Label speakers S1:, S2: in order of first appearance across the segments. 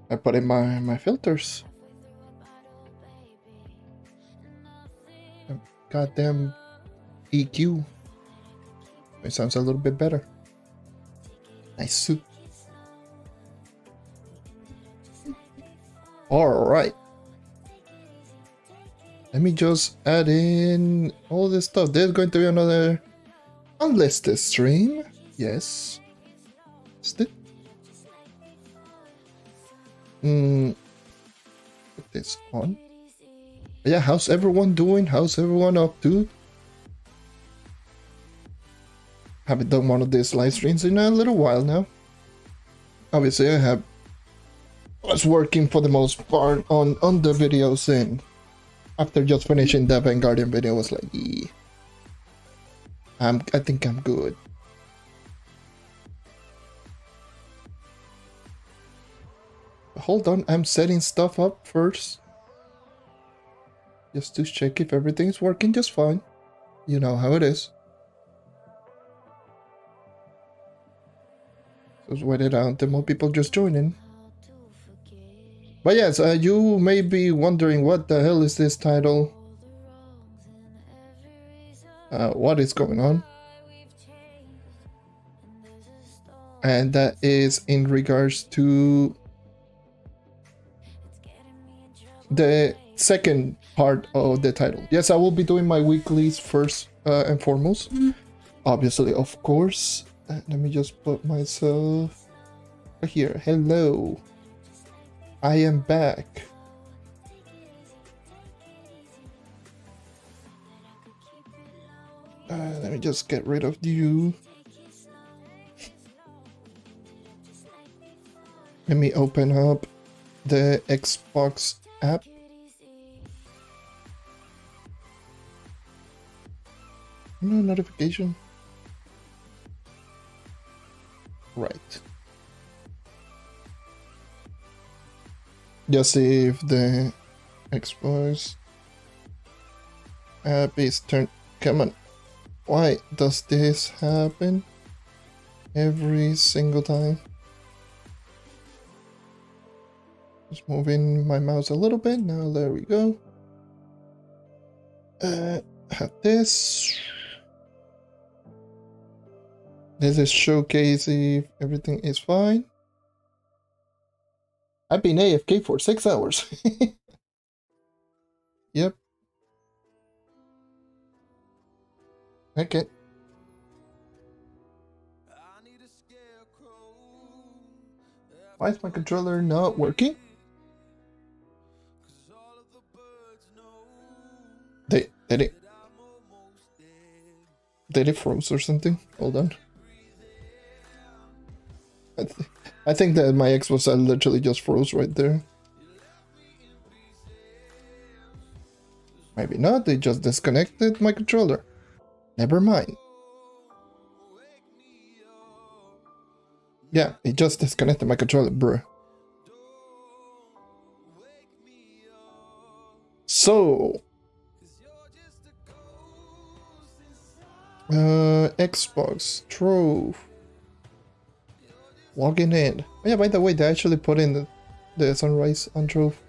S1: I put in my filters. Goddamn EQ. It sounds a little bit better. Nice. Alright. Let me just add in all this stuff. There's going to be another unlisted stream. Yes. Put this on. Yeah, how's everyone doing? How's everyone up to? Haven't done one of these live streams in a little while now. Obviously, I was working for the most part on the videos, and after just finishing the Vanguardian video, I was like, yeah, I think I'm good. Hold on, I'm setting stuff up first. Just to check if everything's working just fine. You know how it is. Just wait it out until more people just join in. But yes, you may be wondering what the hell is this title? What is going on? And that is in regards to the second part of the title. Yes, I will be doing my weeklies first and foremost. Obviously, of course. Let me just put myself here. Hello. I am back. Let me just get rid of you. Let me open up the Xbox app. No notification. Right. Just see if the Xbox app is turned. Come on. Why does this happen every single time? Just moving my mouse a little bit. Now there we go. Have this. This is showcase if everything is fine. I've been AFK for 6 hours. Yep. Okay. Why is my controller not working? Did it froze or something? Hold on. I think that my Xbox literally just froze right there. Maybe not, they just disconnected my controller. Never mind. Yeah, it just disconnected my controller, bruh. So... Xbox, Trove. Logging in. Oh yeah, by the way, they actually put in the sunrise on Trove.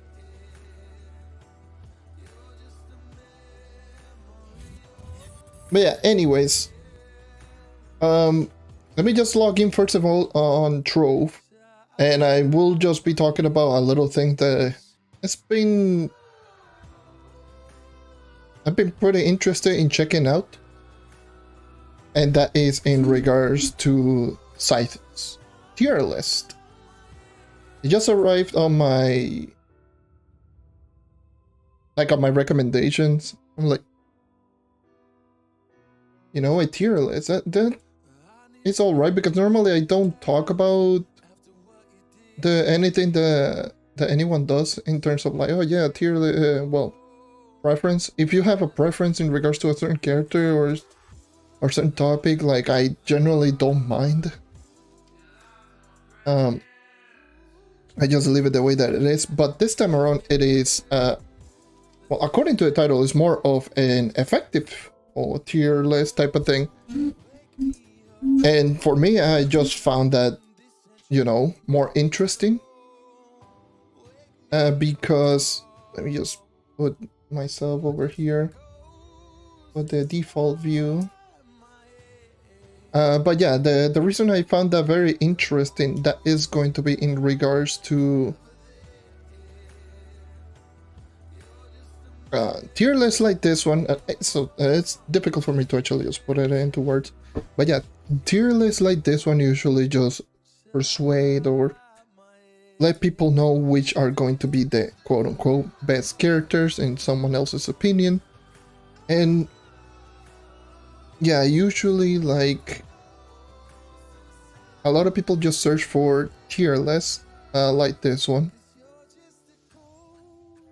S1: But yeah, anyways. Let me just log in first of all on Trove. And I will just be talking about a little thing that I've been pretty interested in checking out. And that is in regards to Scythe's tier list. It just arrived on my recommendations. I'm like, you know, a tier list. it's all right, because normally I don't talk about anything that anyone does in terms of like, oh yeah, tier well, preference. If you have a preference in regards to a certain character or certain topic, like, I generally don't mind. I just leave it the way that it is. But this time around, it is well, according to the title, it's more of an effective or tier list type of thing. And for me, I just found that, you know, more interesting. Because, let me just put myself over here with the default view. But yeah, the reason I found that very interesting, that is going to be in regards to tier lists like this one. So it's difficult for me to actually just put it into words. But yeah, tier lists like this one usually just persuade or let people know which are going to be the quote-unquote best characters in someone else's opinion. And yeah, usually, like, a lot of people just search for tier lists like this one,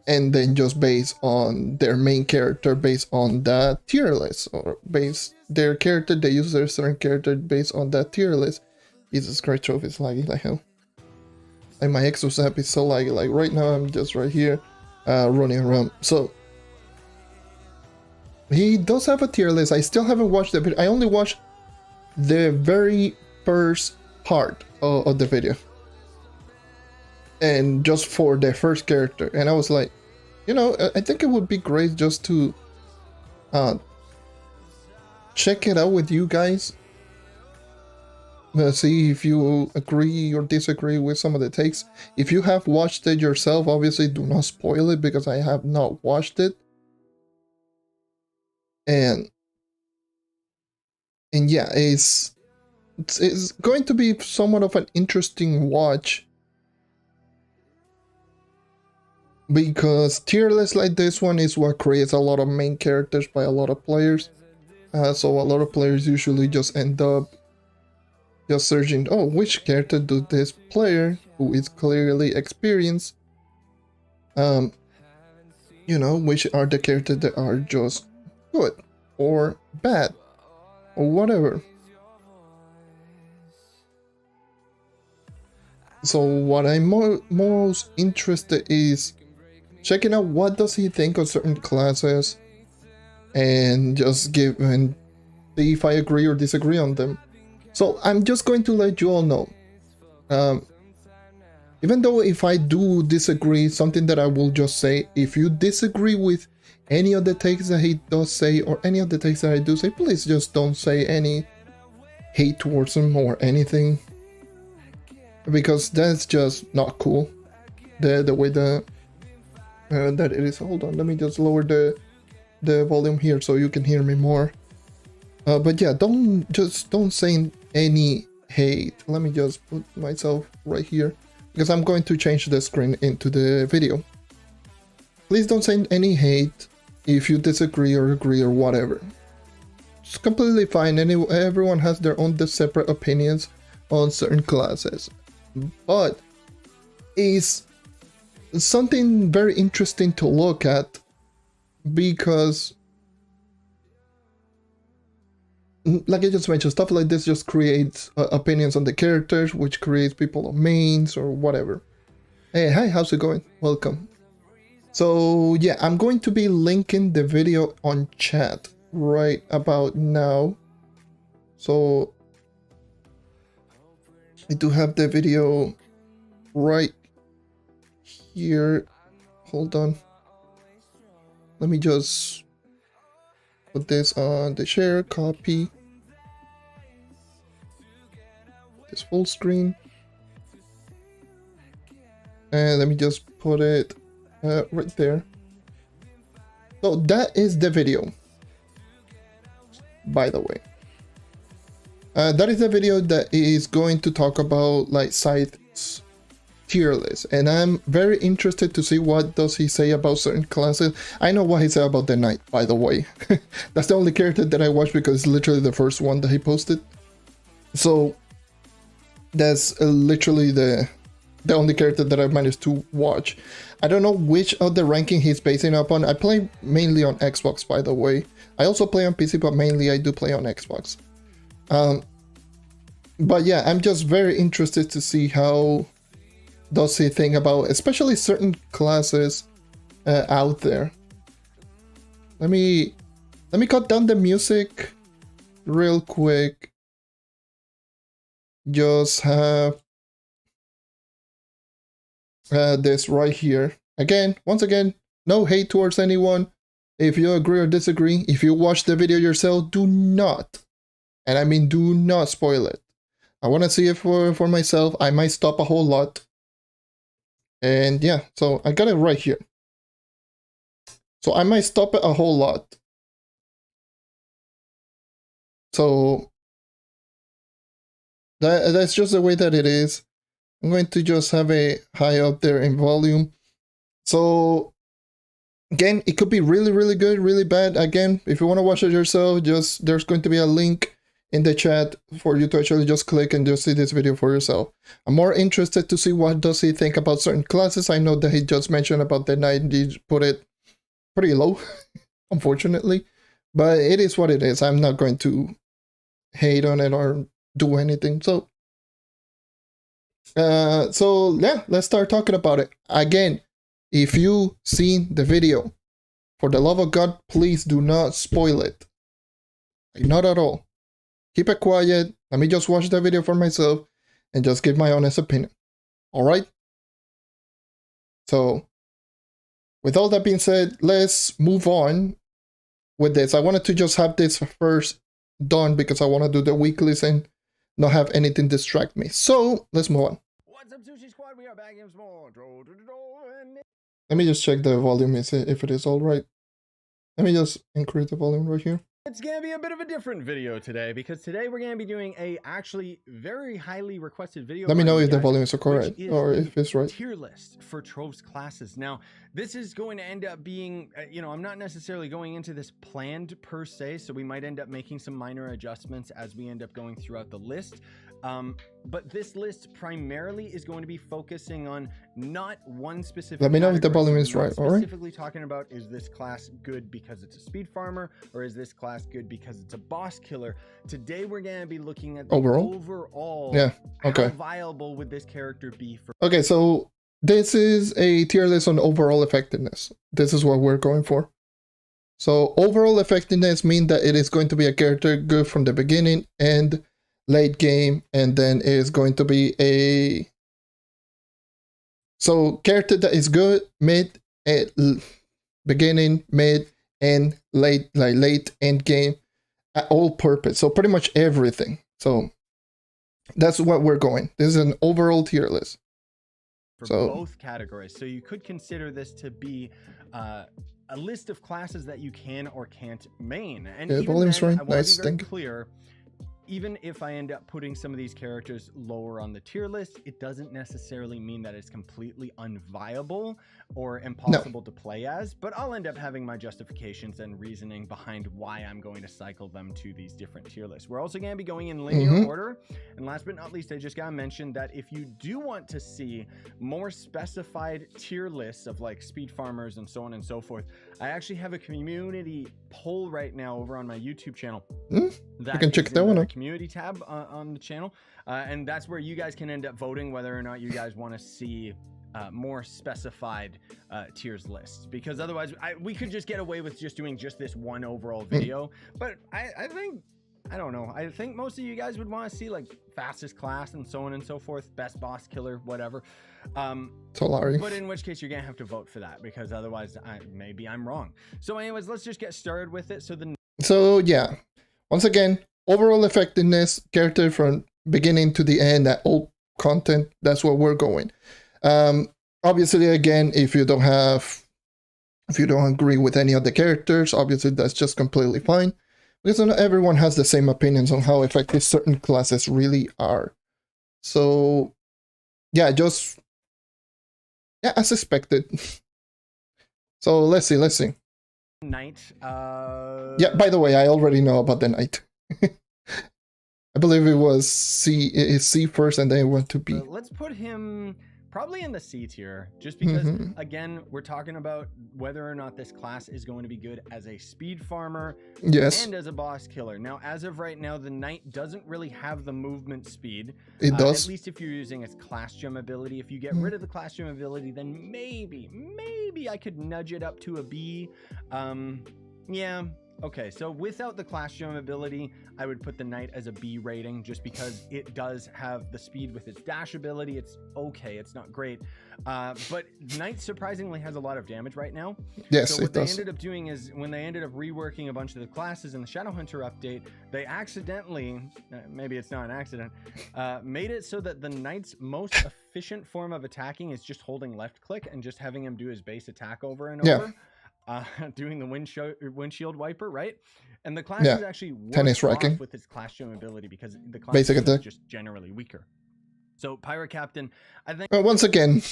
S1: and then just base on their main character based on that tier list, or base their character, they use their certain character based on that tier list. Jesus Christ, Trove is laggy like hell. Like, my Exos app is so laggy. Like, right now I'm just right here running around. So he does have a tier list. I still haven't watched the video. I only watched the very first part of the video, and just for the first character. And I was like, you know, I think it would be great just to check it out with you guys. See if you agree or disagree with some of the takes. If you have watched it yourself, obviously do not spoil it, because I have not watched it. And yeah, it's going to be somewhat of an interesting watch, because tier lists like this one is what creates a lot of main characters by a lot of players. So a lot of players usually just end up just searching, oh, which character do this player, who is clearly experienced, you know, which are the characters that are just good or bad or whatever. So what I'm most interested is checking out what does he think of certain classes, and just give and see if I agree or disagree on them. So I'm just going to let you all know, even though if I do disagree, something that I will just say, if you disagree with any of the takes that he does say, or any of the takes that I do say, please just don't say any hate towards him or anything, because that's just not cool. The way that it is. Hold on, let me just lower the volume here so you can hear me more. But yeah, don't say any hate. Let me just put myself right here, because I'm going to change the screen into the video. Please don't say any hate if you disagree or agree or whatever. It's completely fine. Everyone has their own separate opinions on certain classes, but it's something very interesting to look at, because like I just mentioned, stuff like this just creates opinions on the characters, which creates people on mains or whatever. Hey, hi, how's it going? Welcome. So yeah, I'm going to be linking the video on chat right about now. So I do have the video right here. Hold on. Let me just put this on the share, copy this full screen, and let me just put it right there. So that is the video, by the way. That is the video that is going to talk about like Scythe's tier list, and I'm very interested to see what does he say about certain classes. I know what he said about the knight, by the way. That's the only character that I watched, because it's literally the first one that he posted. So that's literally the only character that I managed to watch. I don't know which of the ranking he's basing upon. I play mainly on Xbox, by the way. I also play on PC, but mainly I do play on Xbox. But yeah, I'm just very interested to see how does he think about especially certain classes out there. Let me cut down the music real quick. Just have this right here. Once again, no hate towards anyone. If you agree or disagree, if you watch the video yourself, do not, and I mean do not spoil it. I want to see it for myself. I might stop a whole lot. And yeah, so I got it right here. So I might stop it a whole lot. So that's just the way that it is. I'm going to just have a high up there in volume. So again, it could be really, really good, really bad. Again, if you want to watch it yourself, just there's going to be a link in the chat for you to actually just click and just see this video for yourself. I'm more interested to see what does he think about certain classes. I know that he just mentioned about the knight, he put it pretty low, unfortunately, but it is what it is. I'm not going to hate on it or do anything. So yeah, let's start talking about it. Again, if you seen the video, for the love of God, please do not spoil it. Not at all. Keep it quiet. Let me just watch the video for myself and just give my honest opinion. Alright? So, with all that being said, let's move on with this. I wanted to just have this first done because I want to do the weeklies and not have anything distract me. So, let's move on.
S2: What's up, Sushi Squad? We are back in small.
S1: Let me just check the volume if it is alright. Let me just increase the volume right here.
S2: It's going to be a bit of a different video today because today we're going to be doing a actually very highly requested video.
S1: Let me know if the volume is correct or if it's right.
S2: Tier list for Trove's classes. Now, this is going to end up being, I'm not necessarily going into this planned per se, so we might end up making some minor adjustments as we end up going throughout the list. But this list primarily is going to be focusing on not one specific.
S1: Let me know if the volume is right. All right.
S2: Specifically talking about, is this class good because it's a speed farmer, or is this class good because it's a boss killer? Today we're going to be looking at the overall.
S1: Yeah. Okay.
S2: How viable would this character be for?
S1: Okay, so this is a tier list on overall effectiveness. This is what we're going for. So overall effectiveness means that it is going to be a character good from the beginning and late game, and then is going to be a character that is good mid, beginning, mid, and late, like late end game, at all purpose. So pretty much everything. So that's what we're going. This is an overall tier list
S2: for both categories. So you could consider this to be a list of classes that you can or can't main. And
S1: yeah, volume's right. Nice.
S2: Thank you. Clear. Even if I end up putting some of these characters lower on the tier list, it doesn't necessarily mean that it's completely unviable or impossible to play as, but I'll end up having my justifications and reasoning behind why I'm going to cycle them to these different tier lists. We're also going to be going in linear order. And last but not least, I just got to mention that if you do want to see more specified tier lists of like speed farmers and so on and so forth, I actually have a community poll right now over on my YouTube channel.
S1: You can check that one out.
S2: Community tab on the channel, and that's where you guys can end up voting whether or not you guys want to see more specified tiers lists, because otherwise we could just get away with just doing just this one overall video. But I think, I don't know, I think most of you guys would want to see like fastest class and so on and so forth, best boss killer, whatever. But in which case you're gonna have to vote for that, because otherwise maybe I'm wrong. So anyways, let's just get started with it. So yeah, once again, overall effectiveness, character from beginning to the end, that all content, that's what we're going. Obviously, again, if you don't agree with any of the characters, obviously that's just completely fine, because not everyone has the same opinions on how effective certain classes really are. So yeah, as expected. So let's see. Knight.
S1: Yeah, by the way, I already know about the knight. I believe it was C first, and then it went to B.
S2: Let's put him probably in the C tier, just because, again, we're talking about whether or not this class is going to be good as a speed farmer
S1: Yes.
S2: and as a boss killer. Now, as of right now, the Knight doesn't really have the movement speed.
S1: It does.
S2: At least if you're using its class gem ability. If you get rid of the class gem ability, then maybe I could nudge it up to a B. Yeah. Okay, so without the class gem ability, I would put the Knight as a B rating, just because it does have the speed with its dash ability. It's okay, it's not great. But Knight surprisingly has a lot of damage right now.
S1: Yes,
S2: so what
S1: it
S2: they
S1: does.
S2: ended up doing is, when they ended up reworking a bunch of the classes in the Shadowhunter update, they accidentally, maybe it's not an accident, made it so that the Knight's most efficient form of attacking is just holding left click and just having him do his base attack over and over. Doing the windshield wiper, right? And the class is actually worse off with its class gem ability, because the class is just generally weaker. So Pirate Captain, I think.
S1: But once again,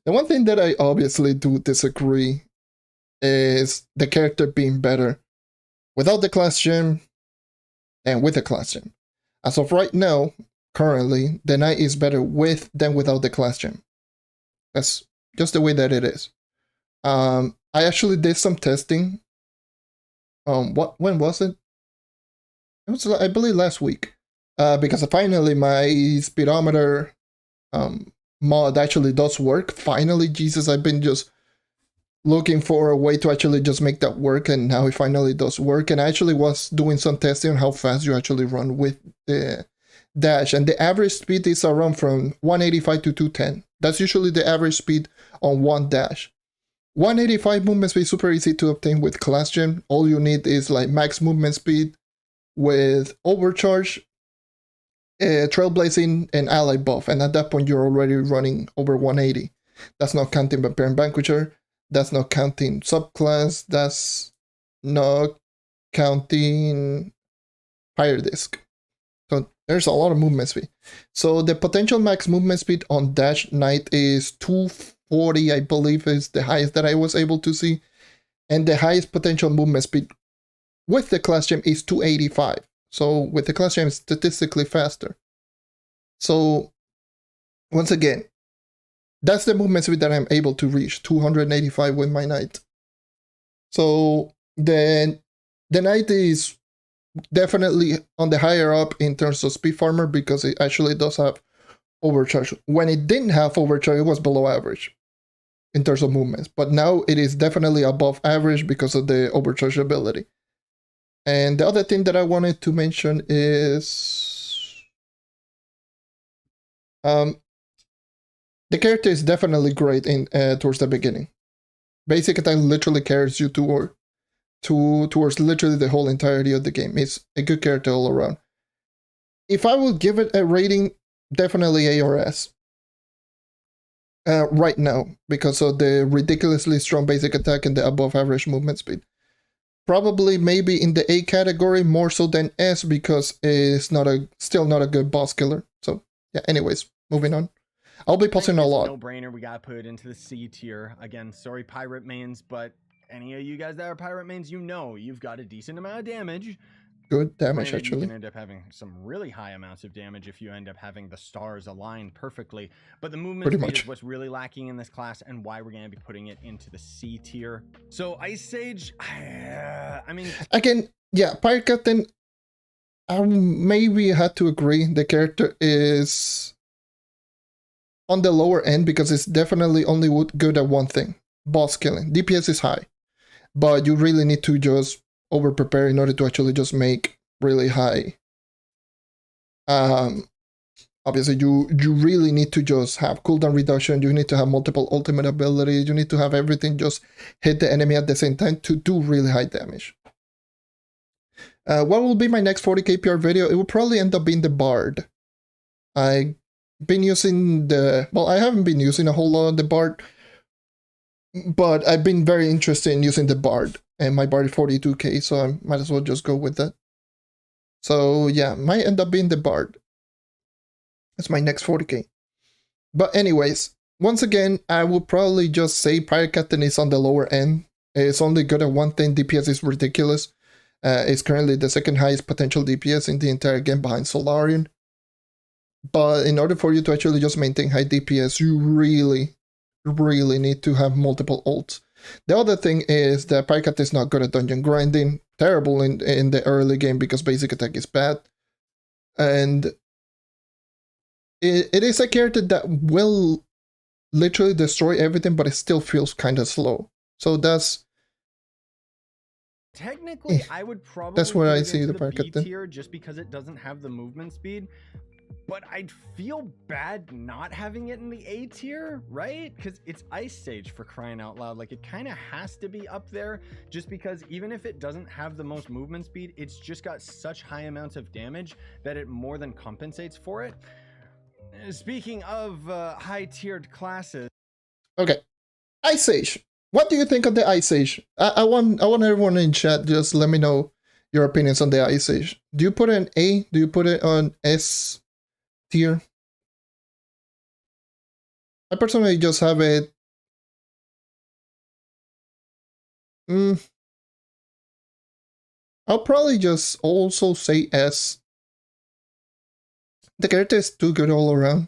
S1: the one thing that I obviously do disagree is the character being better without the class gem and with the class gem. As of right now, currently, the Knight is better with than without the class gem. That's just the way that it is. I actually did some testing. When was it? It was, I believe, last week. Because finally my speedometer mod actually does work. Finally, Jesus, I've been just looking for a way to actually just make that work, and now it finally does work. And I actually was doing some testing on how fast you actually run with the dash, and the average speed is around from 185 to 210. That's usually the average speed on one dash. 185 movement speed, super easy to obtain with class gem. All you need is like max movement speed with overcharge, trailblazing, and ally buff, and at that point you're already running over 180. That's not counting Vampire and Vanquisher. That's not counting subclass. That's not counting Fire Disc. So there's a lot of movement speed. So the potential max movement speed on Dash Knight is 240, I believe, is the highest that I was able to see. And the highest potential movement speed with the class gem is 285. So with the class gem, it's statistically faster. So once again, that's the movement speed that I'm able to reach, 285 with my Knight. So then the Knight is definitely on the higher up in terms of speed farmer, because it actually does have overcharge. When it didn't have overcharge, it was below average in terms of movements, but now it is definitely above average because of the overcharge ability. And the other thing that I wanted to mention is the character is definitely great in towards the beginning. Basic attack literally carries you towards literally the whole entirety of the game. It's a good character all around. If I would give it a rating, definitely A or S. Right now, because of the ridiculously strong basic attack and the above average movement speed. Probably maybe in the A category more so than S, because it's still not a good boss killer. So yeah, anyways, moving on. I'll be pausing a lot.
S2: No brainer, we gotta put it into the C tier. Again, sorry pirate mains, but any of you guys that are pirate mains, you know you've got a decent amount of damage.
S1: Good damage, actually.
S2: You can end up having some really high amounts of damage if you end up having the stars aligned perfectly. But the movement speed is what's really lacking in this class, and why we're going to be putting it into the C tier. So Ice Sage, I mean...
S1: Again, yeah, Pirate Captain, I maybe had to agree. The character is on the lower end because it's definitely only good at one thing. Boss killing. DPS is high, but you really need to just over prepare in order to actually just make really high. Obviously you really need to just have cooldown reduction, you need to have multiple ultimate abilities, you need to have everything just hit the enemy at the same time to do really high damage. What will be my next 40k PR video? It will probably end up being the Bard. I've been using I haven't been using a whole lot of the Bard, but I've been very interested in using the Bard. And my Bard is 42k, so I might as well just go with that. So yeah, might end up being the Bard. That's my next 40k. But anyways, once again, I will probably just say Pirate Captain is on the lower end. It's only good at one thing, DPS is ridiculous. Is currently the second highest potential DPS in the entire game behind Solarian. But in order for you to actually just maintain high DPS, you really need to have multiple ults. The other thing is that Pycat is not good at dungeon grinding, terrible in the early game because basic attack is bad. And it is a character that will literally destroy everything, but it still feels kind of slow. So that's...
S2: Technically, I would probably
S1: that's where
S2: put
S1: I
S2: it
S1: see
S2: into
S1: the
S2: B
S1: Pycat
S2: tier just because it doesn't have the movement speed. But I'd feel bad not having it in the A tier, right? Because it's Ice Sage, for crying out loud. Like, it kind of has to be up there just because even if it doesn't have the most movement speed, it's just got such high amounts of damage that it more than compensates for it. Speaking of high-tiered classes...
S1: Okay, Ice Sage. What do you think of the Ice Sage? I want everyone in chat, just let me know your opinions on the Ice Sage. Do you put it in A? Do you put it on S tier? I personally just have it... I'll probably just also say S. The character is too good all around.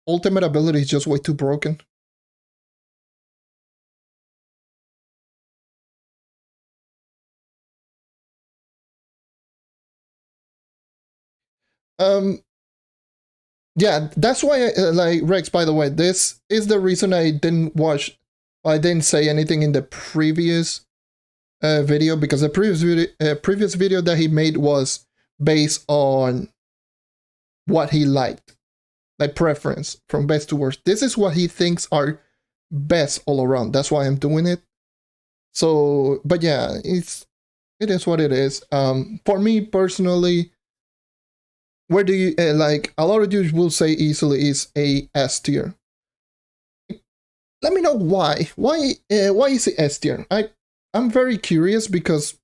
S1: Ultimate ability is just way too broken. Yeah, that's why like Rex, by the way, this is the reason I didn't say anything in the previous video, because the previous video that he made was based on what he liked, like preference from best to worst. This is what he thinks are best all around. That's why I'm doing it. So, but yeah, it is what it is. For me personally, where do you like? A lot of you will say easily is a S tier. Let me know why. Why is it S tier? I'm very curious because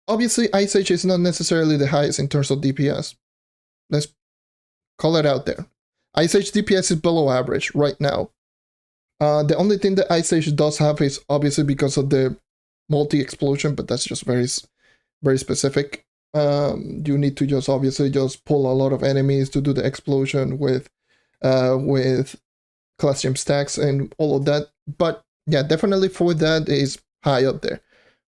S1: obviously Ice Age is not necessarily the highest in terms of DPS. Let's call it out there. Ice Age DPS is below average right now. The only thing that Ice Age does have is obviously because of the multi-explosion, but that's just very specific. You need to just obviously just pull a lot of enemies to do the explosion with class gem stacks and all of that. But yeah, definitely for that is high up there.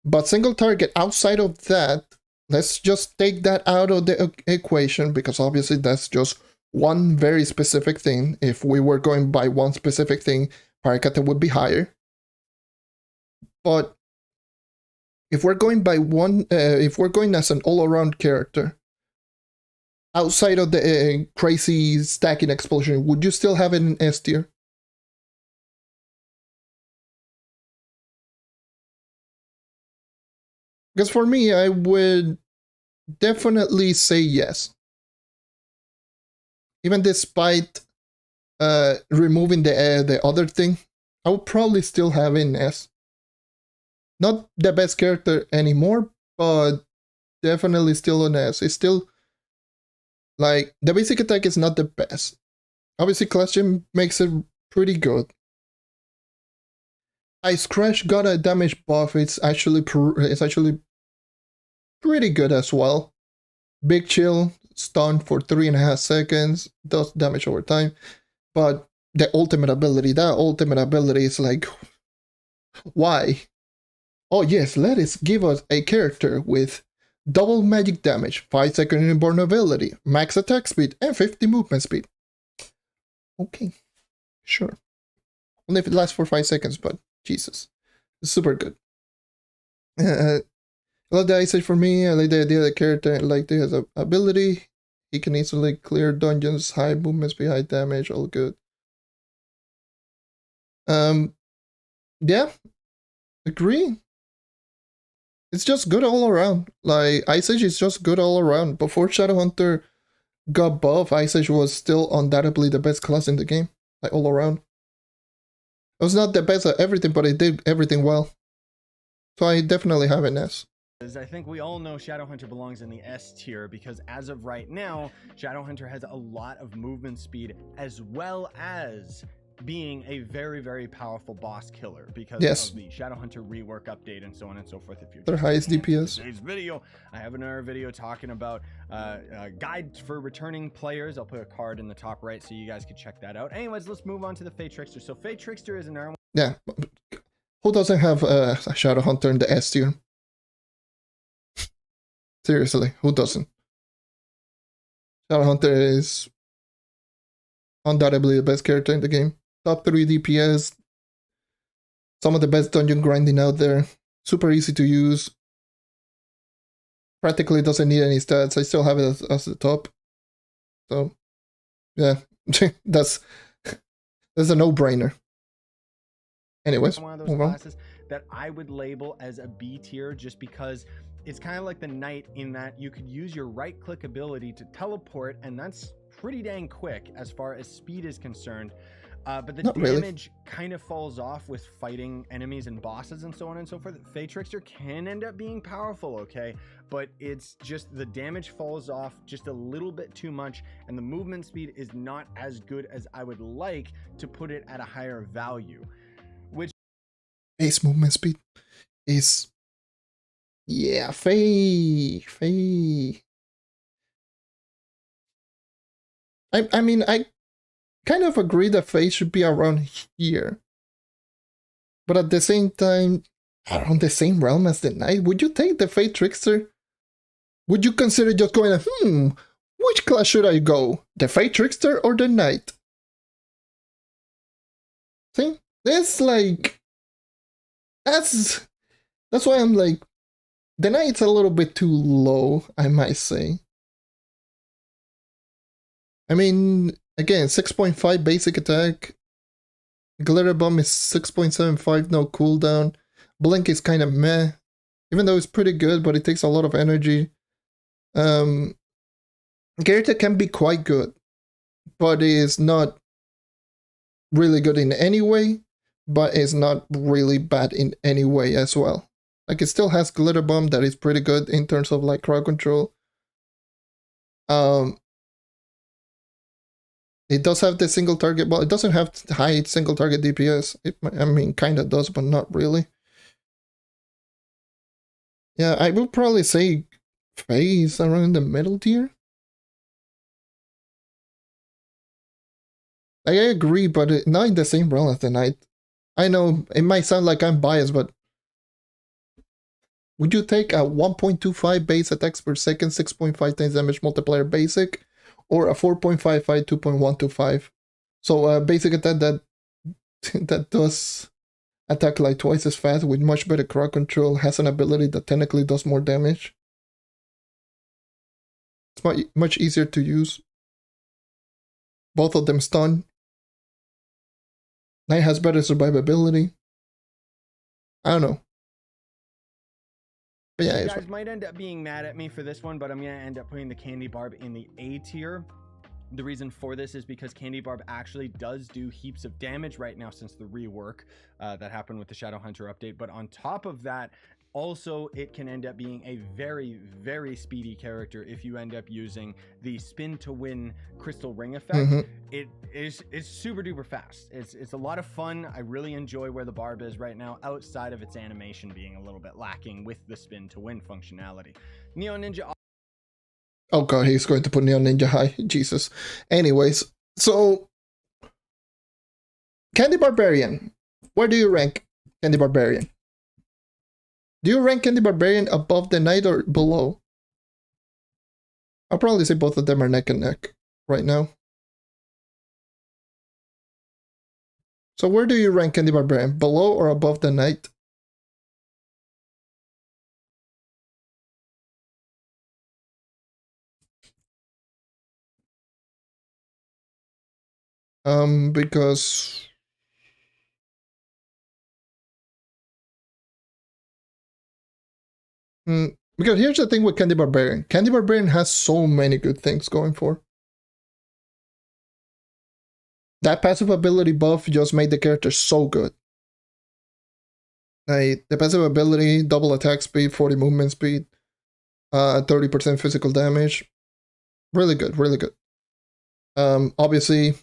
S1: But single target outside of that, let's just take that out of the equation, because obviously that's just one very specific thing. If we were going by one specific thing, Paracata would be higher. But if we're going by one, if we're going as an all-around character, outside of the crazy stacking explosion, would you still have it in S tier? Because for me, I would definitely say yes. Even despite removing the other thing, I would probably still have it in S. Not the best character anymore, but definitely still an S. It's still, like, the basic attack is not the best. Obviously, class gem makes it pretty good. Ice Crash got a damage buff. It's actually pretty good as well. Big Chill, stun for 3.5 seconds, does damage over time. But the ultimate ability, is like, why? Oh yes, let us give us a character with double magic damage, 5-second invulnerability, max attack speed, and 50 movement speed. Okay, sure. Only if it lasts for 5 seconds, but Jesus, it's super good. I love the Ice Age for me. I like the idea of the character. I like his ability. He can easily clear dungeons, high movement speed, high damage, all good. Yeah, agree. It's just good all around. Like, Ice Age is just good all around. Before Shadowhunter got buff, Ice Age was still undoubtedly the best class in the game. Like, all around. It was not the best at everything, but it did everything well. So I definitely have an S.
S2: I think we all know Shadowhunter belongs in the S tier because as of right now, Shadowhunter has a lot of movement speed as well as being a very, very powerful boss killer because of the Shadowhunter rework update and so on and so forth. If you're
S1: their highest DPS.
S2: Today's video, I have another video talking about guides for returning players. I'll put a card in the top right so you guys can check that out. Anyways, let's move on to the Fey Trickster. So Fey Trickster is an R1.
S1: Yeah, who doesn't have a Shadowhunter in the S tier? Seriously, who doesn't? Shadowhunter is undoubtedly the best character in the game. Top 3 DPS, some of the best dungeon grinding out there. Super easy to use. Practically doesn't need any stats. I still have it as the top. So, yeah, that's a no-brainer. Anyways,
S2: one of those classes that I would label as a B tier just because it's kind of like the Knight in that you could use your right-click ability to teleport, and that's pretty dang quick as far as speed is concerned. But the damage kind of falls off with fighting enemies and bosses and so on and so forth. Fey Trickster can end up being powerful, okay? But it's just the damage falls off just a little bit too much, and the movement speed is not as good as I would like to put it at a higher value. Which
S1: base movement speed is... Yeah, Fey. I mean, I kind of agree that Fey should be around here. But at the same time, around the same realm as the Knight, would you take the Fey Trickster? Would you consider just going, which class should I go? The Fey Trickster or the Knight? See? That's like... That's why I'm like... The Knight's a little bit too low, I might say. I mean, again, 6.5 basic attack. Glitter Bomb is 6.75, no cooldown. Blink is kind of meh. Even though it's pretty good, but it takes a lot of energy. Garrett can be quite good, but is not really good in any way, but is not really bad in any way as well. Like, it still has Glitter Bomb that is pretty good in terms of like crowd control. It does have the single target, but it doesn't have high single target DPS. I mean, kind of does, but not really. Yeah, I would probably say Fey is around the middle tier. I agree, but not in the same realm as the Knight. I know it might sound like I'm biased, but would you take a 1.25 base attacks per second, 6.5 times damage multiplier basic, or a 4.55, 2.125? So basic attack that does attack like twice as fast with much better crowd control, has an ability that technically does more damage. It's much easier to use. Both of them stun. Knight has better survivability. I don't know. But yeah,
S2: you guys might end up being mad at me for this one, but I'm going to end up putting the Candy Barb in the A tier. The reason for this is because Candy Barb actually does do heaps of damage right now since the rework that happened with the Shadowhunter update. But on top of that, also it can end up being a very, very speedy character if you end up using the spin to win crystal ring effect. It's super duper fast. It's a lot of fun. I really enjoy where the Barb is right now, outside of its animation being a little bit lacking with the spin to win functionality. Neo Ninja.
S1: Oh god, he's going to put Neon Ninja high. Jesus. Anyways, so Candy Barbarian. Where do you rank Candy Barbarian? Do you rank Candy Barbarian above the Knight or below? I'll probably say both of them are neck and neck right now. So where do you rank Candy Barbarian? Below or above the Knight? Because here's the thing with Candy Barbarian. Candy Barbarian has so many good things going for. That passive ability buff just made the character so good. Like, the passive ability, double attack speed, 40 movement speed, 30% physical damage. Really good, really good. Obviously,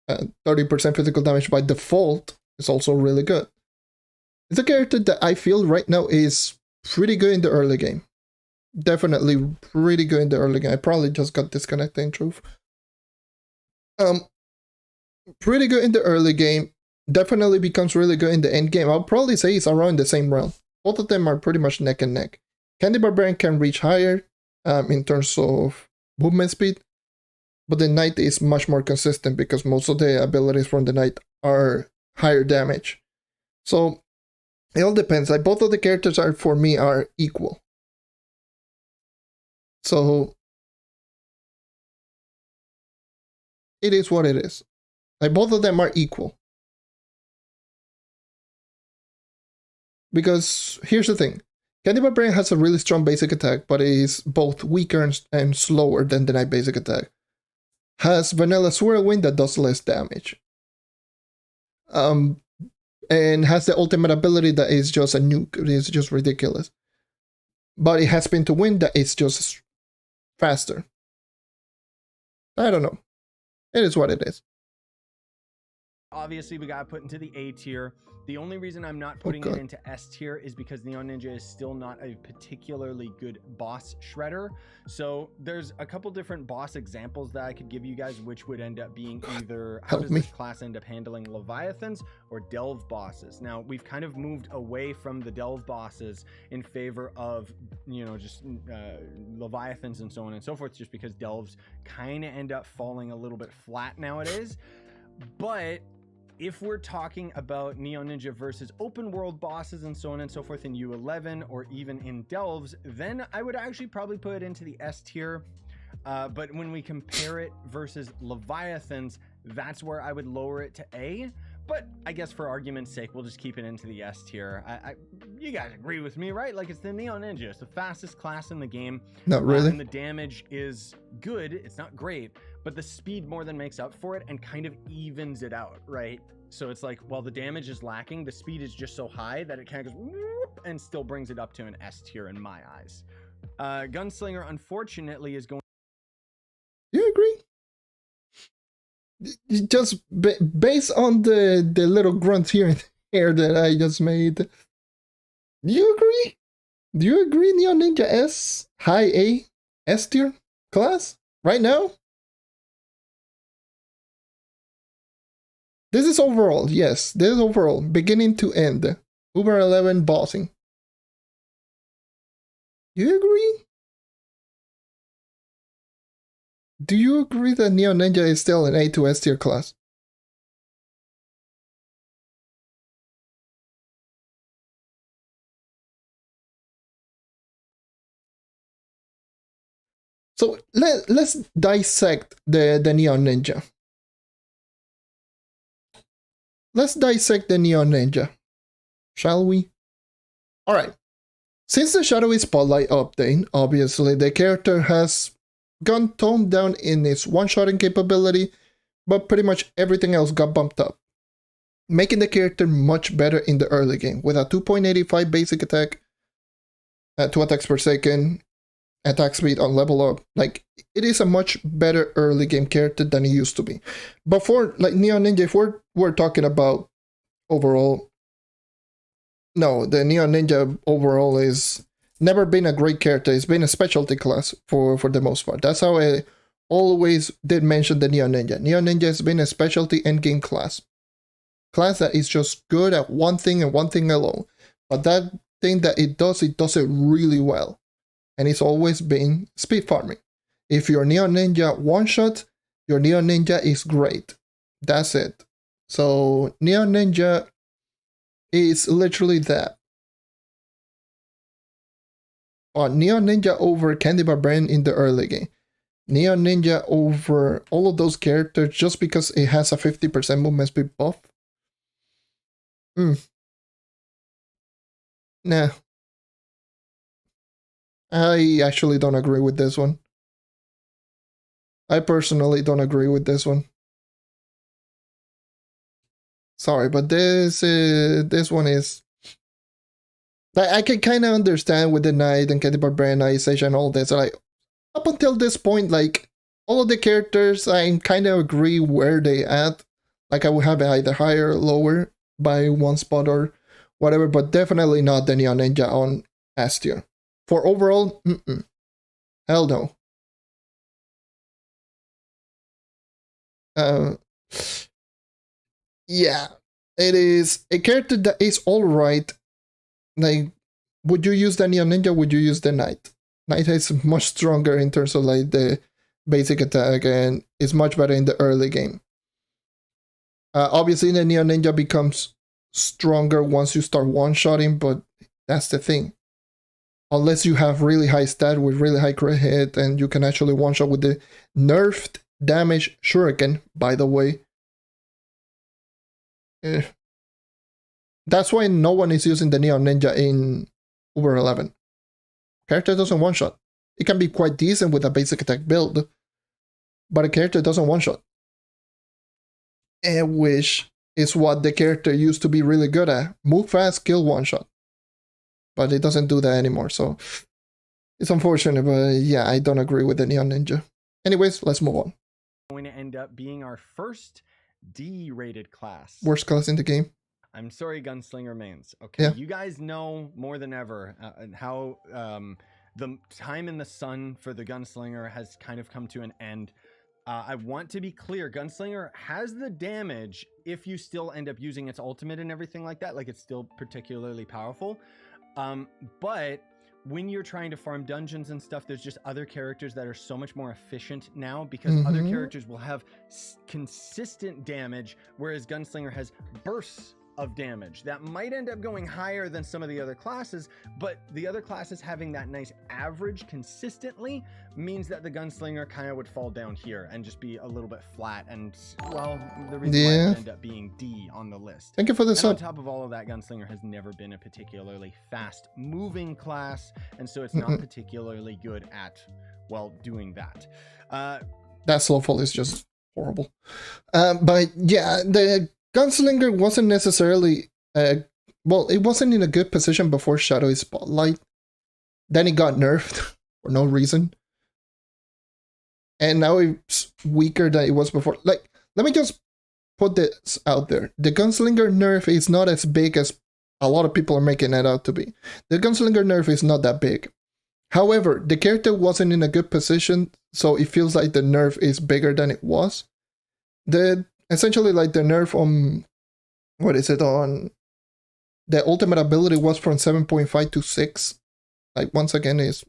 S1: 30% physical damage by default is also really good. It's a character that I feel right now is pretty good in the early game. Definitely pretty good in the early game. I probably just got disconnected in Trove. Pretty good in the early game. Definitely becomes really good in the end game. I'll probably say it's around the same realm. Both of them are pretty much neck and neck. Candy Barbarian can reach higher in terms of movement speed, but the Knight is much more consistent because most of the abilities from the Knight are higher damage. So it all depends. Like both of the characters are for me are equal. So it is what it is. Like both of them are equal. Because here's the thing. Candy Barbarian has a really strong basic attack, but it is both weaker and slower than the Knight basic attack. Has Vanilla Whirlwind that does less damage. And has the ultimate ability that is just a nuke. It is just ridiculous. But it has Spin to Win that is just faster. I don't know. It is what it is.
S2: Obviously, we got put into the A tier. The only reason I'm not putting it into S tier is because Neon Ninja is still not a particularly good boss shredder. So there's a couple different boss examples that I could give you guys, which would end up being either how does this class end up handling Leviathans or Delve bosses. Now, we've kind of moved away from the Delve bosses in favor of, you know, just Leviathans and so on and so forth, just because Delves kind of end up falling a little bit flat nowadays. But if we're talking about Neon Ninja versus open world bosses and so on and so forth in U11 or even in Delves, then I would actually probably put it into the S tier. But when we compare it versus Leviathans, that's where I would lower it to A. But I guess for argument's sake, we'll just keep it into the S tier. You guys agree with me, right? Like, it's the Neon Ninja. It's the fastest class in the game.
S1: Not really.
S2: And the damage is good. It's not great, but the speed more than makes up for it and kind of evens it out, right? So it's like, while the damage is lacking, the speed is just so high that it kind of goes whoop and still brings it up to an S tier in my eyes. Gunslinger, unfortunately, is going...
S1: You agree? Just based on the little grunts here and there that I just made, do you agree? Do you agree Neon Ninja S, high A, S tier class right now? This is overall, yes, this is overall, beginning to end. Uber 11 bossing. Do you agree? Do you agree that Neon Ninja is still an A to S tier class? So let's dissect the Neon Ninja. Let's dissect the Neon Ninja, shall we? Alright. Since the Shadowy Spotlight update, obviously the character has gone toned down in its one-shotting capability, but pretty much everything else got bumped up, making the character much better in the early game with a 2.85 basic attack, 2 attacks per second, attack speed on level up. Like, it is a much better early game character than it used to be. Before, like Neon Ninja, if we're talking about overall, no, the Neon Ninja overall is never been a great character. It's been a specialty class for the most part. That's how I always did mention the Neon Ninja. Neon Ninja has been a specialty endgame class. Class that is just good at one thing and one thing alone. But that thing that it does it really well. And it's always been speed farming. If your Neon Ninja one-shot, your Neon Ninja is great. That's it. So Neon Ninja is literally that. Neon Ninja over Candy Barbarian in the early game. Neon Ninja over all of those characters just because it has a 50% movement speed buff. Nah. I actually don't agree with this one. I personally don't agree with this one. Sorry, but this one is... I can kind of understand with the Knight and Candy Barbarian, Ice Age and all this. Like, up until this point, like, all of the characters, I kind of agree where they at. Like I would have it either higher or lower by 1 spot or whatever, but definitely not the Neon Ninja on S tier. For overall, hell no. Yeah, it is a character that is alright. Like, would you use the Neon Ninja? Would you use the Knight? Knight is much stronger in terms of like the basic attack and is much better in the early game. Obviously, the Neon Ninja becomes stronger once you start one-shotting, but that's the thing. Unless you have really high stat with really high crit hit and you can actually one-shot with the nerfed damage shuriken, by the way. That's why no one is using the Neon Ninja in Uber 11. Character doesn't one-shot. It can be quite decent with a basic attack build, but a character doesn't one-shot. And which is what the character used to be really good at. Move fast, kill one-shot. But it doesn't do that anymore, so it's unfortunate, but yeah, I don't agree with the Neon Ninja. Anyways, let's move on.
S2: Going to end up being our first D-rated class.
S1: Worst class in the game.
S2: I'm sorry, Gunslinger mains. Okay, yeah. You guys know more than ever how the time in the sun for the Gunslinger has kind of come to an end. I want to be clear, Gunslinger has the damage if you still end up using its ultimate and everything like that. Like, it's still particularly powerful. But when you're trying to farm dungeons and stuff, there's just other characters that are so much more efficient now because other characters will have consistent damage, whereas Gunslinger has bursts of damage that might end up going higher than some of the other classes, but the other classes having that nice average consistently means that the Gunslinger kind of would fall down here and just be a little bit flat, and well, the reason why it would end up being D on the list.
S1: Thank you for this.
S2: On top of all of that, Gunslinger has never been a particularly fast moving class, and so it's not particularly good at, well, doing that.
S1: That slowfall is just horrible. But yeah, the Gunslinger wasn't necessarily, well, it wasn't in a good position before Shadowy Spotlight. Then it got nerfed for no reason. And now it's weaker than it was before. Like, let me just put this out there. The Gunslinger nerf is not as big as a lot of people are making it out to be. The Gunslinger nerf is not that big. However, the character wasn't in a good position, so it feels like the nerf is bigger than it was. Essentially, like the nerf on, what is it, on the ultimate ability was from 7.5 to 6. Like, once again, is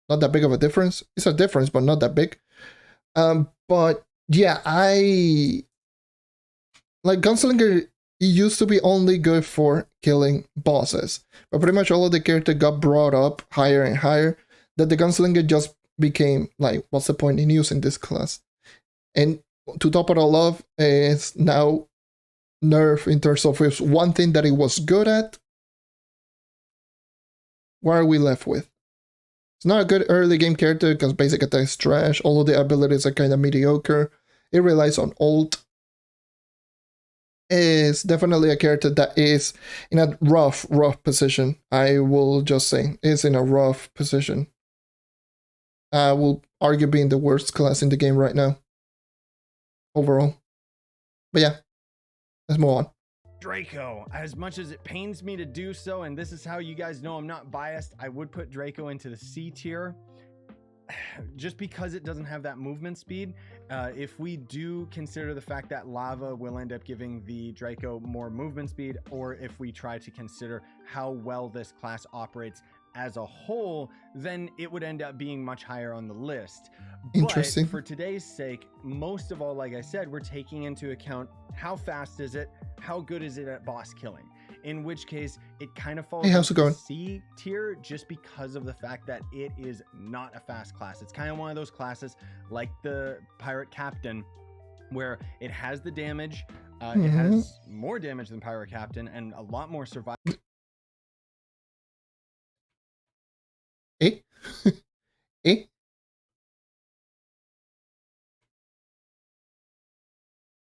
S1: not that big of a difference. It's a difference, but not that big. But yeah, like Gunslinger, it used to be only good for killing bosses, but pretty much all of the characters got brought up higher and higher that the Gunslinger just became like, what's the point in using this class? And to top it all off, it's now nerf in terms of it's one thing that it was good at. What are we left with? It's not a good early game character because basic attack is trash. All of the abilities are kind of mediocre. It relies on ult. It's definitely a character that is in a rough position. I will just say it's in a rough position. I will argue being the worst class in the game right now. Overall. But yeah, let's move on.
S2: Draco, as much as it pains me to do so, and this is how you guys know I'm not biased, I would put Draco into the C tier just because it doesn't have that movement speed. If we do consider the fact that lava will end up giving the Draco more movement speed, or if we try to consider how well this class operates as a whole, then it would end up being much higher on the list.
S1: Interesting.
S2: But for today's sake, most of all, like I said, we're taking into account how fast is it, how good is it at boss killing, in which case it kind of falls into C tier just because of the fact that it is not a fast class. It's kind of one of those classes like the Pirate Captain where it has the damage, it has more damage than Pirate Captain and a lot more survival.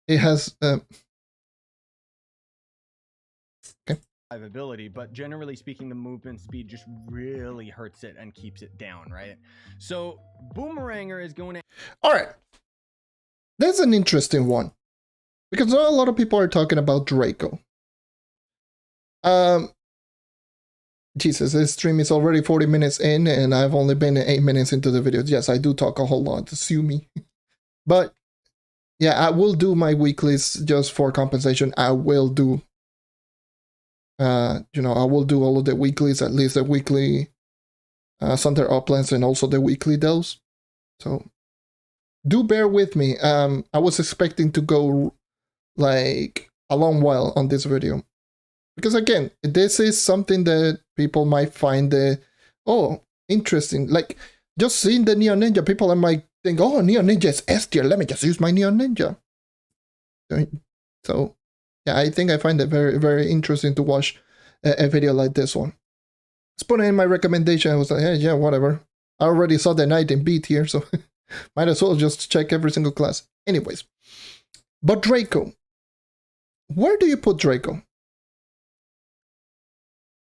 S1: It has
S2: survivability, but generally speaking, the movement speed just really hurts it and keeps it down, right? So Boomeranger is going to...
S1: All right. That's an interesting one. because not a lot of people are talking about Draco. Jesus, this stream is already 40 minutes in, and I've only been 8 minutes into the video. Yes, I do talk a whole lot, sue me. But yeah, I will do my weeklies just for compensation. I will do, I will do all of the weeklies, at least the weekly Sunday uplands and also the weekly delves. So do bear with me. I was expecting to go like a long while on this video. Because again, this is something that people might find interesting. Like, just seeing the Neon Ninja, people might think, oh, Neon Ninja is S tier, let me just use my Neon Ninja. So, yeah, I think I find it very, very interesting to watch a video like this one. Just put in my recommendation, I was like, hey, yeah, whatever. I already saw the Knight in B tier, so might as well just check every single class. Anyways, but Draco. Where do you put Draco?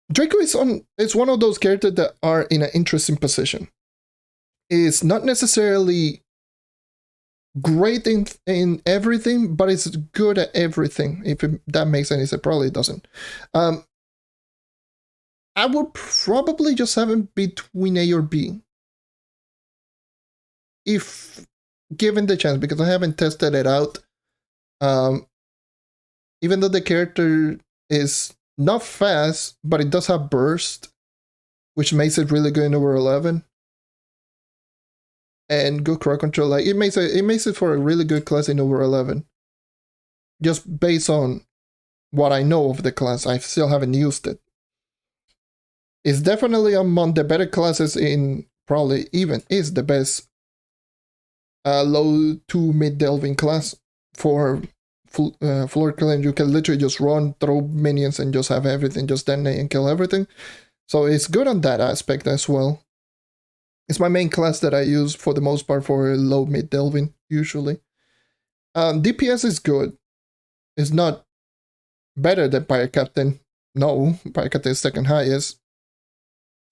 S1: Draco is one of those characters that are in an interesting position. It's not necessarily great in everything, but it's good at everything. If that makes any sense, it probably doesn't. I would probably just have him between A or B, if given the chance, because I haven't tested it out. Even though the character is not fast, but it does have burst, which makes it really good in over 11. And good crowd control, like it makes it for a really good class in over 11. Just based on what I know of the class, I still haven't used it. It's definitely among the better classes in, probably even is the best low to mid delving class for floor killing. You can literally just run, throw minions, and just have everything just detonate and kill everything. So it's good on that aspect as well. It's my main class that I use for the most part for low mid delving usually. DPS is good. It's not better than Pirate Captain. No, Pirate Captain is second highest.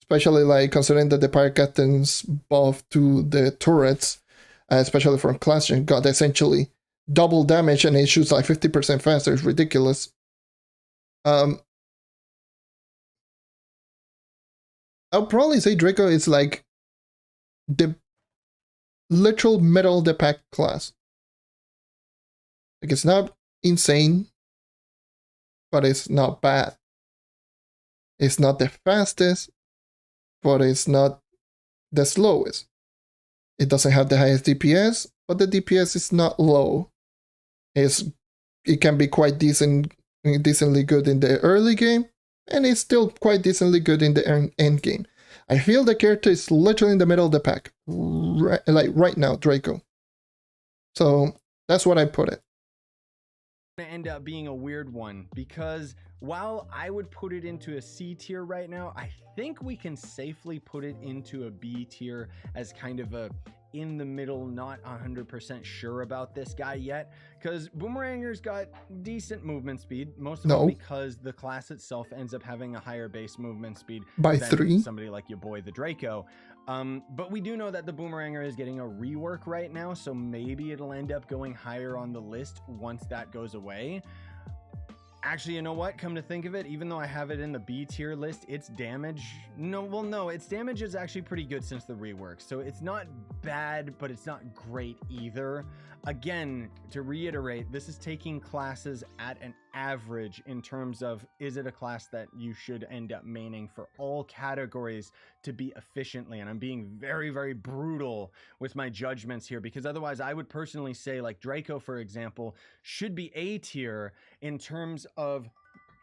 S1: Especially like considering that the Pirate Captain's buff to the turrets, especially from Clash, got essentially double damage and it shoots like 50% faster. It's ridiculous. I'll probably say Draco is like the literal middle of the pack class. Like, it's not insane, but it's not bad. It's not the fastest, but it's not the slowest. It doesn't have the highest DPS, but the DPS is not low. It can be quite decently good in the early game, and it's still quite decently good in the end game. I feel the character is literally in the middle of the pack, like right now, Draco. So that's what I put it.
S2: End up being a weird one, because while I would put it into a C tier right now, I think we can safely put it into a B tier as kind of a in the middle, not 100% sure about this guy yet, because Boomeranger's got decent movement speed, most of all because the class itself ends up having a higher base movement speed
S1: by
S2: than
S1: 3.
S2: Somebody like your boy the Draco. But we do know that the Boomeranger is getting a rework right now, so maybe it'll end up going higher on the list once that goes away. Actually, you know what? Come to think of it, even though I have it in the B tier list, its damage... its damage is actually pretty good since the rework. So it's not bad, but it's not great either. Again, to reiterate, this is taking classes at an average in terms of, is it a class that you should end up maining for all categories to be efficiently? And I'm being very, very brutal with my judgments here, because otherwise I would personally say, like Draco, for example, should be A tier in terms of,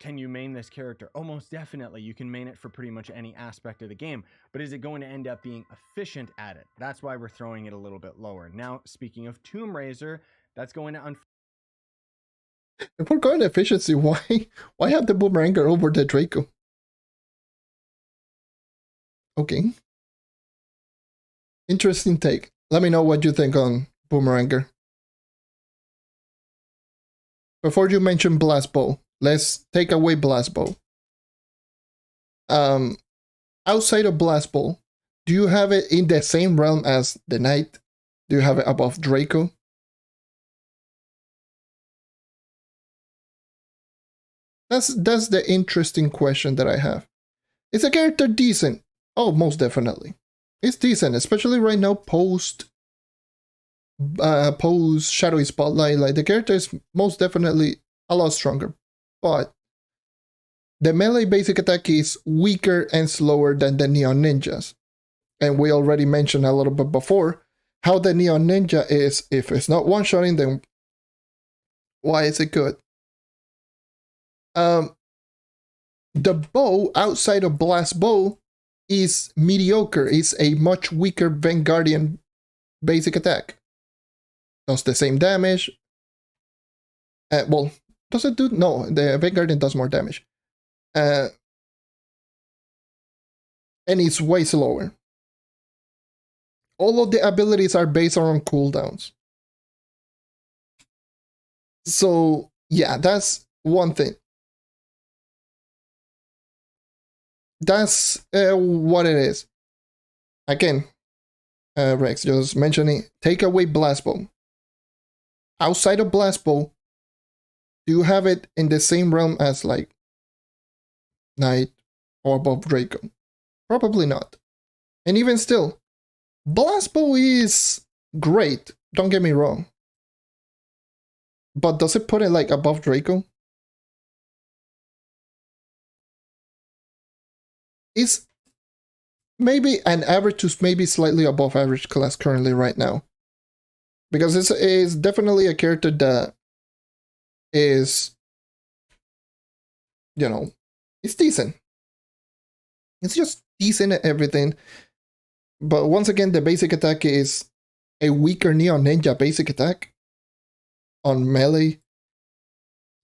S2: can you main this character? Almost definitely. You can main it for pretty much any aspect of the game. But is it going to end up being efficient at it? That's why we're throwing it a little bit lower. Now, speaking of Tomb Raiser, that's going to...
S1: If we're going to efficiency, why have the Boomeranger over the Draco? Okay. Interesting take. Let me know what you think on Boomeranger. Before you mention Blast Bow, let's take away Blast Bow. Outside of Blast Bow, do you have it in the same realm as the Knight? Do you have it above Draco? That's the interesting question that I have. Is the character decent? Oh, most definitely. It's decent, especially right now post Shadowy Spotlight. Like, the character is most definitely a lot stronger. But the melee basic attack is weaker and slower than the Neon Ninjas. And we already mentioned a little bit before how the Neon Ninja is, if it's not one-shotting, then why is it good? The bow outside of Blast Bow is mediocre. It's a much weaker Vanguardian basic attack. Does the same damage. Well, does it do? No, the Vanguardian does more damage. And it's way slower. All of the abilities are based on cooldowns. So, yeah, that's one thing. That's what it is. Again, Rex, just mentioning, take away Blast Bow. Outside of Blast Bow, do you have it in the same realm as, like, Knight or above Draco? Probably not. And even still, Blast Bow is great, don't get me wrong. But does it put it, like, above Draco? It's maybe an average to maybe slightly above average class currently right now. Because this is definitely a character that is, you know, it's decent. It's just decent at everything. But once again, the basic attack is a weaker Neon Ninja basic attack on melee.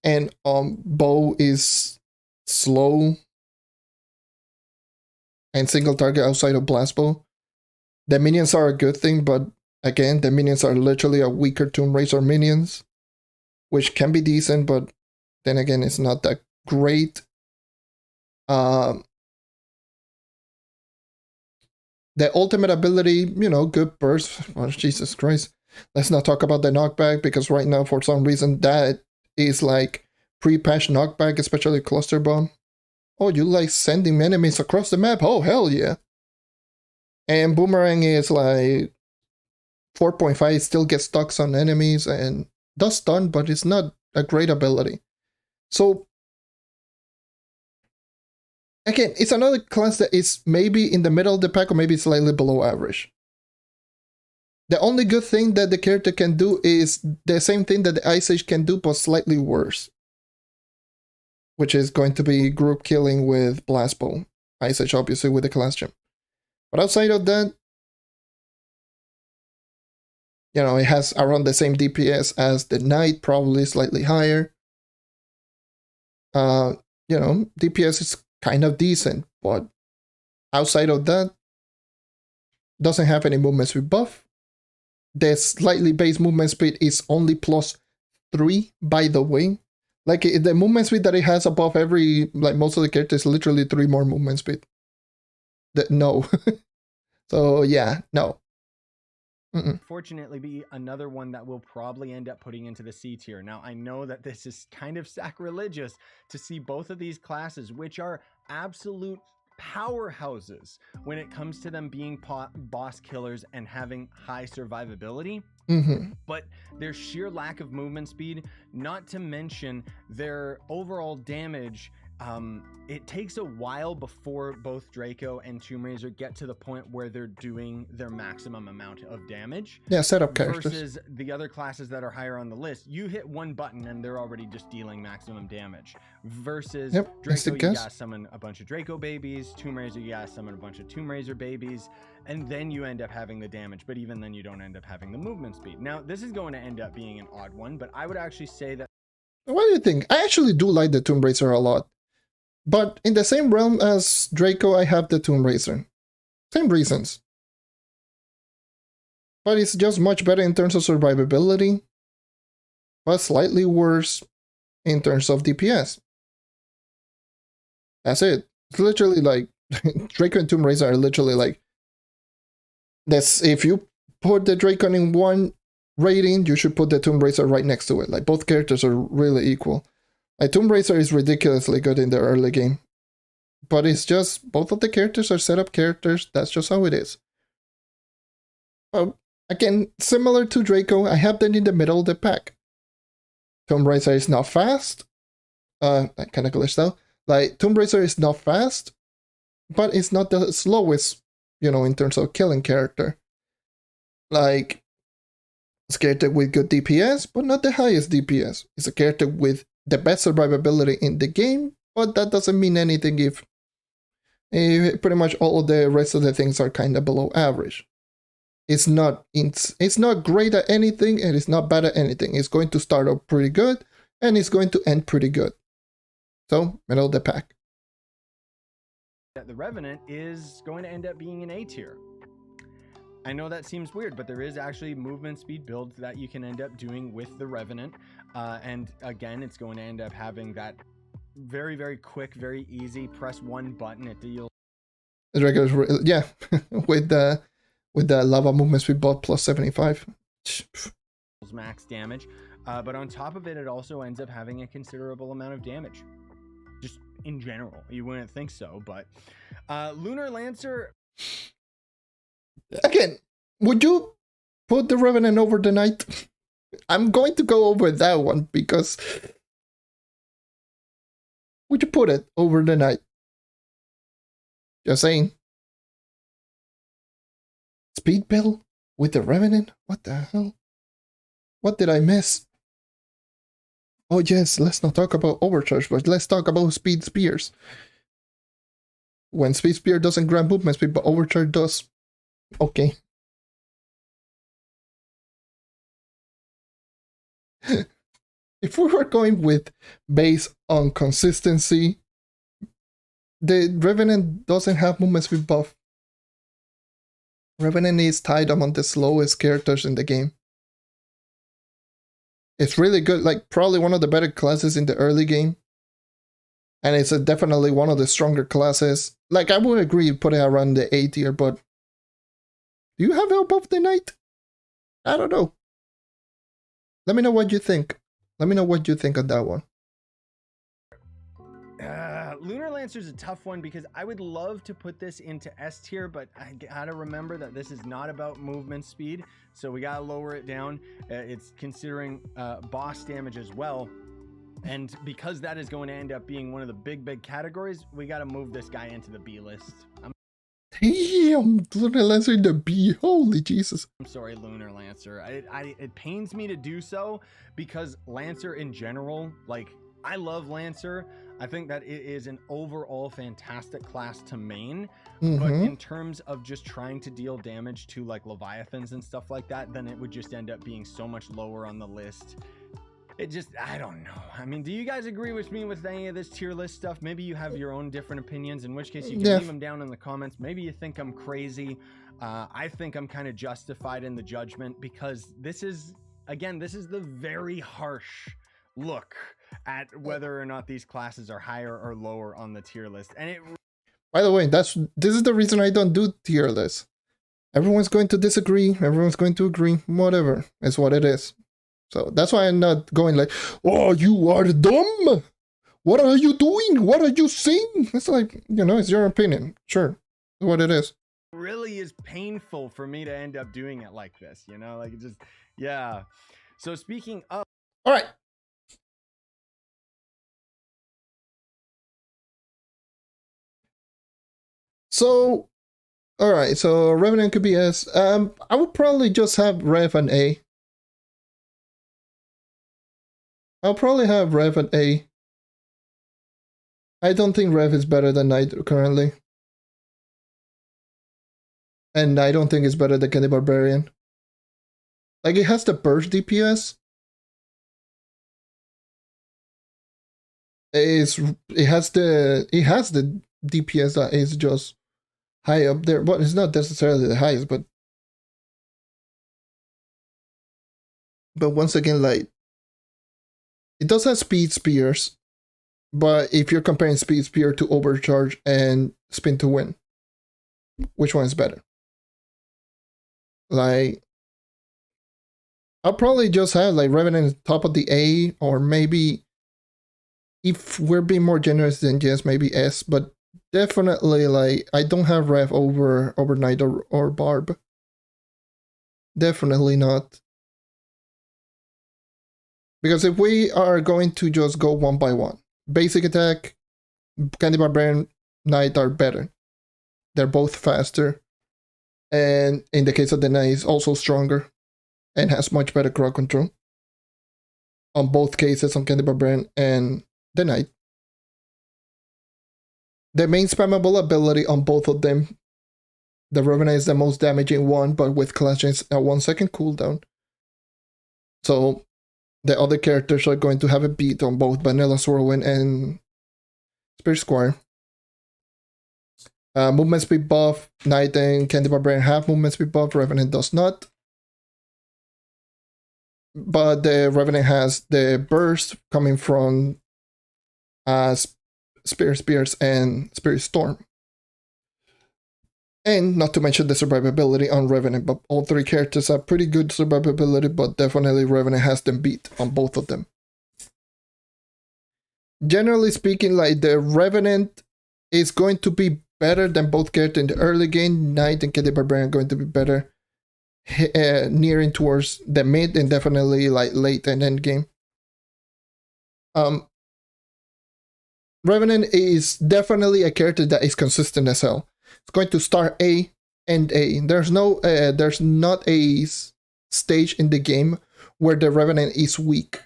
S1: And bow is slow and single target outside of Blast Bow. The minions are a good thing, but again, the minions are literally a weaker Tomb Raider minions, which can be decent, but then again, it's not that great. The ultimate ability, you know, good burst. Oh, Jesus Christ. Let's not talk about the knockback, because right now, for some reason, that is like pre-patch knockback, especially Cluster Bomb. Oh, you like sending enemies across the map? Oh, hell yeah. And Boomerang is like 4.5, still gets stuck on enemies and does stun, but it's not a great ability. So, again, it's another class that is maybe in the middle of the pack or maybe slightly below average. The only good thing that the character can do is the same thing that the Ice Age can do, but slightly worse. Which is going to be group killing with Blast Bow. Ice Age, obviously, with the class gem. But outside of that, you know, it has around the same DPS as the Knight, probably slightly higher. You know, DPS is kind of decent, but outside of that, doesn't have any movement speed buff. The slightly base movement speed is only +3, by the way. Like, the movement speed that it has above every, like, most of the characters, literally 3 more movement speed. No. So, yeah, no.
S2: Fortunately, be another one that we'll probably end up putting into the C tier. Now, I know that this is kind of sacrilegious to see both of these classes, which are absolute powerhouses when it comes to them being boss killers and having high survivability. But their sheer lack of movement speed, not to mention their overall damage, it takes a while before both Draco and Tomb Raider get to the point where they're doing their maximum amount of damage.
S1: Yeah, setup characters.
S2: Versus the other classes that are higher on the list, you hit one button and they're already just dealing maximum damage. Versus Draco, you gotta summon a bunch of Draco babies. Tomb Raider, you gotta summon a bunch of Tomb Raider babies. And then you end up having the damage, but even then you don't end up having the movement speed. Now, this is going to end up being an odd one, but I would actually say that...
S1: What do you think? I actually do like the Tomb Raider a lot. But in the same realm as Draco, I have the Tomb Raider. Same reasons. But it's just much better in terms of survivability, but slightly worse in terms of DPS. That's it. It's literally like, Draco and Tomb Raider are literally like, if you put the Draco in one rating, you should put the Tomb Raider right next to it. Like, both characters are really equal. Like Tomb Raider is ridiculously good in the early game. But it's just, both of the characters are set up characters. That's just how it is. Again, similar to Draco, I have them in the middle of the pack. Tomb Raider is not fast. I kind of glitched out. Like, Tomb Raider is not fast, but it's not the slowest, you know, in terms of killing character. Like, it's a character with good DPS, but not the highest DPS. It's a character with the best survivability in the game, but that doesn't mean anything if pretty much all of the rest of the things are kind of below average. It's not great at anything, and it's not bad at anything. It's going to start out pretty good, and it's going to end pretty good. So, middle of the pack.
S2: The Revenant is going to end up being an A tier. I know that seems weird, but there is actually movement speed builds that you can end up doing with the Revenant. And again, it's going to end up having that very, very quick, very easy, press one button, it deals.
S1: Yeah, with the lava movement speed build plus 75.
S2: Max damage. But on top of it, it also ends up having a considerable amount of damage. Just in general. You wouldn't think so, but Lunar Lancer.
S1: Again, would you put the Revenant over the Knight? I'm going to go over that one because would you put it over the Knight? Just saying. Speed build with the Revenant? What the hell? What did I miss? Oh yes, let's not talk about overcharge, but let's talk about speed spears. When speed spear doesn't grant movement speed, but overcharge does. Okay. If we were going with based on consistency, the Revenant doesn't have movement speed buff. Revenant is tied among the slowest characters in the game. It's really good, like probably one of the better classes in the early game. And it's definitely one of the stronger classes. Like, I would agree put it around the A tier, but do you have help of the Knight? I don't know. Let me know what you think. Let me know what you think of that one.
S2: Lunar Lancer is a tough one because I would love to put this into S tier, but I gotta remember that this is not about movement speed, so we gotta lower it down. It's considering boss damage as well, and because that is going to end up being one of the big categories, we gotta move this guy into the B list.
S1: Damn, Lunar Lancer in the B. Holy Jesus.
S2: I'm sorry, Lunar Lancer. It pains me to do so because Lancer in general, like, I love Lancer. I think that it is an overall fantastic class to main, but in terms of just trying to deal damage to like Leviathans and stuff like that, then it would just end up being so much lower on the list. It just, I don't know. I mean, do you guys agree with me with any of this tier list stuff? Maybe you have your own different opinions, in which case you can leave them down in the comments. Maybe you think I'm crazy. I think I'm kind of justified in the judgment because this is, again, this is the very harsh look at whether or not these classes are higher or lower on the tier list. And it,
S1: by the way, this is the reason I don't do tier lists. Everyone's going to disagree, everyone's going to agree, whatever. It's what it is. So that's why I'm not going like, oh, you are dumb. What are you doing? What are you saying? It's like, you know, it's your opinion. Sure. It's what it is.
S2: It really is painful for me to end up doing it like this, you know, like it just, yeah. So speaking of.
S1: All right. So, all right. So Revenant could be S. I would probably just have Rev and A. I'll probably have Rev and A. I don't think Rev is better than Knight currently. And I don't think it's better than Candy Barbarian. Like, it has the burst DPS. It has the DPS that is just high up there. But it's not necessarily the highest, but once again, like, it does have speed spears, but if you're comparing speed spear to overcharge and spin to win, which one is better? Like, I'll probably just have like Revenant top of the A, or maybe if we're being more generous, then yes, maybe S, but definitely, like, I don't have Rev over Knight or Barb. Definitely not. Because if we are going to just go one by one, basic attack, Candy Barbarian, Knight are better. They're both faster. And in the case of the Knight, is also stronger and has much better crowd control. On both cases, on Candy Barbarian and the Knight. The main spammable ability on both of them, the Revenant is the most damaging one, but with Clash Chains a 1 second cooldown. So the other characters are going to have a beat on both Vanilla Swirlwind and Spirit Squire. Movement speed buff, Knight and Candy Barbarian have movement speed buff, Revenant does not. But the Revenant has the burst coming from Spirit Spears and Spirit Storm. And not to mention the survivability on Revenant, but all three characters have pretty good survivability, but definitely Revenant has them beat on both of them. Generally speaking, like, the Revenant is going to be better than both characters in the early game. Knight and Candy Barbarian are going to be better nearing towards the mid and definitely like late and end game. Revenant is definitely a character that is consistent as hell. It's going to start A, end A. There's not a stage in the game where the Revenant is weak.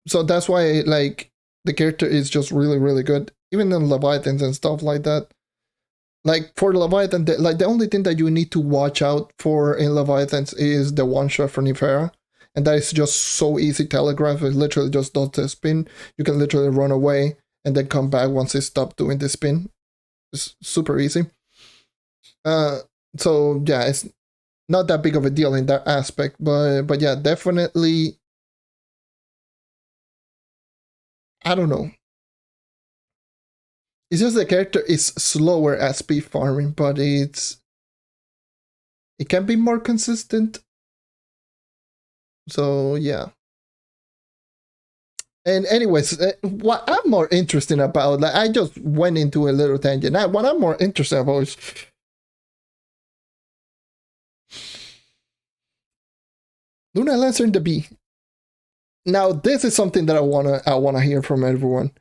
S1: So that's why, like, the character is just really, really good. Even in Leviathans and stuff like that. Like, for Leviathan, the only thing that you need to watch out for in Leviathans is the one shot from Nefera. And that is just so easy telegraph. It literally just does the spin. You can literally run away and then come back once it stops doing the spin. It's super easy. So yeah, it's not that big of a deal in that aspect. But yeah, definitely, I don't know. It's just the character is slower at speed farming, but it can be more consistent. So yeah. And anyways, what I'm more interested about, like, I just went into a little tangent. What I'm more interested about is Luna Lancer and the Bee. Now, this is something that I wanna hear from everyone.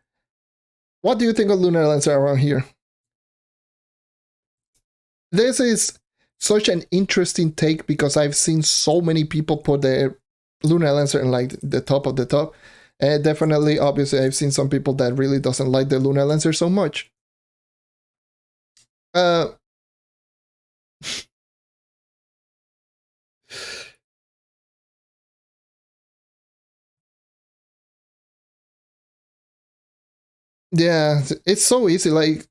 S1: What do you think of Luna Lancer around here? This is such an interesting take because I've seen so many people put their Luna Lancer in like the top of the top. And definitely, obviously, I've seen some people that really doesn't like the Luna Lancer so much. Yeah, it's so easy. Like,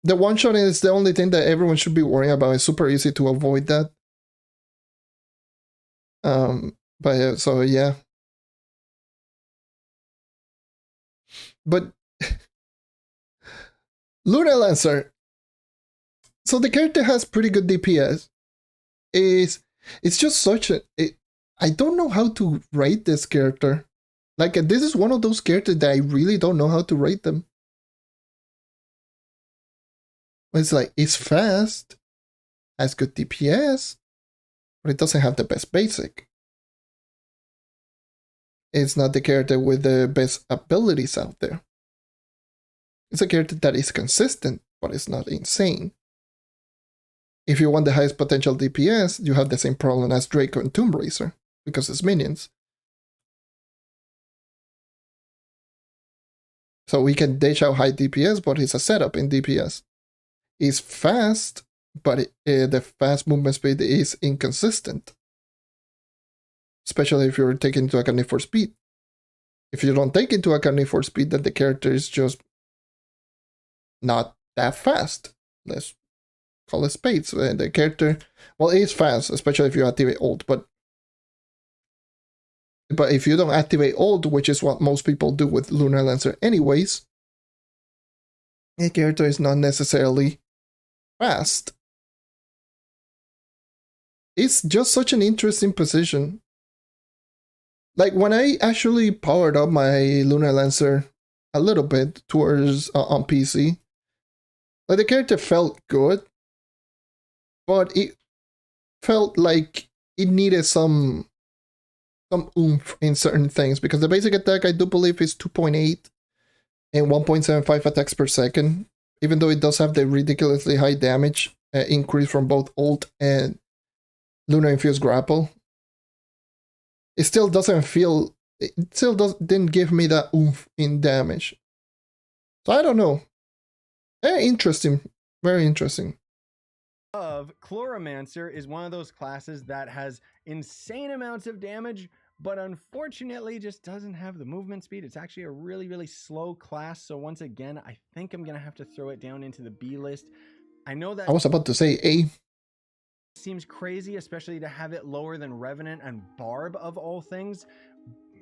S1: the one shot is the only thing that everyone should be worrying about. It's super easy to avoid that. But so yeah. But Luna Lancer. So the character has pretty good DPS. It's just such a. I don't know how to rate this character. Like, this is one of those characters that I really don't know how to rate them. It's like, it's fast, has good DPS, but it doesn't have the best basic. It's not the character with the best abilities out there. It's a character that is consistent, but it's not insane. If you want the highest potential DPS, you have the same problem as Draco and Tomb Raiser, because it's minions. So we can dish out high DPS, but it's a setup in DPS. It's fast, but the fast movement speed is inconsistent. Especially if you're taking into account for speed. If you don't take into account for speed, then the character is just not that fast. Let's call it spades. The character, well, it is fast, especially if you activate ult, but if you don't activate ult, which is what most people do with Luna Lancer anyways, the character is not necessarily fast. It's just such an interesting position. Like, when I actually powered up my Luna Lancer a little bit towards on PC. Like the character felt good, but it felt like it needed some oomph in certain things, because the basic attack I do believe is 2.8 and 1.75 attacks per second, even though it does have the ridiculously high damage increase from both ult and Lunar Infused Grapple. It still didn't give me that oomph in damage. So I don't know. Very interesting. Very interesting.
S2: Chloromancer is one of those classes that has insane amounts of damage, but unfortunately just doesn't have the movement speed. It's actually a really, really slow class. So once again, I think I'm going to have to throw it down into the B list. I know that
S1: I was about to say A.
S2: Seems crazy, especially to have it lower than Revenant and Barb of all things,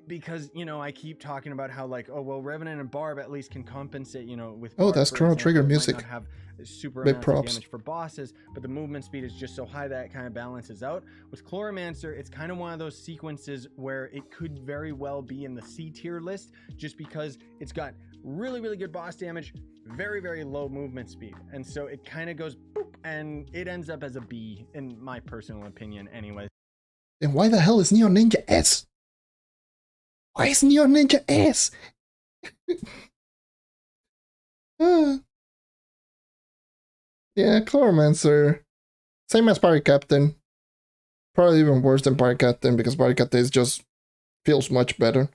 S2: because, you know, I keep talking about how, like, oh, well, Revenant and Barb at least can compensate, you know, with Barb,
S1: that's Chrono Trigger music.
S2: Might not have super
S1: Big
S2: amounts
S1: props.
S2: of damage for bosses, but the movement speed is just so high that it kind of balances out. With Chloromancer, it's kind of one of those sequences where it could very well be in the C tier list, just because it's got really, really good boss damage, very, very low movement speed, and so it kind of goes boop, and it ends up as a B in my personal opinion anyway.
S1: Then why the hell is Neon Ninja S? Why is Neon Ninja S? Yeah, Chloromancer. Same as Party Captain. Probably even worse than Party Captain, because Party Captain just feels much better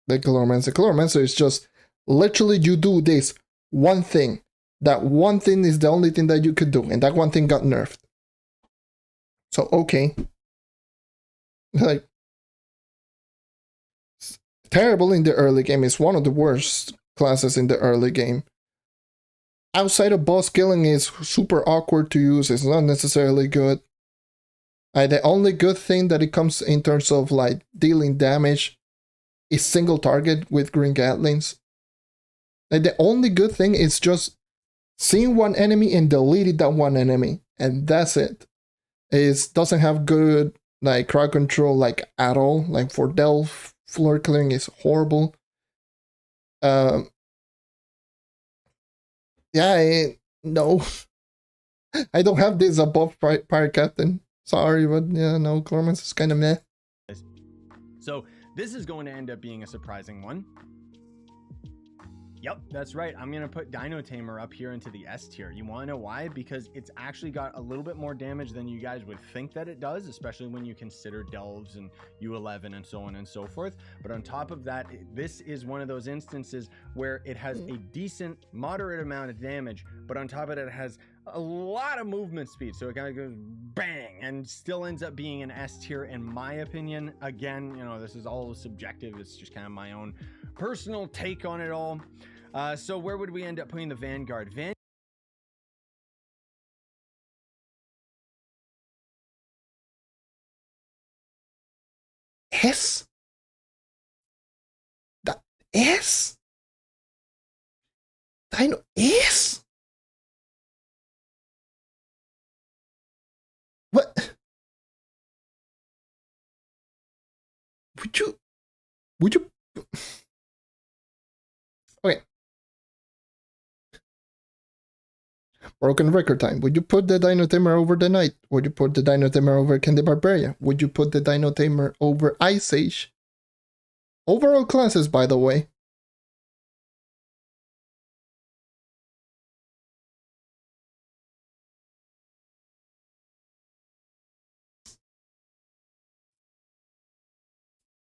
S1: than Chloromancer. Chloromancer is just literally you do this one thing. That one thing is the only thing that you could do, and that one thing got nerfed. So, okay. Like, terrible in the early game. It's one of the worst classes in the early game. Outside of boss killing is super awkward to use. It's not necessarily good. The only good thing that it comes in terms of like dealing damage is single target with green gatlings. Like, the only good thing is just seeing one enemy and deleting that one enemy, and that's it. It doesn't have good like crowd control like at all. Like for Delph, floor clearing is horrible. Yeah, no. I don't have this above Pirate Captain. Sorry, but yeah, no, Chloromancer is kind of meh.
S2: So this is going to end up being a surprising one. Yep, that's right. I'm going to put Dino Tamer up here into the S tier. You want to know why? Because it's actually got a little bit more damage than you guys would think that it does, especially when you consider Delves and U11 and so on and so forth. But on top of that, this is one of those instances where it has a decent, moderate amount of damage, but on top of it, it has a lot of movement speed. So it kind of goes bang and still ends up being an S tier in my opinion. Again, you know, this is all subjective. It's just kind of my own personal take on it all. So where would we end up putting the Vanguard?
S1: S? That S? Dino S? What? Would you? Okay. Broken record time. Would you put the Dino Tamer over the Knight? Would you put the Dino Tamer over Candy Barbarian? Would you put the Dino Tamer over Ice Age? Overall classes, by the way.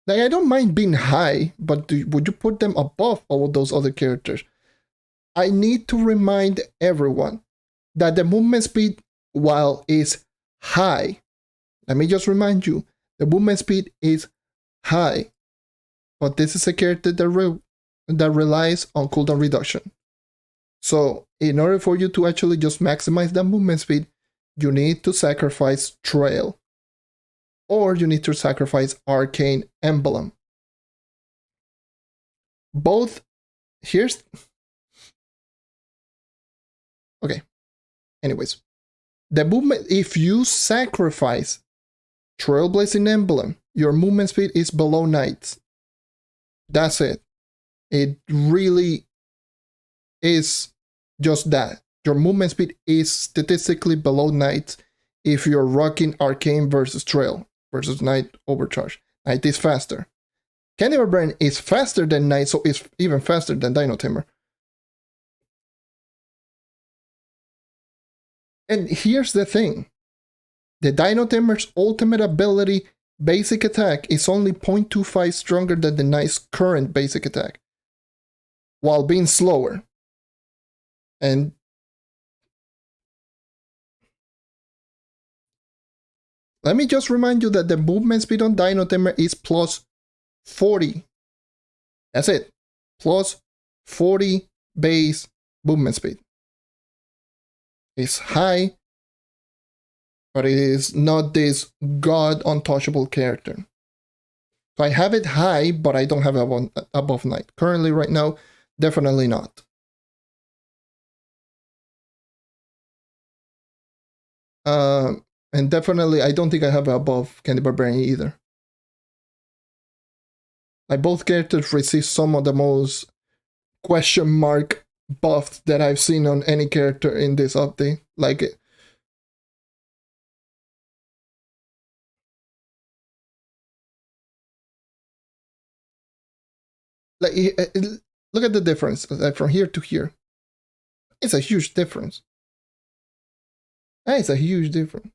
S1: Like, I don't mind being high, but would you put them above all of those other characters? I need to remind everyone that the movement speed, while is high, let me just remind you, the movement speed is high, but this is a character that relies on cooldown reduction. So in order for you to actually just maximize that movement speed, you need to sacrifice Trail, or you need to sacrifice Arcane Emblem. Both, here's... Okay. Anyways, the movement, if you sacrifice Trailblazing Emblem, your movement speed is below Knights. That's it. It really is just that. Your movement speed is statistically below Knight if you're rocking Arcane versus Trail versus Knight Overcharge. Knight is faster. Candy Barbarian is faster than Knight, so it's even faster than Dino Tamer. And here's the thing. The Dino Tamer's ultimate ability basic attack is only 0.25 stronger than the Knight's current basic attack, while being slower. And let me just remind you that the movement speed on Dino Tamer is plus 40. That's it. Plus 40 base movement speed. It's high, but it is not this god untouchable character. So I have it high, but I don't have it above Knight. Currently, right now, definitely not. And definitely, I don't think I have it above Candy Barbarian either. Like, both characters receive some of the most question mark buffs that I've seen on any character in this update. Like, look at the difference, like from here to here. It's a huge difference. It's a huge difference.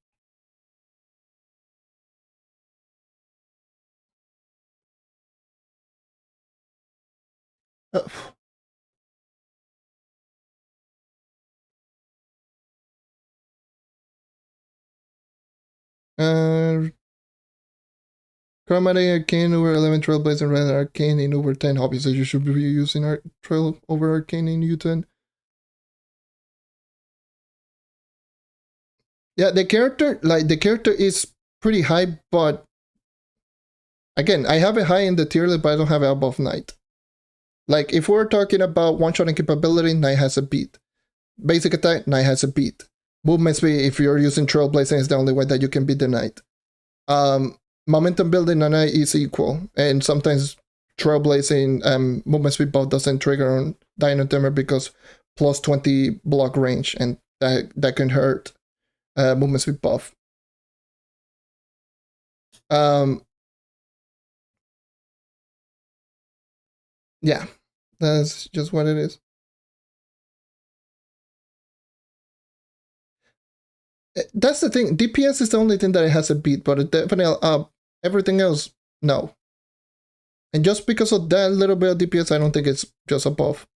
S1: Chromatic Arcane over 11, Trailblazer and Red Arcane in over 10. Obviously, you should be using our Trail over Arcane in U10. Yeah, the character is pretty high, but again, I have it high in the tier list, but I don't have it above Knight. Like, if we're talking about one-shotting capability, Knight has a beat. Basic attack, Knight has a beat. Movement speed, if you're using Trailblazing, is the only way that you can beat the Knight. Momentum building and Knight is equal, and sometimes Trailblazing movement speed buff doesn't trigger on Dino Tamer because plus 20 block range, and that can hurt movement speed buff. Yeah, that's just what it is. That's the thing. DPS is the only thing that it has a beat, but it definitely everything else, no. And just because of that little bit of DPS, I don't think it's just above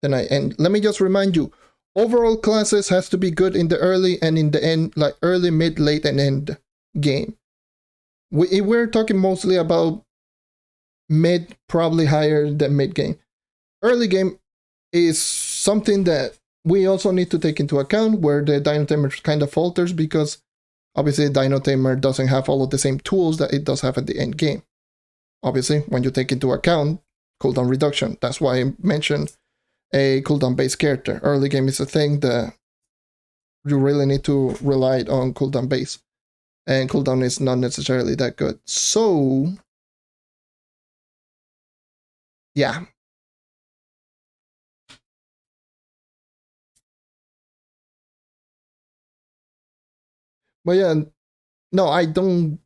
S1: the Knight. And let me just remind you, overall classes has to be good in the early and in the end, like early, mid, late, and end game. We're talking mostly about mid, probably higher than mid game. Early game is something that we also need to take into account, where the Dino Tamer kind of falters because obviously Dino Tamer doesn't have all of the same tools that it does have at the end game. Obviously, when you take into account cooldown reduction, that's why I mentioned a cooldown based character. Early game is a thing that you really need to rely on cooldown base, and cooldown is not necessarily that good. So yeah. But yeah, no, I don't.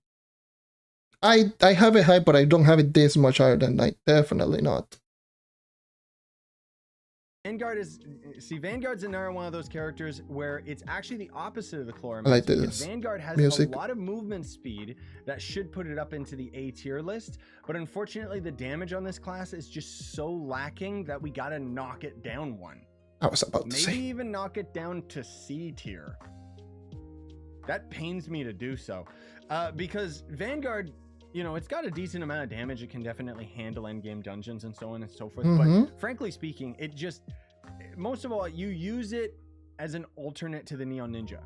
S1: I have it high, but I don't have it this much higher than Knight. Definitely not.
S2: Vanguard's another one of those characters where it's actually the opposite of the Chloramax.
S1: I like this.
S2: Vanguard has
S1: music.
S2: A lot of movement speed that should put it up into the A tier list, but unfortunately the damage on this class is just so lacking that we gotta knock it down one.
S1: I was about to say.
S2: Maybe even knock it down to C tier. That pains me to do so, because Vanguard, you know, it's got a decent amount of damage. It can definitely handle endgame dungeons and so on and so forth. But frankly speaking, it just, most of all, you use it as an alternate to the Neon Ninja.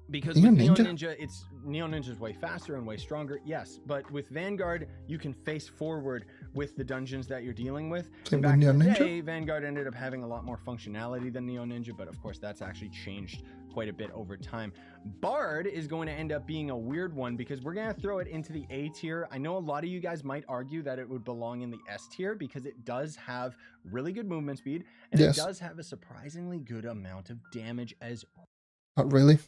S2: Because with Neon Ninja, Neon Ninja's way faster and way stronger, yes. But with Vanguard, you can face forward with the dungeons that you're dealing with.
S1: Same
S2: Back
S1: with
S2: in the
S1: Ninja?
S2: day, Vanguard ended up having a lot more functionality than Neo Ninja, but of course that's actually changed quite a bit over time. Bard is going to end up being a weird one because we're going to throw it into the A tier. I know a lot of you guys might argue that it would belong in the S tier because it does have really good movement speed and
S1: Yes.
S2: it does have a surprisingly good amount of damage as
S1: Not really.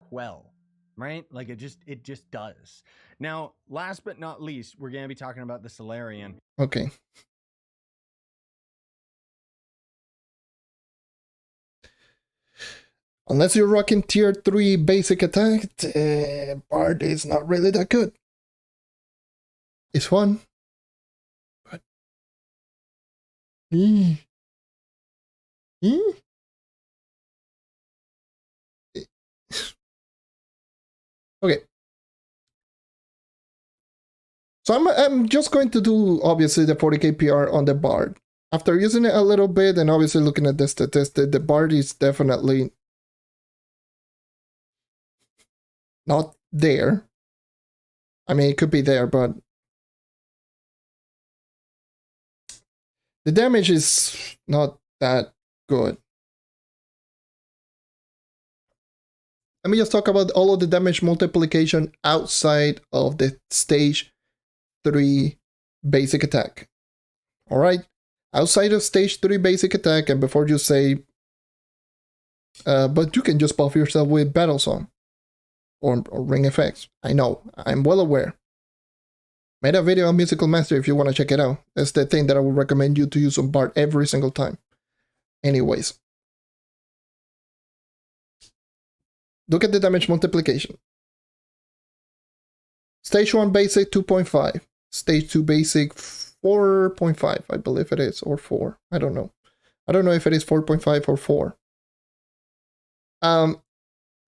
S2: well, right? Like it just does. Now, last but not least, we're going to be talking about the Solarian.
S1: Okay. Unless you're rocking tier 3 basic attack, Bard is not really that good. It's fun. But... Okay. So I'm just going to do, obviously, the 40k PR on the Bard. After using it a little bit and obviously looking at the statistic, the Bard is definitely not there. I mean, it could be there, but the damage is not that good. Let me just talk about all of the damage multiplication outside of the stage 3 basic attack. Alright? Outside of stage 3 basic attack, and before you say, but you can just buff yourself with Battle Song or Ring Effects. I know, I'm well aware. Made a video on Musical Master if you want to check it out. That's the thing that I would recommend you to use on Bard every single time. Anyways. Look at the damage multiplication. Stage 1 basic 2.5. Stage 2 basic 4.5, I believe it is, or 4. I don't know. I don't know if it is 4.5 or 4.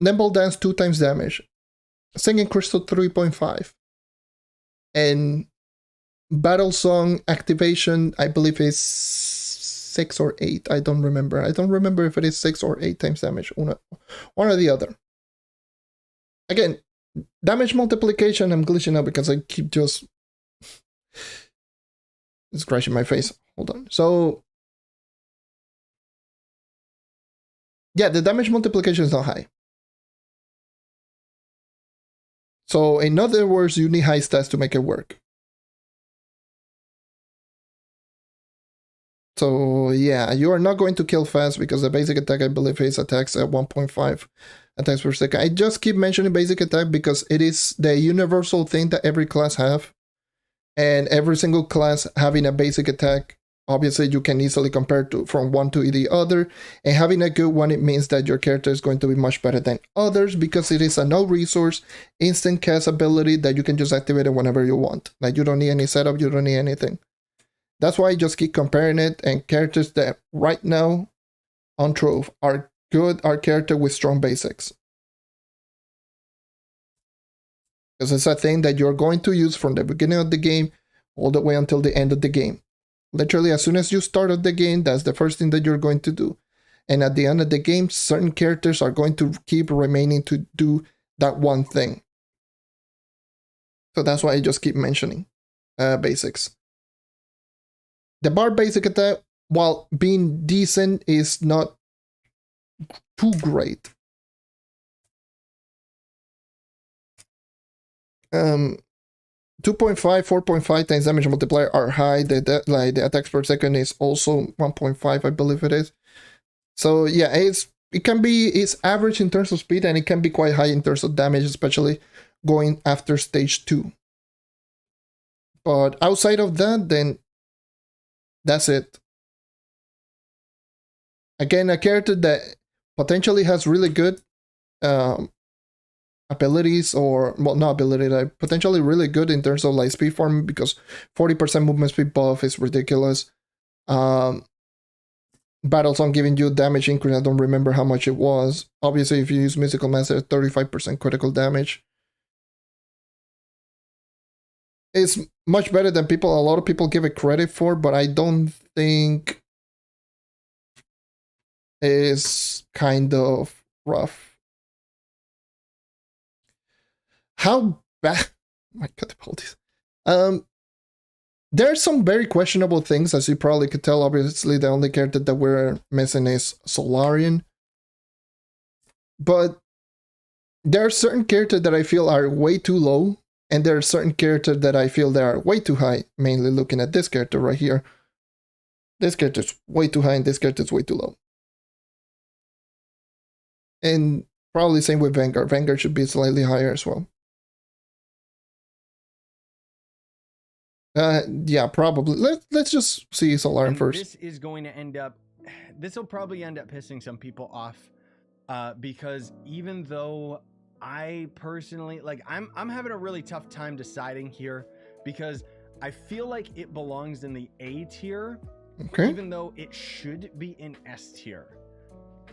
S1: Nimble Dance 2 times damage. Singing Crystal 3.5. And Battle Song activation, I believe is 6 or 8. I don't remember. I don't remember if it is 6 or 8 times damage. One or the other. Again, damage multiplication, I'm glitching out because I keep just scratching my face. Hold on. So, yeah, the damage multiplication is not high. So, in other words, you need high stats to make it work. So, yeah, you are not going to kill fast because the basic attack, I believe, is attacks at 1.5 attacks per second. I just keep mentioning basic attack because it is the universal thing that every class have. And every single class having a basic attack, obviously you can easily compare to from one to the other. And having a good one, it means that your character is going to be much better than others because it is a no resource, instant cast ability that you can just activate it whenever you want. Like you don't need any setup, you don't need anything. That's why I just keep comparing it, and characters that right now on Trove are good are characters with strong basics. Because it's a thing that you're going to use from the beginning of the game all the way until the end of the game. Literally, as soon as you start up the game, that's the first thing that you're going to do. And at the end of the game, certain characters are going to keep remaining to do that one thing. So that's why I just keep mentioning basics. The Bard basic attack, while being decent, is not too great. 2.5, 4.5 times damage multiplier are high. The attacks per second is also 1.5, I believe it is. So yeah, it's average in terms of speed, and it can be quite high in terms of damage, especially going after stage 2. But outside of that, then that's it. Again, a character that potentially has really good abilities, or well, not ability, like potentially really good in terms of like speed farming, because 40% movement speed buff is ridiculous. Battle Song giving you damage increase, I don't remember how much it was. Obviously, if you use Musical Master, 35% critical damage. It's much better than a lot of people give it credit for, but I don't think it's kind of rough. How bad? My God, apologies. There's some very questionable things, as you probably could tell. Obviously, the only character that we're missing is Solarian. But there are certain characters that I feel are way too low, and there are certain characters that I feel that are way too high, mainly looking at this character right here. This character is way too high, and this character is way too low. And probably same with Vanguard. Vanguard should be slightly higher as well. Yeah, probably. Let's just see Solarian first.
S2: This is going to end up. This will probably end up pissing some people off, because even though I personally I'm having a really tough time deciding here, because I feel like it belongs in the A tier,
S1: okay,
S2: even though it should be in S tier.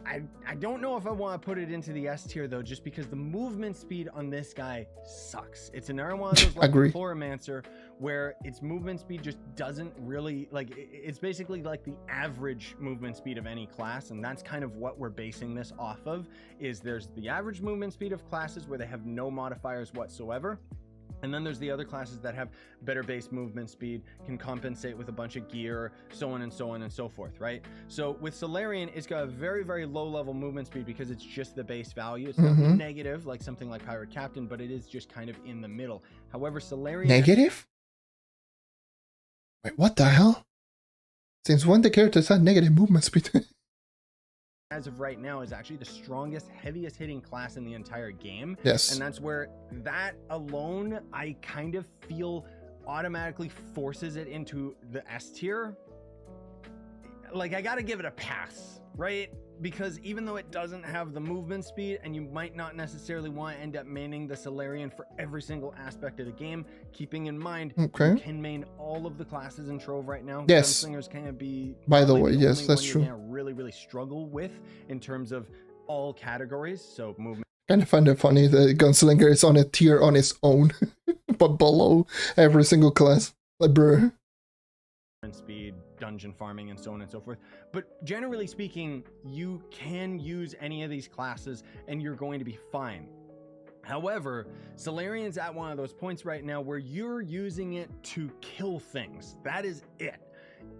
S2: I don't know if I want to put it into the S tier though, just because the movement speed on this guy sucks. It's another one of those like Chloramancer where its movement speed just doesn't really it's basically like the average movement speed of any class, and that's kind of what we're basing this off of. Is there's the average movement speed of classes where they have no modifiers whatsoever. And then there's the other classes that have better base movement speed, can compensate with a bunch of gear, so on and so on and so forth, right? So with Solarian, it's got a very, very low level movement speed because it's just the base value. It's not negative like something like Pirate Captain, but it is just kind of in the middle. However, Solarian...
S1: Negative? Wait, what the hell? Since when the characters had negative movement speed?
S2: As of right now, is actually the strongest, heaviest hitting class in the entire game.
S1: Yes.
S2: And that's where that alone, I kind of feel automatically forces it into the S tier. Like, I gotta give it a pass, right? Because even though it doesn't have the movement speed, and you might not necessarily want to end up maining the Solarian for every single aspect of the game, keeping in mind you can main all of the classes in Trove right now.
S1: Yes.
S2: Gunslingers can be,
S1: by the way, yes, that's true.
S2: You're gonna really, really struggle with in terms of all categories. So movement.
S1: Kind of find it funny that Gunslinger is on a tier on its own, but below every single class. Like, bruh.
S2: Speed, dungeon farming, and so on and so forth. But generally speaking, you can use any of these classes and you're going to be fine. However, Solarian's at one of those points right now where you're using it to kill things. That is it.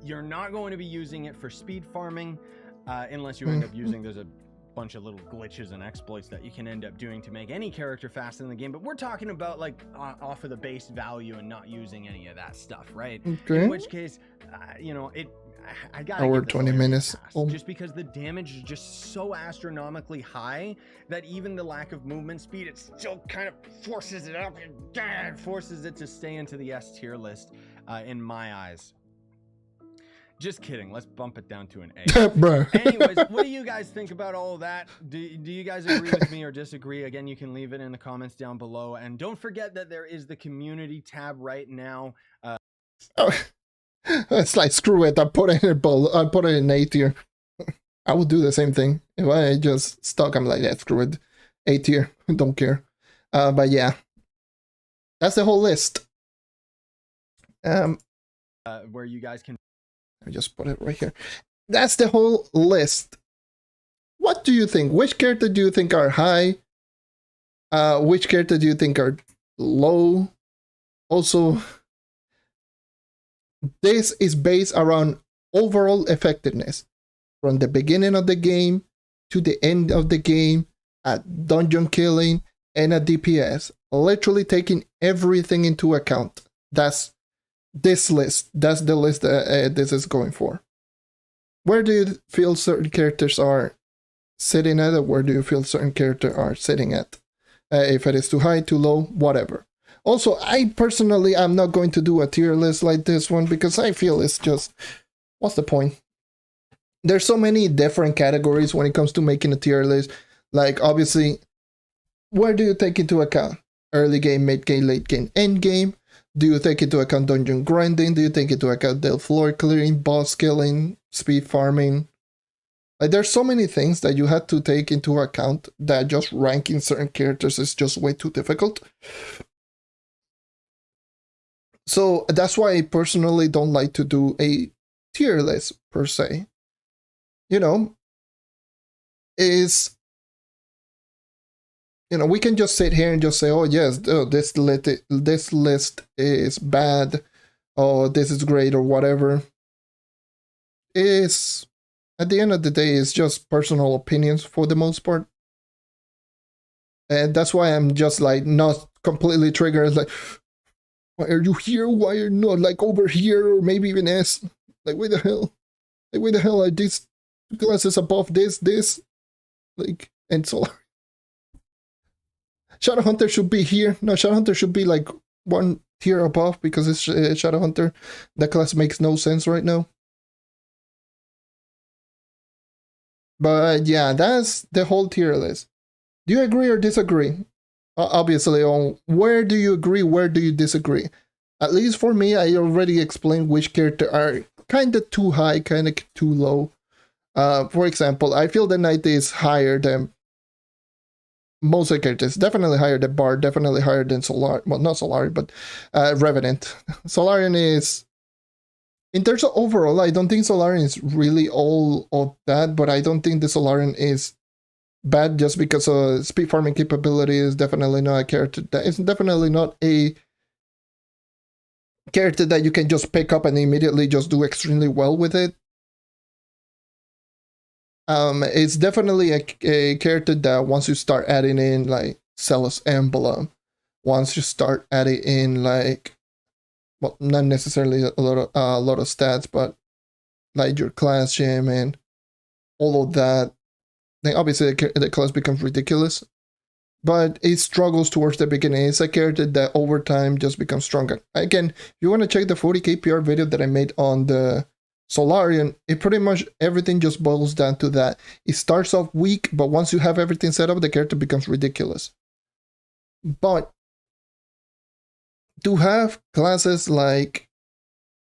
S2: You're not going to be using it for speed farming unless you end up using, there's a bunch of little glitches and exploits that you can end up doing to make any character fast in the game, but we're talking about like off of the base value and not using any of that stuff, right?
S1: Okay.
S2: In which case, you know, I gotta
S1: hour
S2: give
S1: 20 minutes
S2: just because the damage is just so astronomically high that even the lack of movement speed, it still kind of forces it up and forces it to stay into the S tier list in my eyes. Just kidding. Let's bump it down to an A.
S1: Bro.
S2: Anyways, what do you guys think about all of that? Do you guys agree with me or disagree? Again, you can leave it in the comments down below. And don't forget that there is the community tab right now.
S1: It's like, screw it. I put it in A tier. I would do the same thing. If I just stuck, I'm like, yeah, screw it. A tier. Don't care. But yeah. That's the whole list.
S2: Where you guys can...
S1: Let me just put it right here. That's the whole list. What do you think? Which character do you think are high? Which character do you think are low? Also, this is based around overall effectiveness. From the beginning of the game to the end of the game, at dungeon killing, and at DPS. Literally taking everything into account. That's this list. That's the list this is going for. Where do you feel certain characters are sitting at, or where do you feel certain characters are sitting at? If it is too high, too low, whatever. Also, I personally am not going to do a tier list like this one because I feel it's just, what's the point? There's so many different categories when it comes to making a tier list. Like, obviously, where do you take into account? Early game, mid game, late game, end game? Do you take into account dungeon grinding? Do you take into account the floor clearing, boss killing, speed farming? Like, there's so many things that you have to take into account that just ranking certain characters is just way too difficult. So that's why I personally don't like to do a tier list per se. You know, we can just sit here and just say, oh yes, this list is bad. oh, this is great or whatever. Is at the end of the day, it's just personal opinions for the most part. And that's why I'm just like not completely triggered. It's like, why are you here? Why are you not like over here or maybe even S? Like, where the hell? Like, where the hell are these classes above this? Like, and Solar. Shadowhunter should be here. No, Shadowhunter should be like one tier above because it's Shadowhunter. That class makes no sense right now. But yeah, that's the whole tier list. Do you agree or disagree? Obviously, on where do you agree, where do you disagree? At least for me, I already explained which character are kind of too high, kind of too low. For example, I feel the Knight is higher than most of the characters. Definitely higher than Bard, definitely higher than Solar. Well, not Solari, but Revenant. Solarian is, in terms of overall, I don't think Solarian is really all of that, but I don't think the Solarian is bad just because of speed farming capability. Is definitely not a character that is definitely not a character that you can just pick up and immediately just do extremely well with it. It's definitely a character that once you start adding in like Celos Emblem, once you start adding in like, well, not necessarily a lot of stats, but like your class gem and all of that, then obviously the class becomes ridiculous. But it struggles towards the beginning. It's a character that over time just becomes stronger. Again, if you want to check the 40k PR video that I made on the Solarian, it pretty much everything just boils down to that. It starts off weak, but once you have everything set up, the character becomes ridiculous. But to have classes like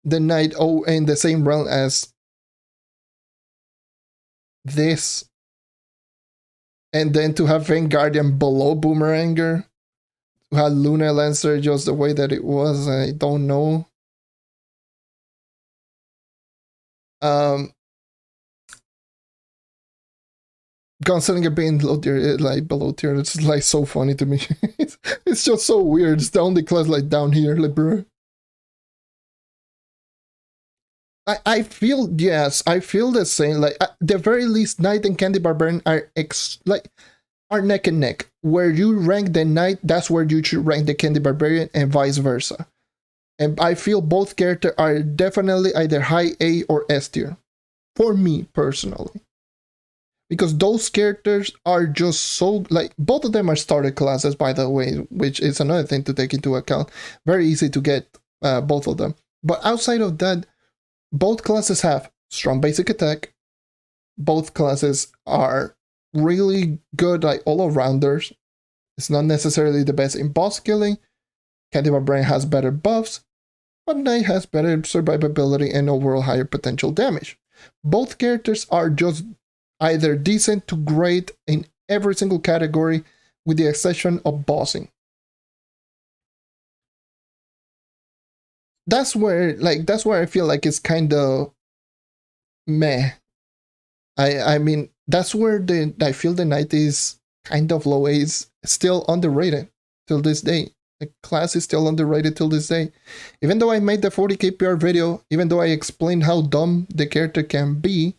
S1: the Knight in the same realm as this, and then to have Vanguardian below Boomeranger, to have Luna Lancer just the way that it was, I don't know. Gunslinger being low tier, like below tier, it's like so funny to me. It's just so weird. It's the only class like down here, like bro. I feel, yes, I feel the same. Like at the very least, Knight and Candy Barbarian are are neck and neck. Where you rank the Knight, that's where you should rank the Candy Barbarian, and vice versa. And I feel both characters are definitely either high A or S tier, for me personally. Because those characters are just so, like, both of them are starter classes, by the way, which is another thing to take into account. Very easy to get both of them. But outside of that, both classes have strong basic attack. Both classes are really good, like, all-arounders. It's not necessarily the best in boss killing. Candy Barbarian has better buffs, but Knight has better survivability and overall higher potential damage. Both characters are just either decent to great in every single category, with the exception of bossing. That's where I feel like it's kind of meh. I mean, that's where I feel the Knight is kind of low. Is still underrated till this day. The class is still underrated till this day. Even though I made the 40k PR video, even though I explained how dumb the character can be,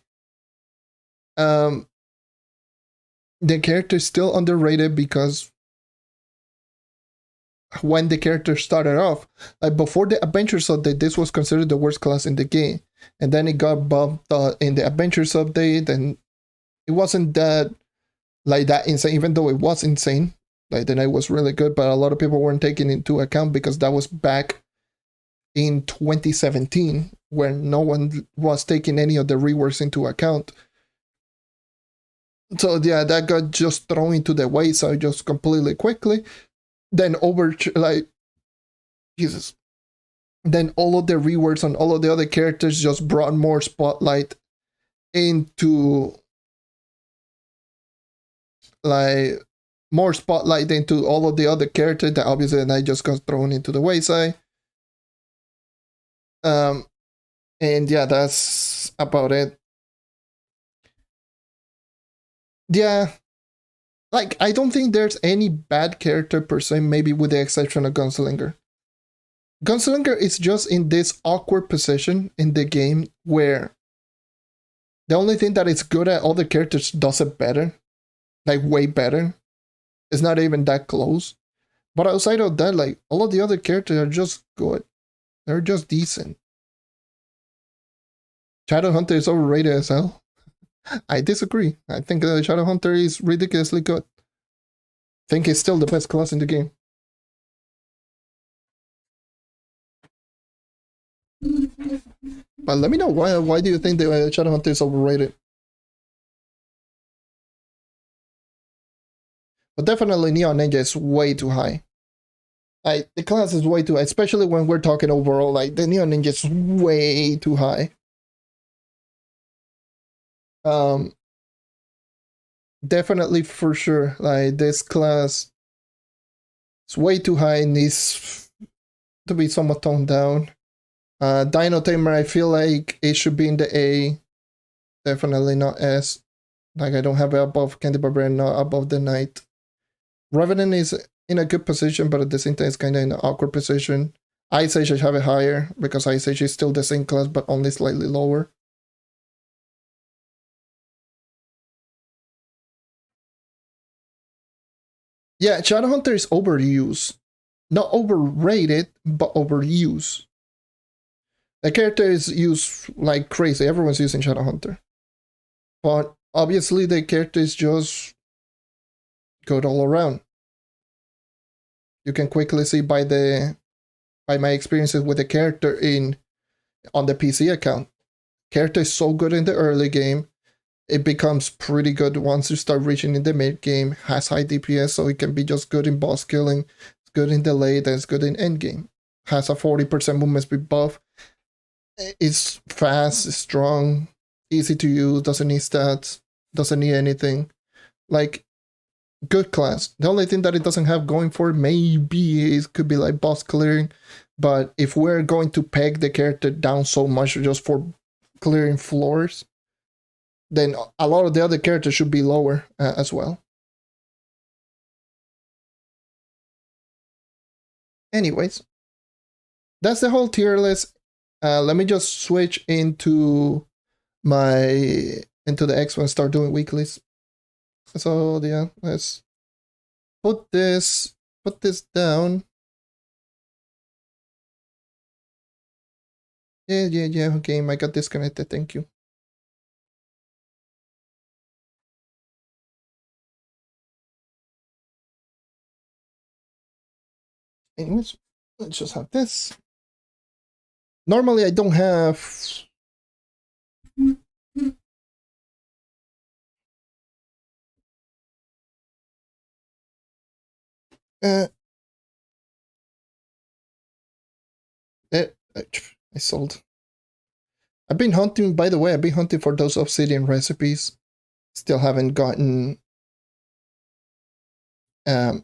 S1: the character is still underrated because when the character started off, like before the Adventures update, this was considered the worst class in the game, and then it got bumped in the Adventures update, and it wasn't that insane, even though it was insane. Like the Knight was really good, but a lot of people weren't taking into account because that was back in 2017 when no one was taking any of the reworks into account. So yeah, that got just thrown into the wayside just completely quickly. Then Jesus. Then all of the reworks on all of the other characters just brought more spotlight into all of the other characters that obviously then I just got thrown into the wayside. And yeah, that's about it. Yeah, like I don't think there's any bad character per se, maybe with the exception of Gunslinger. Gunslinger is just in this awkward position in the game where the only thing that it's good at, all the characters does it better. Like, way better. It's not even that close. But outside of that, like, all of the other characters are just good. They're just decent. Shadowhunter is overrated as hell. I disagree. I think Shadowhunter is ridiculously good. I think it's still the best class in the game. But let me know why do you think the Shadowhunter is overrated? But definitely Neon Ninja is way too high. The class is way too high, especially when we're talking overall. Like, the Neon Ninja is way too high. Definitely for sure. Like, this class is way too high and needs to be somewhat toned down. Dino Tamer, I feel like it should be in the A. Definitely not S. Like, I don't have it above Candy Barbarian, not above the Knight. Revenant is in a good position, but at the same time, it's kind of in an awkward position. Ice Age, I have it higher, because Ice Age is still the same class, but only slightly lower. Yeah, Shadowhunter is overused. Not overrated, but overused. The character is used like crazy. Everyone's using Shadowhunter. But obviously the character is just good all around. You can quickly see by my experiences with the character on the PC account. Character is so good in the early game. It becomes pretty good once you start reaching in the mid game. Has high DPS, so it can be just good in boss killing. It's good in the late, and it's good in end game. Has a 40% movement speed buff. It's fast, strong, easy to use, doesn't need stats, doesn't need anything. Like, good class. The only thing that it doesn't have going for it maybe is could be like boss clearing, but if we're going to peg the character down so much just for clearing floors, then a lot of the other characters should be lower as well. Anyways, that's the whole tier list. Let me just switch into the X1 and start doing weeklies. So yeah, let's put this down. Yeah, okay, I got disconnected, thank you. Anyways, let's just have this. Normally I don't have I sold. I've been hunting, by the way, I've been hunting for those obsidian recipes. Still haven't gotten the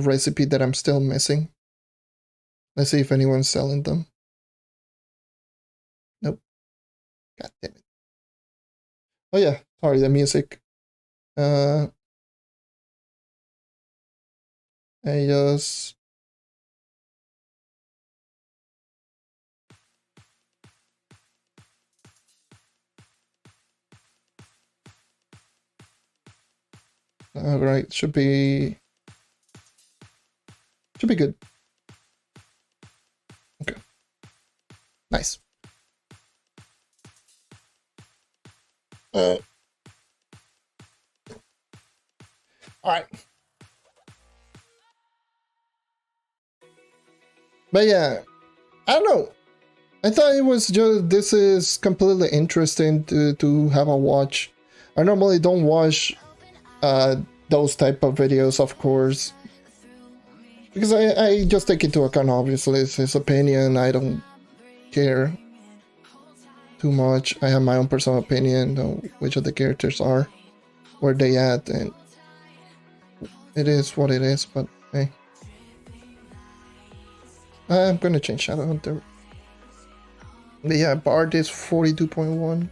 S1: recipe that I'm still missing. Let's see if anyone's selling them. Nope. God damn it. Oh yeah, sorry, the music. I just... Alright, should be good. Okay. Nice. Alright. But yeah, I don't know. I thought it was just, this is completely interesting to have a watch. I normally don't watch those type of videos, of course, because I just take into account, obviously, it's his opinion. I don't care too much. I have my own personal opinion on which of the characters are, where they at, and it is what it is, but hey. I'm gonna change Shadowhunter. But yeah, Bard is 42.1.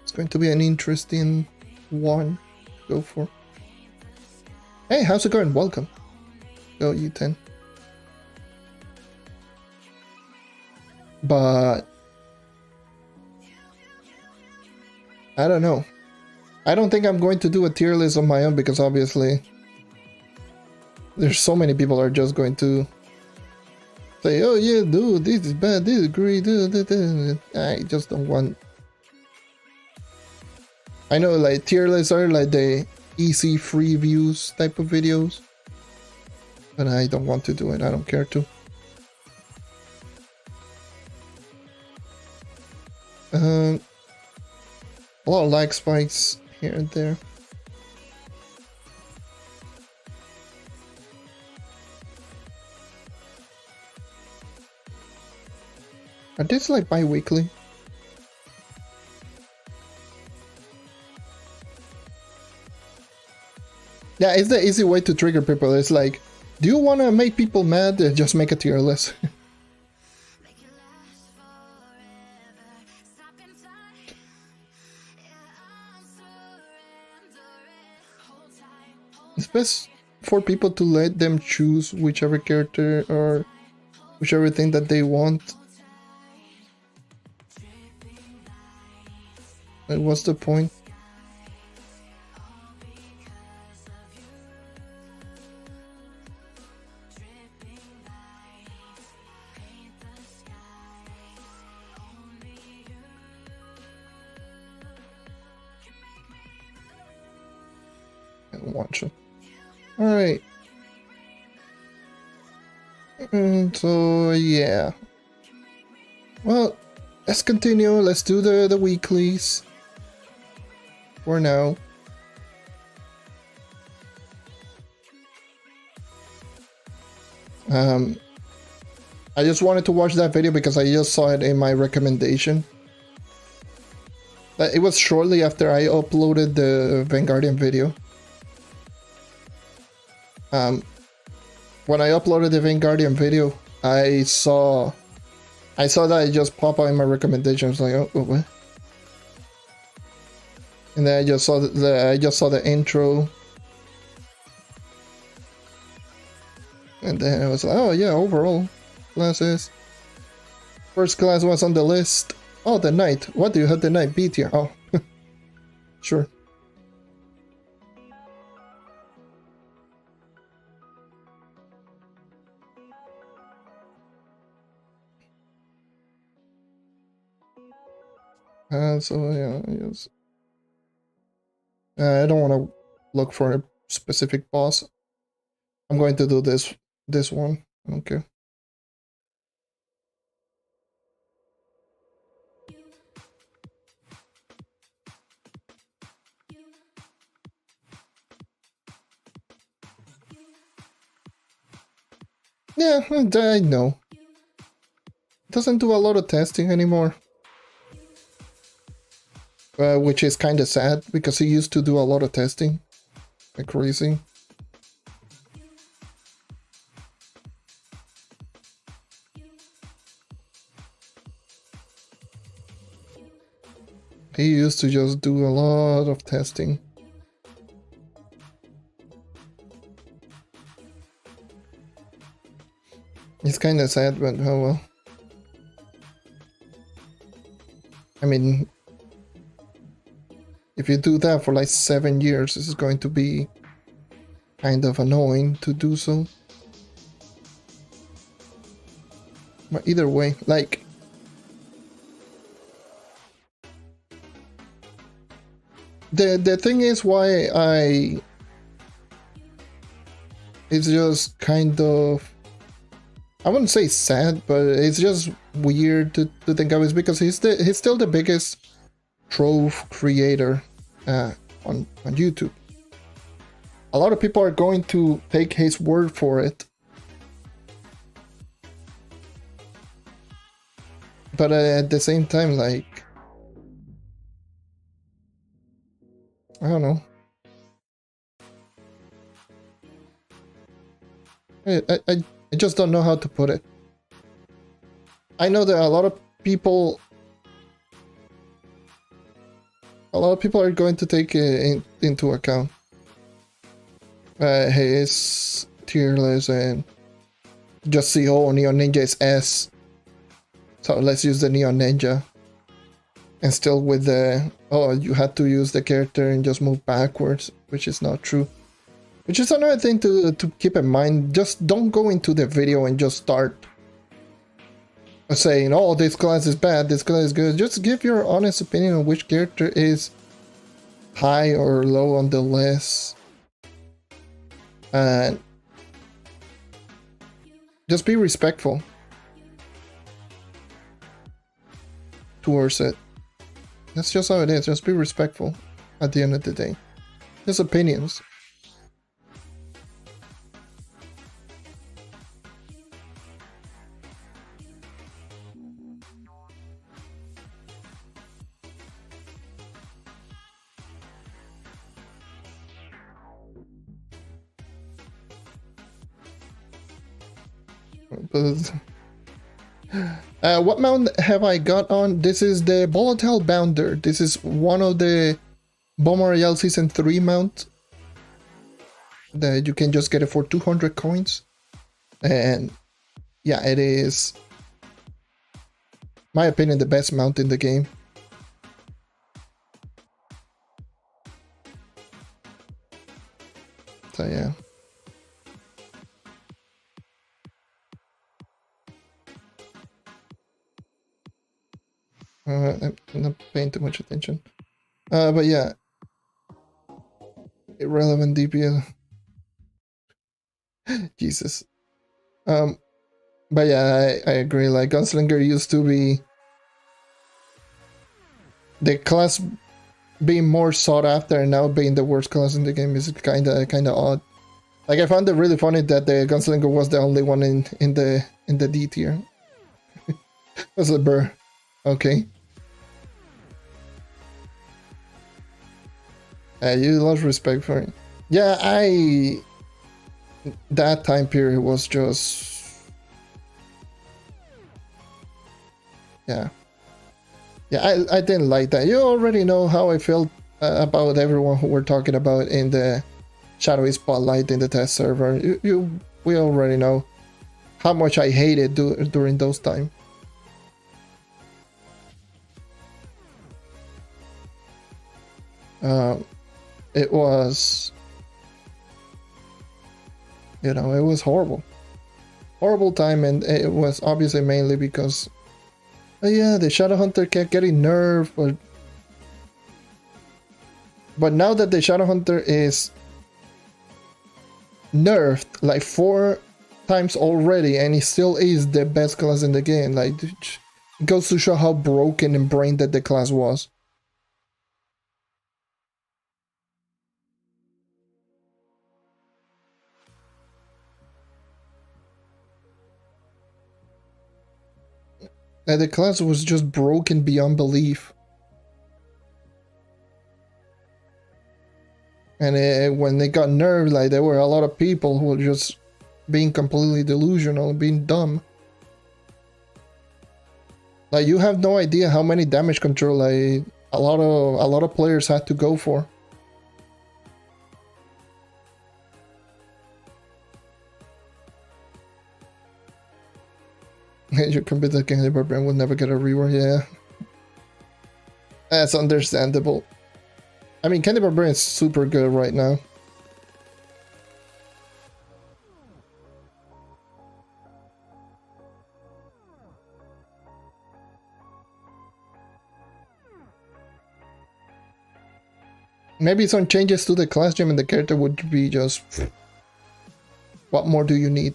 S1: It's going to be an interesting one to go for. Hey, how's it going? Welcome. Go, U10. but I don't know. I don't think I'm going to do a tier list on my own because obviously there's so many people are just going to say, oh yeah, dude, this is bad, this is great, I just don't want. I know like tier lists are like the easy free views type of videos, but I don't want to do it. I don't care to. A lot of lag spikes here and there. Are these like bi-weekly? Yeah, it's the easy way to trigger people. It's like, do you want to make people mad? Just make a tier list. It's best for people to let them choose whichever character or whichever thing that they want. Like, what's the point? Watch it. Alright. So, yeah. Well, let's continue. Let's do the weeklies. For now. I just wanted to watch that video because I just saw it in my recommendation. It was shortly after I uploaded the Vanguardian video. When I uploaded the Vanguardian video, I saw that it just popped out in my recommendations. Like, oh, what? And then I just saw the intro, and then I was like, oh yeah, overall classes. First class was on the list. Oh, the knight. What do you have the knight? B tier. Oh, sure. So yeah, yes. I don't want to look for a specific boss. I'm going to do this one. I don't care. Yeah, I know. It doesn't do a lot of testing anymore. Which is kind of sad, because he used to do a lot of testing. Like crazy. He used to just do a lot of testing. It's kind of sad, but oh well. I mean, if you do that for like 7 years, this is going to be kind of annoying to do so. But either way, like, the thing is why it's just kind of, I wouldn't say sad, but it's just weird to think of, is because he's still the biggest Trove creator on YouTube. A lot of people are going to take his word for it, but at the same time, like, I don't know. I just don't know how to put it. I know that a lot of people are going to take it into account his tier list and just see, oh, Neon Ninja is S, So let's use the Neon Ninja. And still with the, oh, you had to use the character and just move backwards, which is not true. Which is another thing to keep in mind. Just don't go into the video and just start saying, oh, this class is bad, this class is good. Just give your honest opinion on which character is high or low on the list. And just be respectful towards it. That's just how it is. Just be respectful at the end of the day. Just opinions. What mount have I got on? This is the Volatile Bounder. This is one of the Bomber Royale Season 3 mount that you can just get it for 200 coins. And yeah, it is, my opinion, the best mount in the game. So yeah. I'm not paying too much attention. But yeah. Irrelevant DPS. Jesus. But yeah, I agree. Like, Gunslinger used to be the class being more sought after, and now being the worst class in the game is kinda odd. Like, I found it really funny that the Gunslinger was the only one in the D tier. That's a burr. Okay. You lost respect for it. Yeah, that time period was just, yeah, I didn't like that. You already know how I felt about everyone who we're talking about in the Shadowy Spotlight in the test server. We already know how much I hated during those times. It was, you know, it was horrible time, and it was obviously mainly because, yeah, the Shadowhunter kept getting nerfed, but now that the Shadowhunter is nerfed like 4 times already, and he still is the best class in the game, like, it goes to show how broken and brain dead the class was. The class was just broken beyond belief. And when they got nerfed, like, there were a lot of people who were just being completely delusional, being dumb. Like, you have no idea how many damage control like a lot of players had to go for. Your computer Candy Barbarian will never get a reward, yeah. That's understandable. I mean, Candy Barbarian is super good right now. Maybe some changes to the class gem and the character would be just... What more do you need?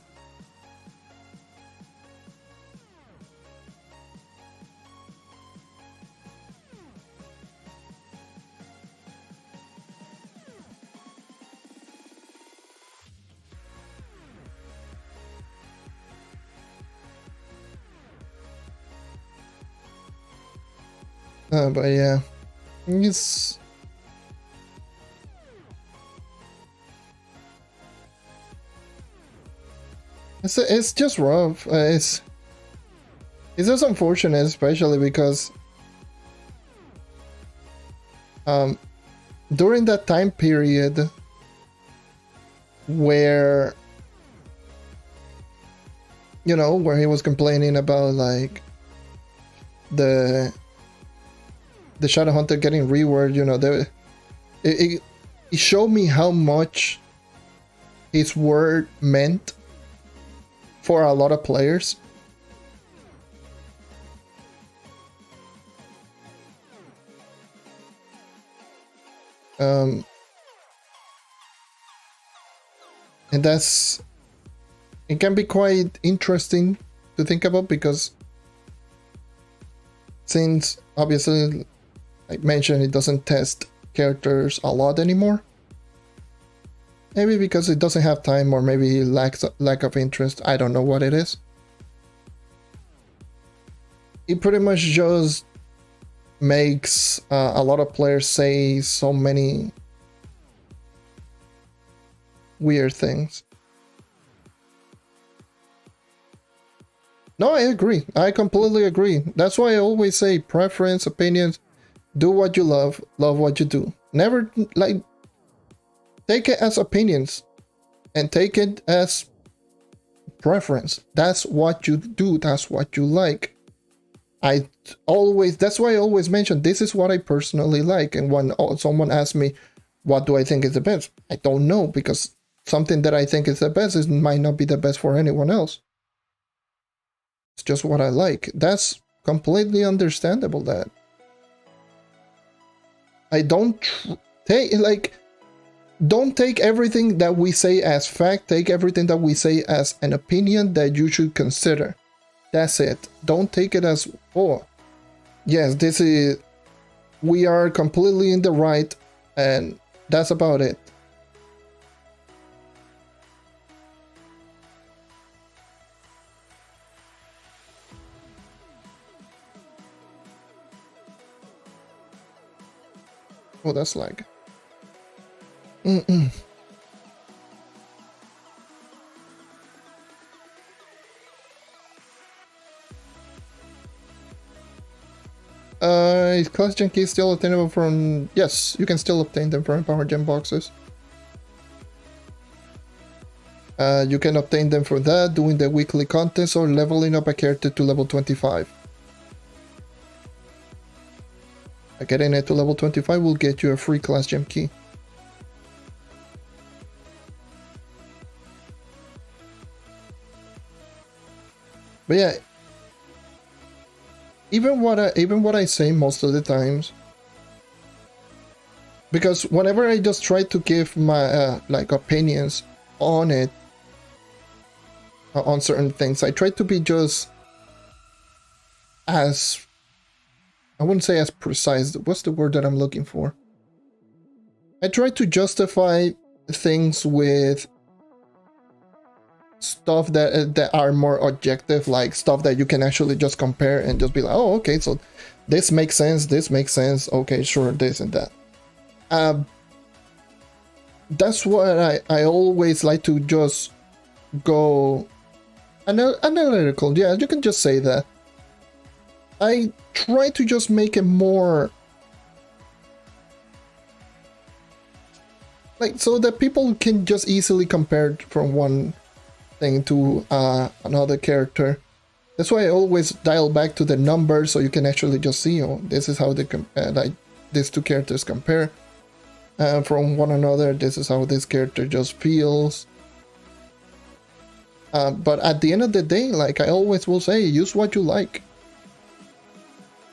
S1: But yeah, it's just rough. It's just unfortunate, especially because during that time period where, you know, where he was complaining about, like, the Shadow Hunter getting reworked, you know, it showed me how much his word meant for a lot of players. And it can be quite interesting to think about, because since obviously, like mentioned, it doesn't test characters a lot anymore. Maybe because it doesn't have time, or maybe lack of interest. I don't know what it is. It pretty much just makes a lot of players say so many weird things. No, I agree. I completely agree. That's why I always say preference, opinions, do what you love what you do. Never, like, take it as opinions and take it as preference. That's what you do. That's what you like. That's why I always mention this is what I personally like. And when someone asks me, what do I think is the best? I don't know, because something that I think is the best might not be the best for anyone else. It's just what I like. That's completely understandable. That I don't don't take everything that we say as fact. Take everything that we say as an opinion that you should consider. That's it. Don't take it as, oh, yes, we are completely in the right, and that's about it. Oh, that's lag. Is class gen keys still obtainable from... Yes, you can still obtain them from Power Gem boxes. You can obtain them for that, doing the weekly contest, or leveling up a character to level 25. Getting it to level 25 will get you a free class gem key. But yeah, even what I say most of the times, because whenever I just try to give my like opinions on it, on certain things, I try to be just as, I wouldn't say as precise. What's the word that I'm looking for? I try to justify things with stuff that are more objective, like stuff that you can actually just compare and just be like, oh, okay, so this makes sense, okay, sure, this and that. That's what I always like to just go analytical. Yeah, you can just say that. I try to just make it more like, so that people can just easily compare from one thing to another character. That's why I always dial back to the numbers, so you can actually just see, oh, this is how they like these two characters compare from one another. This is how this character just feels. But at the end of the day, like I always will say, use what you like.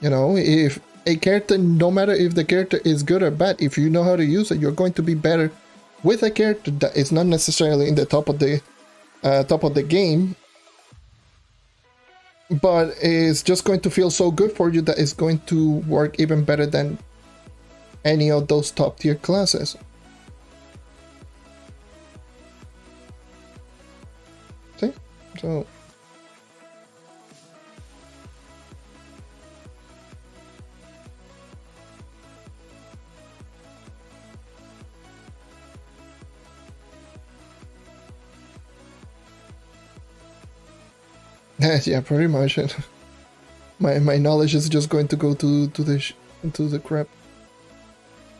S1: You know, if a character, no matter if the character is good or bad, if you know how to use it, you're going to be better with a character that is not necessarily in the top of the game, but is just going to feel so good for you that it's going to work even better than any of those top tier classes. See? So yeah, pretty much. My knowledge is just going to go to the crap.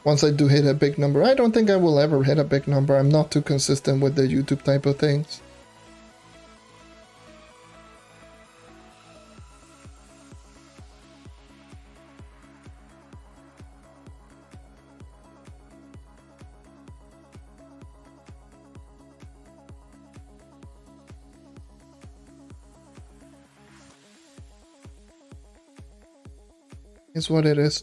S1: Once I do hit a big number. I don't think I will ever hit a big number. I'm not too consistent with the YouTube type of things. It's what it is.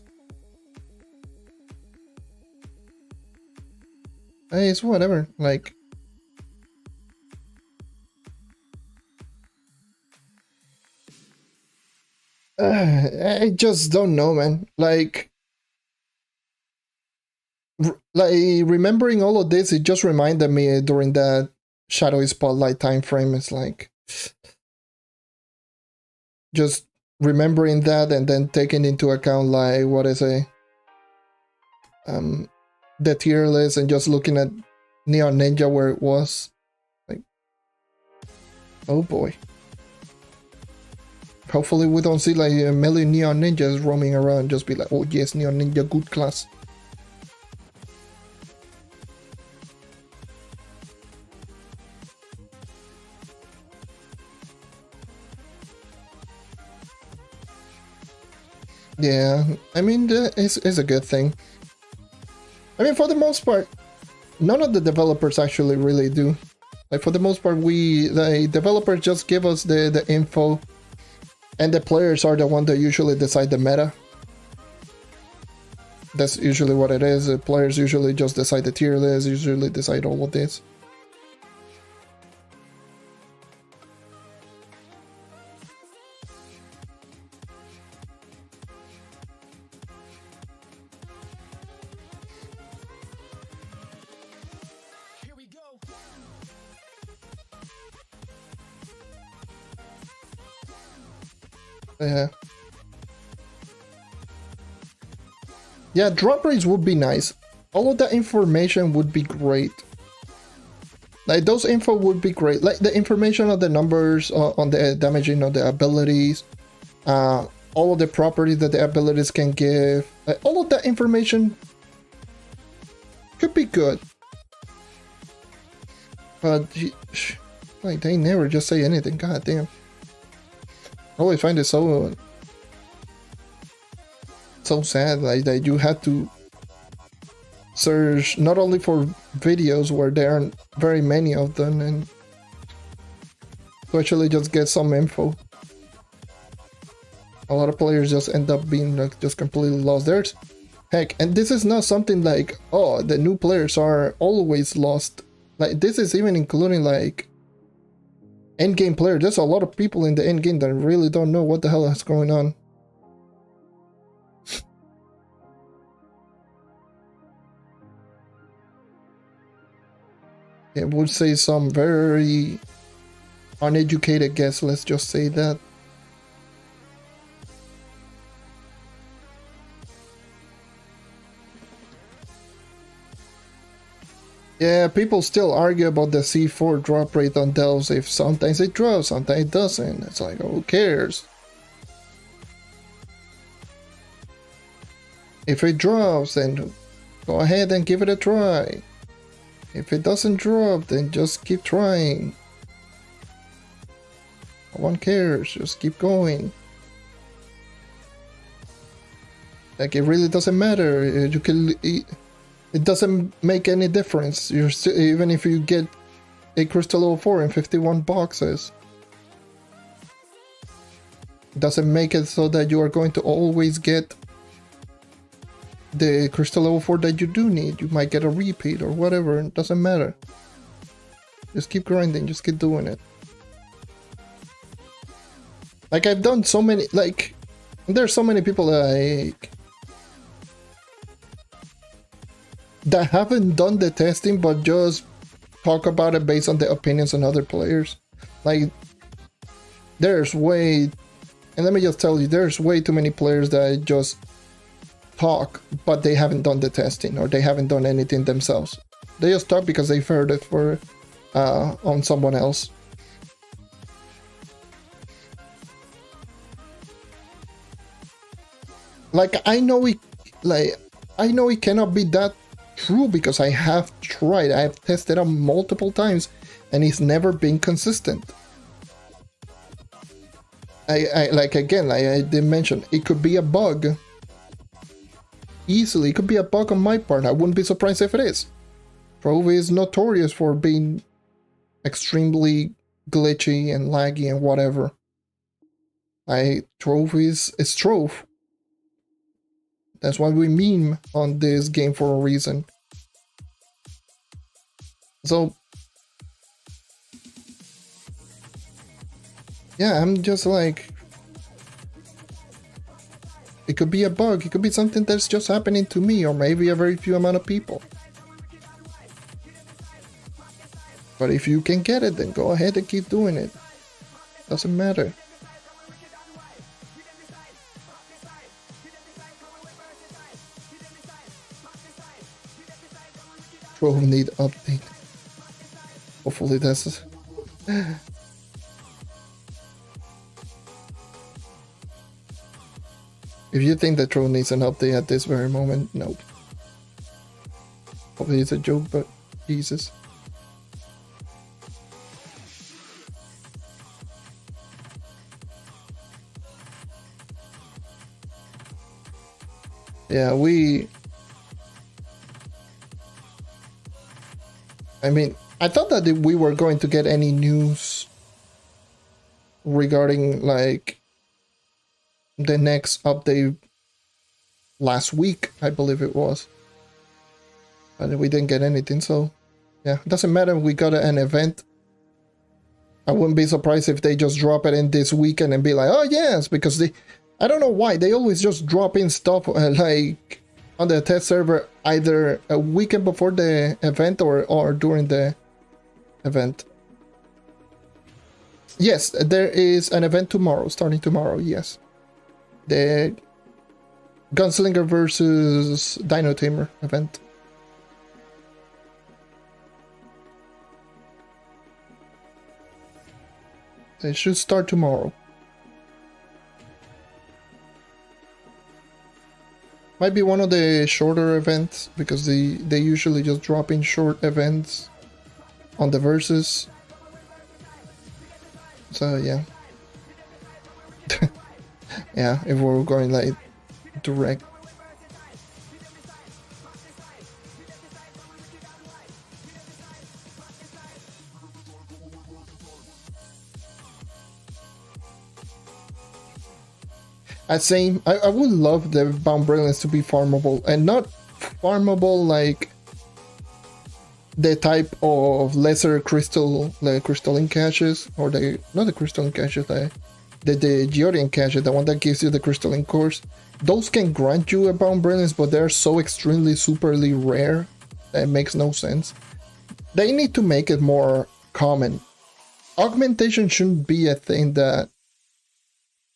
S1: Hey, it's whatever. Like, I just don't know, man. Like remembering all of this, it just reminded me during that Shadowy Spotlight time frame. It's like just remembering that and then taking into account like what is the tier list and just looking at Neon Ninja where it was. Like, oh boy. Hopefully we don't see like a million Neon Ninjas roaming around and just be like, oh yes, Neon Ninja, good class. Yeah, I mean, it's a good thing. I mean, for the most part, none of the developers actually really do. Like, for the most part, the developers just give us the info, and the players are the one that usually decide the meta. That's usually what it is. The players usually just decide the tier list, usually decide all of this. Yeah. Yeah, drop rates would be nice. All of that information would be great. Like, those info would be great. Like, the information on the numbers, on the damaging of the abilities, all of the properties that the abilities can give. Like, all of that information could be good. But, like, they never just say anything. God damn. I always find it so sad, like, that you had to search not only for videos where there aren't very many of them and to actually just get some info. A lot of players just end up being like just completely lost. There's heck, and this is not something like, oh, the new players are always lost. Like, this is even including like endgame players. There's a lot of people in the endgame that really don't know what the hell is going on. It would say some very uneducated guess, let's just say that. Yeah, people still argue about the C4 drop rate on Delves. If sometimes it drops, sometimes it doesn't. It's like, who cares? If it drops, then go ahead and give it a try. If it doesn't drop, then just keep trying. No one cares, just keep going. Like, it really doesn't matter. You can, it doesn't make any difference. You're still, even if you get a Crystal Level 4 in 51 boxes, it doesn't make it so that you are going to always get the Crystal Level 4 that you do need. You might get a repeat or whatever, it doesn't matter. Just keep grinding, just keep doing it. Like, I've done so many, like, there's so many people that that haven't done the testing but just talk about it based on the opinions on other players. Like, there's way, and let me just tell you, there's way too many players that just talk, but they haven't done the testing or they haven't done anything themselves. They just talk because they've heard it for on someone else. Like, I know it cannot be that true because I have tried. I have tested it multiple times and it's never been consistent. I like, again, like I did mention, it could be a bug. Easily, it could be a bug on my part. I wouldn't be surprised if it is. Trove is notorious for being extremely glitchy and laggy and whatever. Trove is Trove. That's why we meme on this game for a reason. So yeah, I'm just like, it could be a bug, it could be something that's just happening to me, or maybe a very few amount of people. But if you can get it, then go ahead and keep doing it. Doesn't matter. Trove need update. Hopefully that's... If you think that Trove needs an update at this very moment, no. Hopefully it's a joke, but Jesus. Yeah, I mean, I thought that we were going to get any news regarding, like, the next update last week, I believe it was. But we didn't get anything, so yeah, it doesn't matter. We got an event. I wouldn't be surprised if they just drop it in this weekend and be like, oh yes, because I don't know why, they always just drop in stuff like on the test server either a weekend before the event or during the event. Yes, there is an event tomorrow, starting tomorrow, yes. The Gunslinger versus Dino Tamer event. It should start tomorrow. Might be one of the shorter events, because they usually just drop in short events on the verses. So yeah. Yeah, if we're going like direct. I would love the Bound Brilliance to be farmable, and not farmable like the type of lesser crystal, like crystalline caches, or not the crystalline caches, the Geodian cache, the one that gives you the crystalline cores. Those can grant you a Bound Brilliance, but they're so extremely superly rare that it makes no sense. They need to make it more common. Augmentation shouldn't be a thing that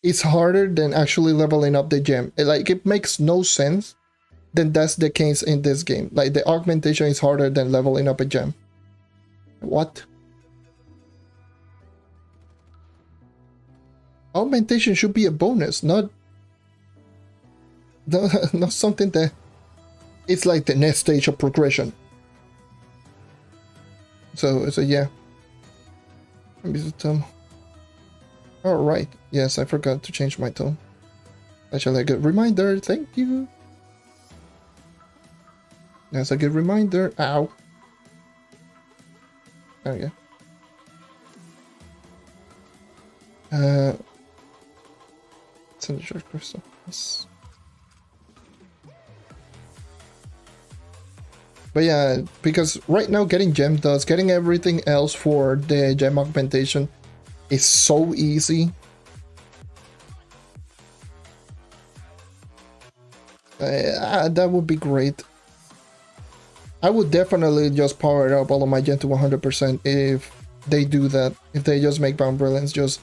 S1: is harder than actually leveling up the gem. Like, it makes no sense then that's the case in this game. Like, the augmentation is harder than leveling up a gem. What? Augmentation should be a bonus, not something that it's like the next stage of progression. So yeah. Alright, yes, I forgot to change my tone. Actually, a good reminder, thank you. That's a good reminder. Ow. There we go. Send a short crystal. Yes. But yeah, because right now getting gem dust, getting everything else for the gem augmentation is so easy. That would be great. I would definitely just power up all of my gem to 100% if they do that. If they just make Bound Brilliance just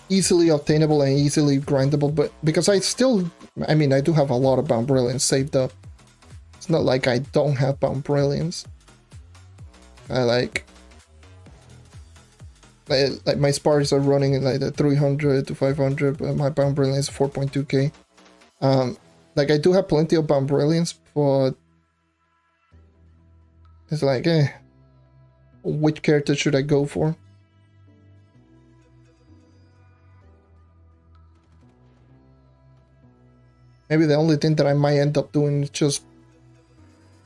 S1: easily obtainable and easily grindable. But because I do have a lot of Bound Brilliance saved up. It's not like I don't have Bound Brilliance. Like my spars are running in like the 300 to 500, but my Bound Brilliance is 4.2k. Like, I do have plenty of Bound Brilliance, but it's like, which character should I go for? Maybe the only thing that I might end up doing is just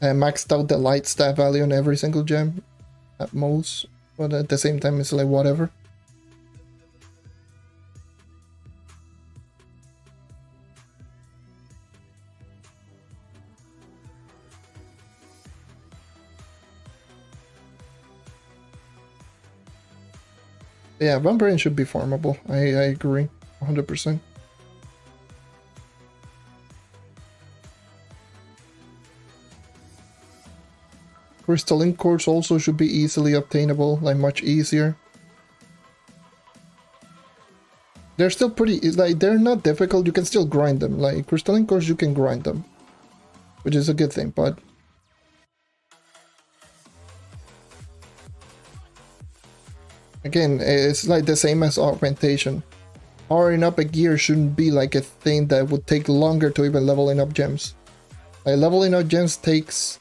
S1: maxed out the light stat value on every single gem at most, but at the same time it's like whatever. Yeah, Vampirian should be farmable. I agree 100%. Crystalline cores also should be easily obtainable, like much easier. They're still pretty, like, they're not difficult, you can still grind them. Like, crystalline cores, you can grind them, which is a good thing, but again, it's like the same as augmentation. Powering up a gear shouldn't be like a thing that would take longer to even leveling up gems. Like, leveling up gems takes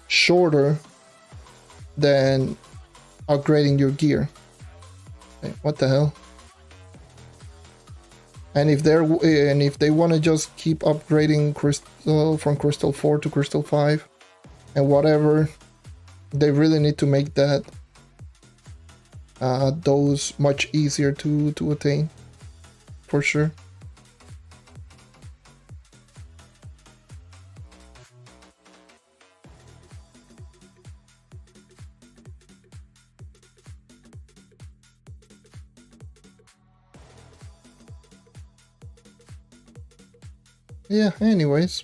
S1: shorter than upgrading your gear. Okay, what the hell? And if they want to just keep upgrading crystal from crystal 4 to crystal 5 and whatever, they really need to make that those much easier to attain, for sure. Yeah, anyways.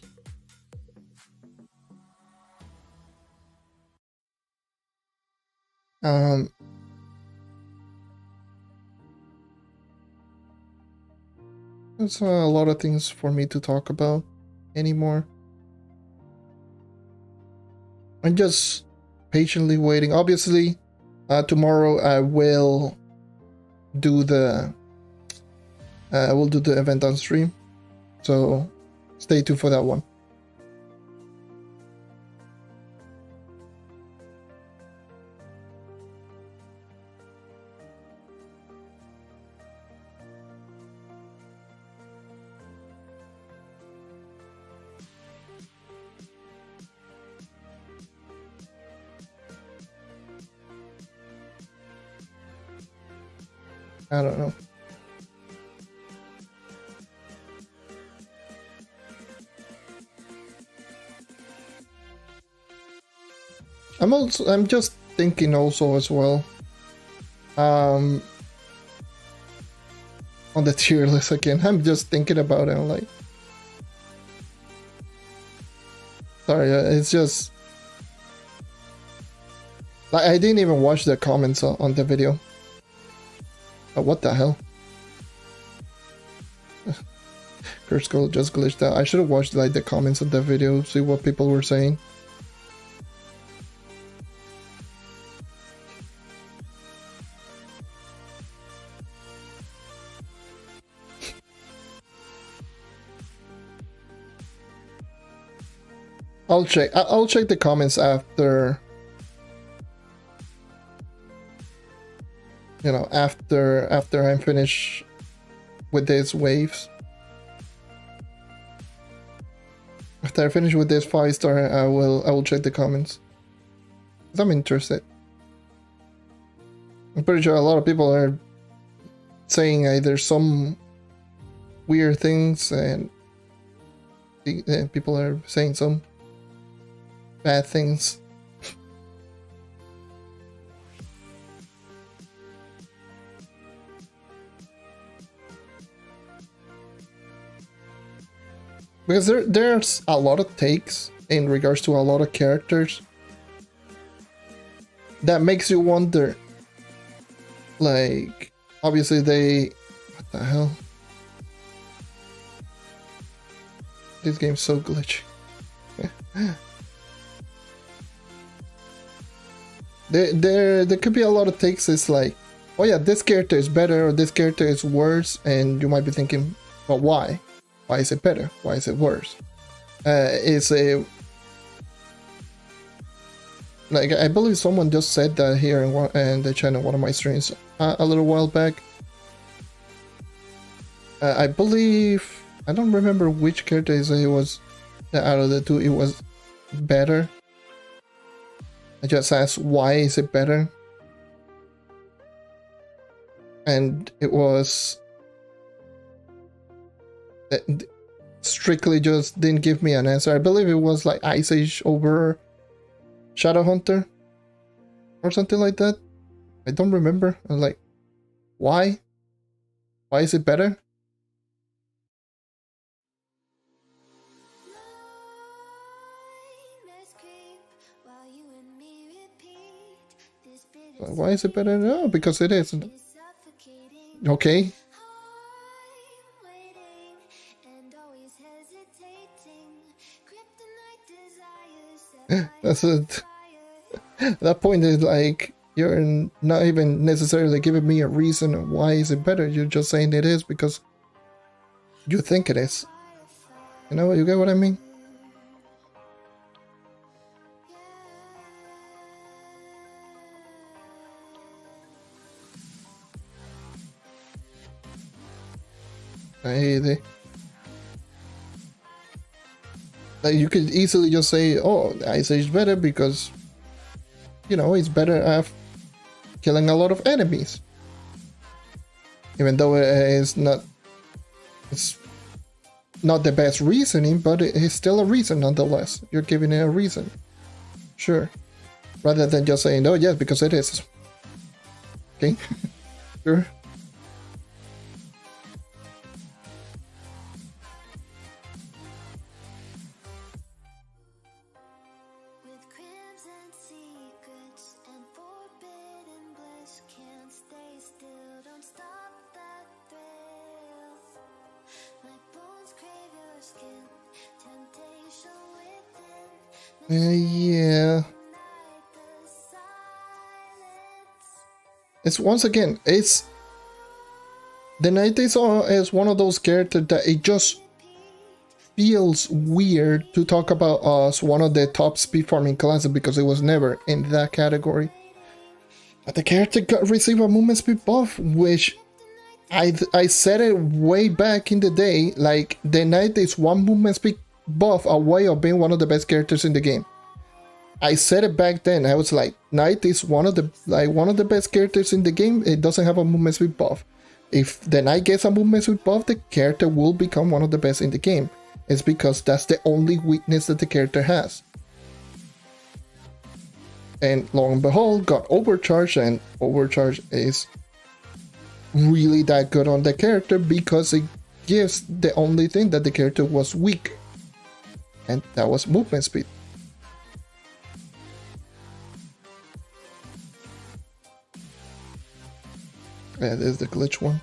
S1: There's a lot of things for me to talk about anymore. I'm just patiently waiting. Obviously, tomorrow I will do the event on stream, so stay tuned for that one. I don't know. I'm just thinking also as well. On the tier list again. I'm just thinking about it. I'm like, sorry, it's just like I didn't even watch the comments on the video. What the hell? Curse Girl just glitched out. I should have watched like the comments of the video, see what people were saying. I'll check the comments after, you know, after I'm finished with these waves. After I finish with this 5-star, I will check the comments. 'Cause I'm interested. I'm pretty sure a lot of people are saying either some weird things and people are saying some bad things. Because there's a lot of takes in regards to a lot of characters that makes you wonder, like, obviously what the hell? This game's so glitchy. There could be a lot of takes. It's like, oh yeah, this character is better or this character is worse, and you might be thinking, but why? Why is it better? Why is it worse? It's a like I believe someone just said that here in the channel, one of my streams a little while back. I believe, I don't remember which character it was out of the two it was better. I just asked, why is it better? And it was strictly just didn't give me an answer. I believe it was like Ice Age over Shadowhunter or something like that. I don't remember. I'm like, Why? Why is it better? Why is it better? No, because it is. Okay. That's it. That point is like, you're not even necessarily giving me a reason why is it better. You're just saying it is because you think it is. You know, you get what I mean? I hate it. Like, you could easily just say, oh, Ice Age is better because, you know, it's better at killing a lot of enemies. Even though it's not the best reasoning, but it is still a reason nonetheless. You're giving it a reason. Sure. Rather than just saying, oh, yes, because it is. Okay? Sure. Yeah. It's once again, it's the Night is one of those characters that it just feels weird to talk about as one of the top speed farming classes because it was never in that category. But the character received a movement speed buff, which I said it way back in the day, like the Knight is one movement speed buff away of being one of the best characters in the game. I said it back then. I was like, Knight is one of the best characters in the game. It doesn't have a movement speed buff. If the Knight gets a movement speed buff, the character will become one of the best in the game. It's because that's the only weakness that the character has. And lo and behold, got overcharged, and overcharge is really that good on the character because it gives the only thing that the character was weak, and that was movement speed. Yeah, there's the glitch one.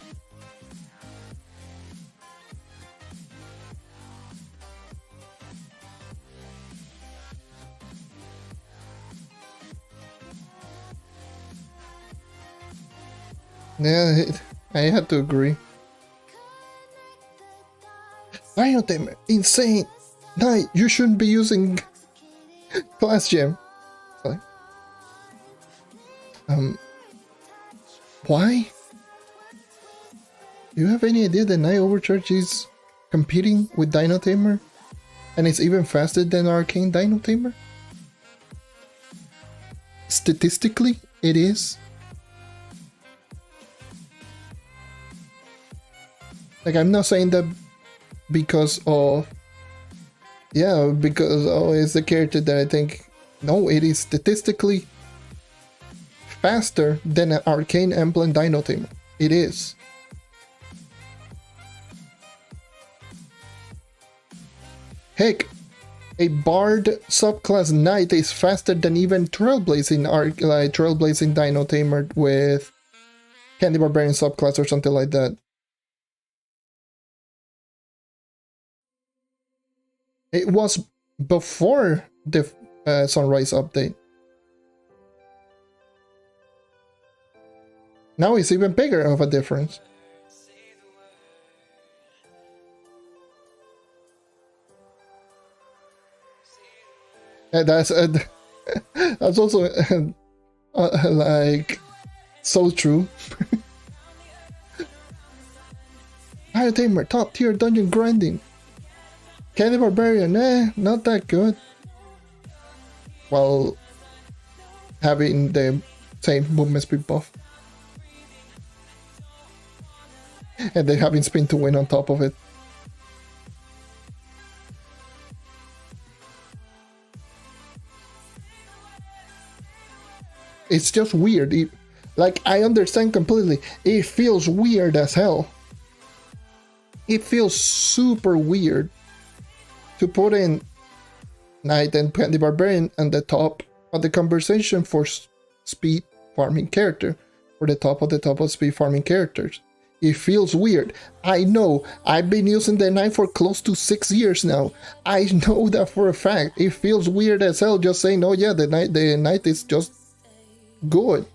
S1: Yeah, I had to agree. Dino Tamer, insane! Knight, you shouldn't be using Class Gem. Sorry. Why? Do you have any idea that Knight Overcharge is competing with Dino Tamer? And it's even faster than Arcane Dino Tamer? Statistically, it is. Like, I'm not saying that because of... Yeah, because, oh, it's the character that I think... No, it is statistically faster than an Arcane Emblem Dino Tamer. It is. Heck, a Bard subclass Knight is faster than even Trailblazing Dino Tamer with Candy Barbarian subclass or something like that. It was before the Sunrise update. Now it's even bigger of a difference. And that's also like so true. Higher Tamer, top tier dungeon grinding. Candy Barbarian, not that good. While having the same movement speed buff. And then having spin to win on top of it. It's just weird. Like, I understand completely. It feels weird as hell. It feels super weird to put in Knight and Candy Barbarian on the top of the conversation for speed farming character, or the top of speed farming characters. It feels weird. I know. I've been using the Knight for close to 6 years now. I know that for a fact. It feels weird as hell just saying, oh yeah, the Knight is just good.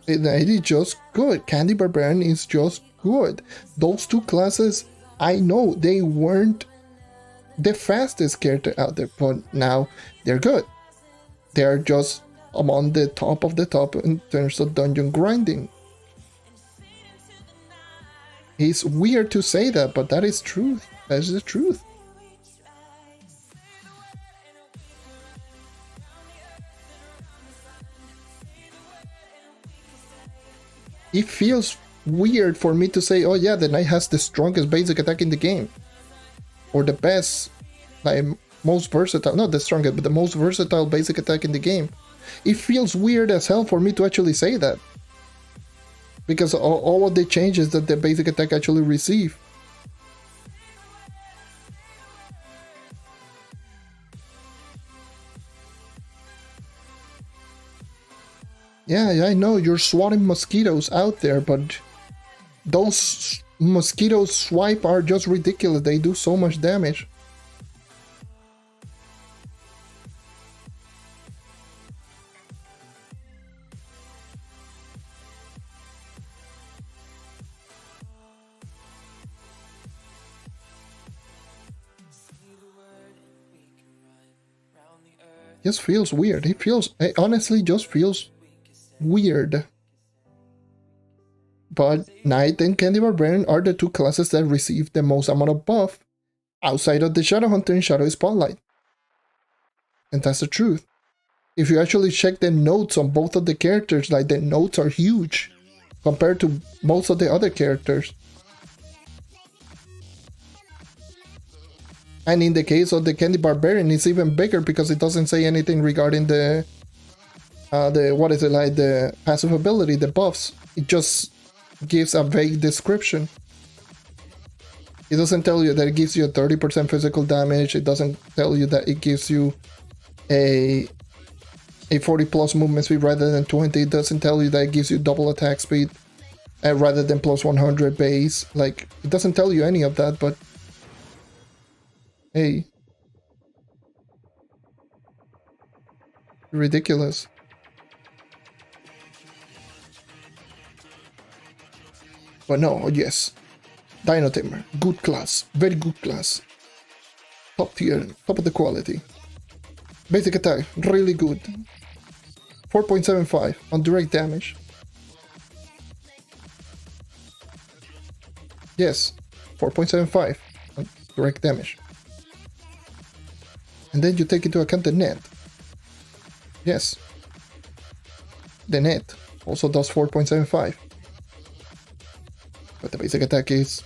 S1: The Knight is just good. Candy Barbarian is just good. Those two classes, I know they weren't the fastest character out there, but now they're good. They're just among the top of the top in terms of dungeon grinding. It's weird to say that, but that is truth. That is the truth. It feels weird for me to say, oh yeah, the Knight has the strongest basic attack in the game. Or the best, like most versatile, not the strongest, but the most versatile basic attack in the game. It feels weird as hell for me to actually say that. Because all of the changes that the basic attack actually receive. Yeah, I know you're swatting mosquitoes out there, but those mosquitoes swipe are just ridiculous. They do so much damage. Just feels weird. It honestly just feels weird. But Knight and Candy Barbarian are the two classes that receive the most amount of buff outside of the Shadowhunter and Shadow Spotlight. And that's the truth. If you actually check the notes on both of the characters, like the notes are huge compared to most of the other characters. And in the case of the Candy Barbarian, it's even bigger because it doesn't say anything regarding the the passive ability, the buffs. It just gives a vague description. It doesn't tell you that it gives you a 30% physical damage. It doesn't tell you that it gives you a 40 plus movement speed rather than 20. It doesn't tell you that it gives you double attack speed rather than plus 100 base. Like, it doesn't tell you any of that, but hey, ridiculous. But no, yes, Dino Tamer, good class, very good class, top tier, top of the quality. Basic attack, really good. 4.75 on direct damage. Yes, 4.75 on direct damage. And then you take into account the net. Yes. The net also does 4.75. But the basic attack is...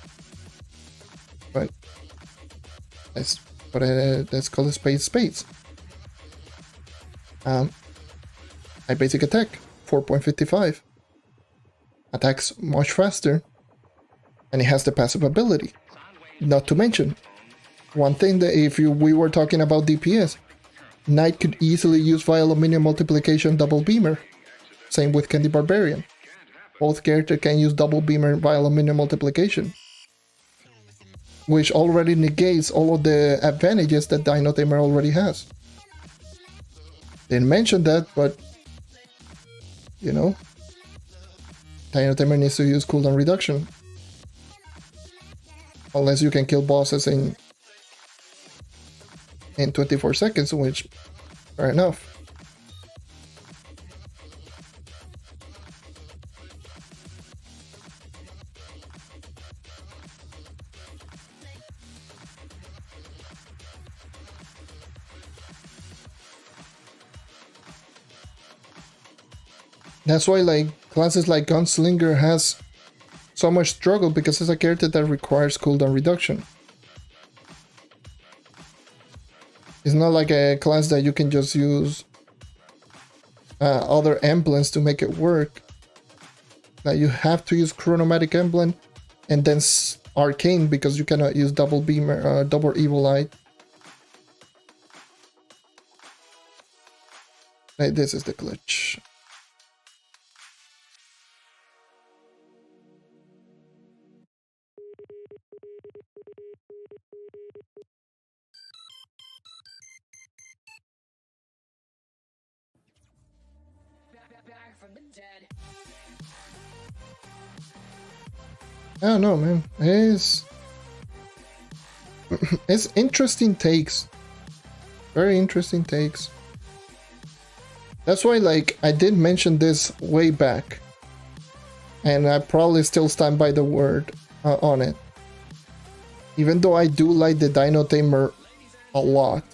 S1: Right. Let's call it spades. My basic attack, 4.55. Attacks much faster. And it has the passive ability. Not to mention, one thing that if we were talking about DPS, Knight could easily use via aluminium multiplication double beamer. Same with Candy Barbarian. Both characters can use double beamer via aluminium multiplication, which already negates all of the advantages that Dino Tamer already has. Didn't mention that, but you know, Dino Tamer needs to use cooldown reduction. Unless you can kill bosses in 24 seconds, which, fair enough. That's why like classes like Gunslinger has so much struggle, because it's a character that requires cooldown reduction. It's not like a class that you can just use other emblems to make it work. Now you have to use Chronomatic Emblem and then Arcane because you cannot use Double Beamer, Double Evil Eye. Right, this is the glitch. I don't know, man. It's interesting takes. Very interesting takes. That's why, like, I did mention this way back. And I probably still stand by the word on it. Even though I do like the Dino Tamer a lot.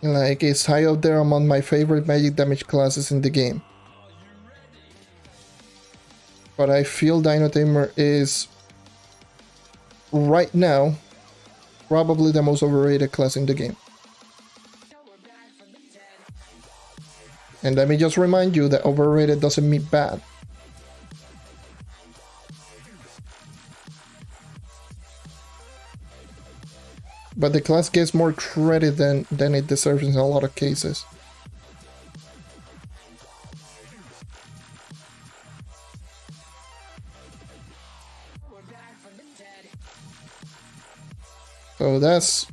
S1: Like, it's high up there among my favorite magic damage classes in the game. But I feel Dino Tamer is, right now, probably the most overrated class in the game. And let me just remind you that overrated doesn't mean bad. But the class gets more credit than it deserves in a lot of cases. So that's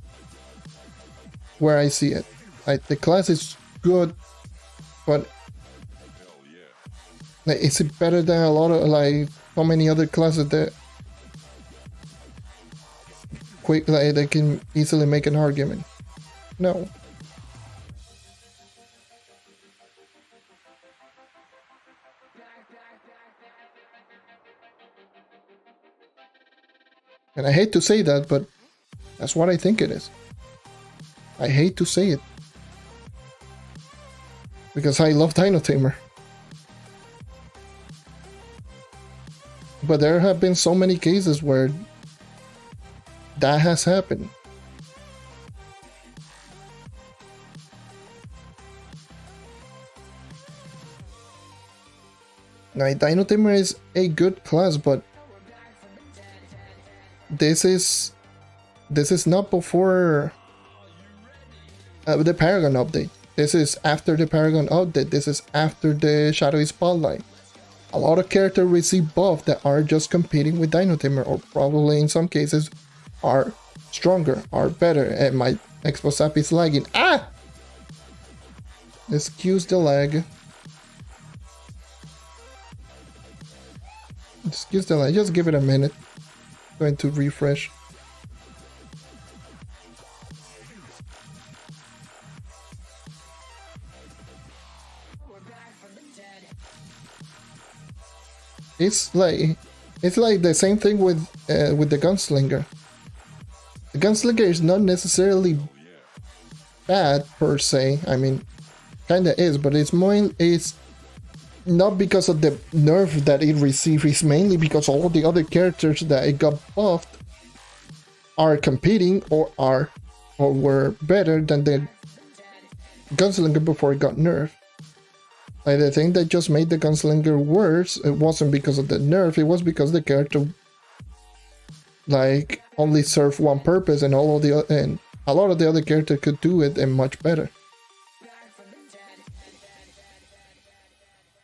S1: where I see it. Like, the class is good, but like, is it better than a lot of, like, so many other classes that quick, like, they can easily make an argument? No. And I hate to say that, but that's what I think it is. I hate to say it. Because I love Dino Tamer. But there have been so many cases where that has happened. Now, Dino Tamer is a good class, but this is not before the Paragon update. This is after the Paragon update. This is after the Shadowy Spotlight. A lot of characters receive buffs that are just competing with Dino Tamer, or probably in some cases are stronger, are better. And my Xbox app is lagging. Ah! Excuse the lag. Excuse the lag. Just give it a minute. Going to refresh. It's like the same thing with the Gunslinger. The Gunslinger is not necessarily bad per se. I mean, kinda is, but it's not because of the nerf that it received. It's mainly because all the other characters that it got buffed are competing or were better than the Gunslinger before it got nerfed. Like, the thing that just made the Gunslinger worse, it wasn't because of the nerf, it was because the character, like, only served one purpose, and a lot of the other characters could do it and much better.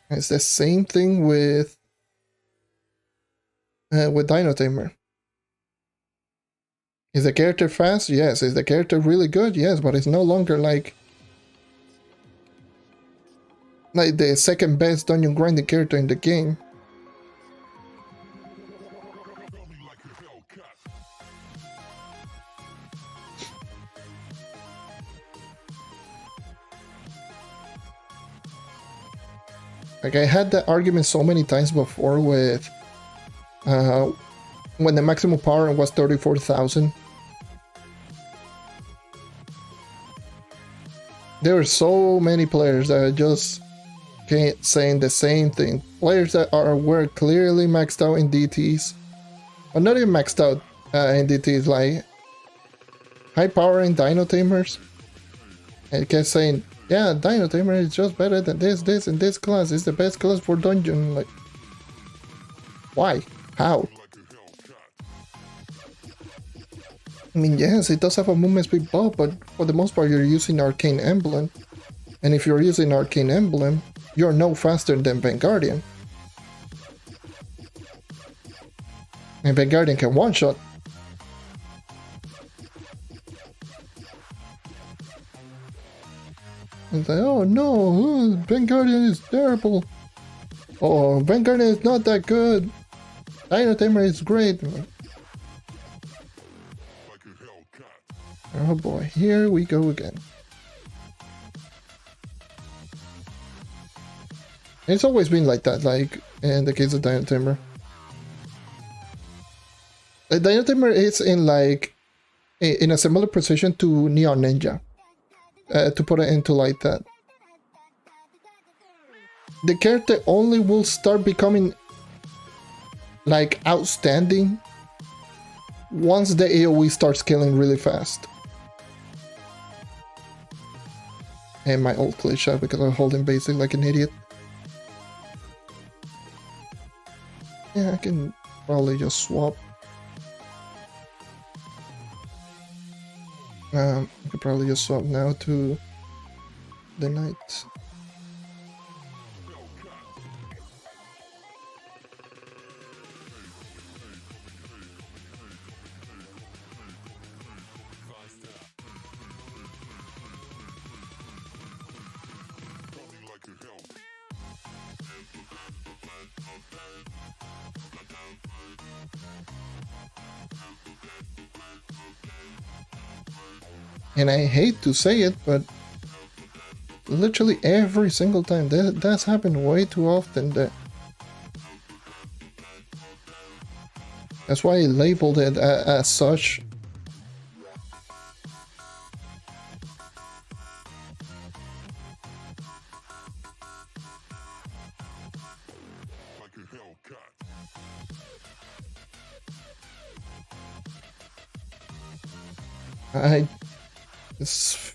S1: It's the same thing with Dino Tamer. Is the character fast? Yes. Is the character really good? Yes, but it's no longer like the second best dungeon grinding character in the game. Like, I had that argument so many times before with when the maximum power was 34,000. There are so many players that are just saying the same thing. Players that were clearly maxed out in DTs, or not even maxed out in DTs, like high power in Dino Tamers, And it kept saying, yeah, Dino Tamer is just better than this, and this class. It's the best class for dungeon. Like, why? How? I mean, yes, it does have a movement speed buff, but for the most part, you're using Arcane Emblem. And if you're using Arcane Emblem, you're no faster than Vanguardian. And Vanguardian can one-shot. It's like, oh no, Vanguardian is terrible. Oh, Vanguardian is not that good. Dino Tamer is great. Oh boy, here we go again. It's always been like that, like in the case of Dino Tamer. Dino Tamer is in like in a similar position to Neon Ninja. To put it into like that. The character only will start becoming like outstanding once the AoE starts killing really fast. And my ult glitched out because I'm holding basic like an idiot. Yeah, I can probably just swap. I could probably just swap now to the knight. And I hate to say it, but literally every single time that's happened way too often. That's why I labeled it as such. It's...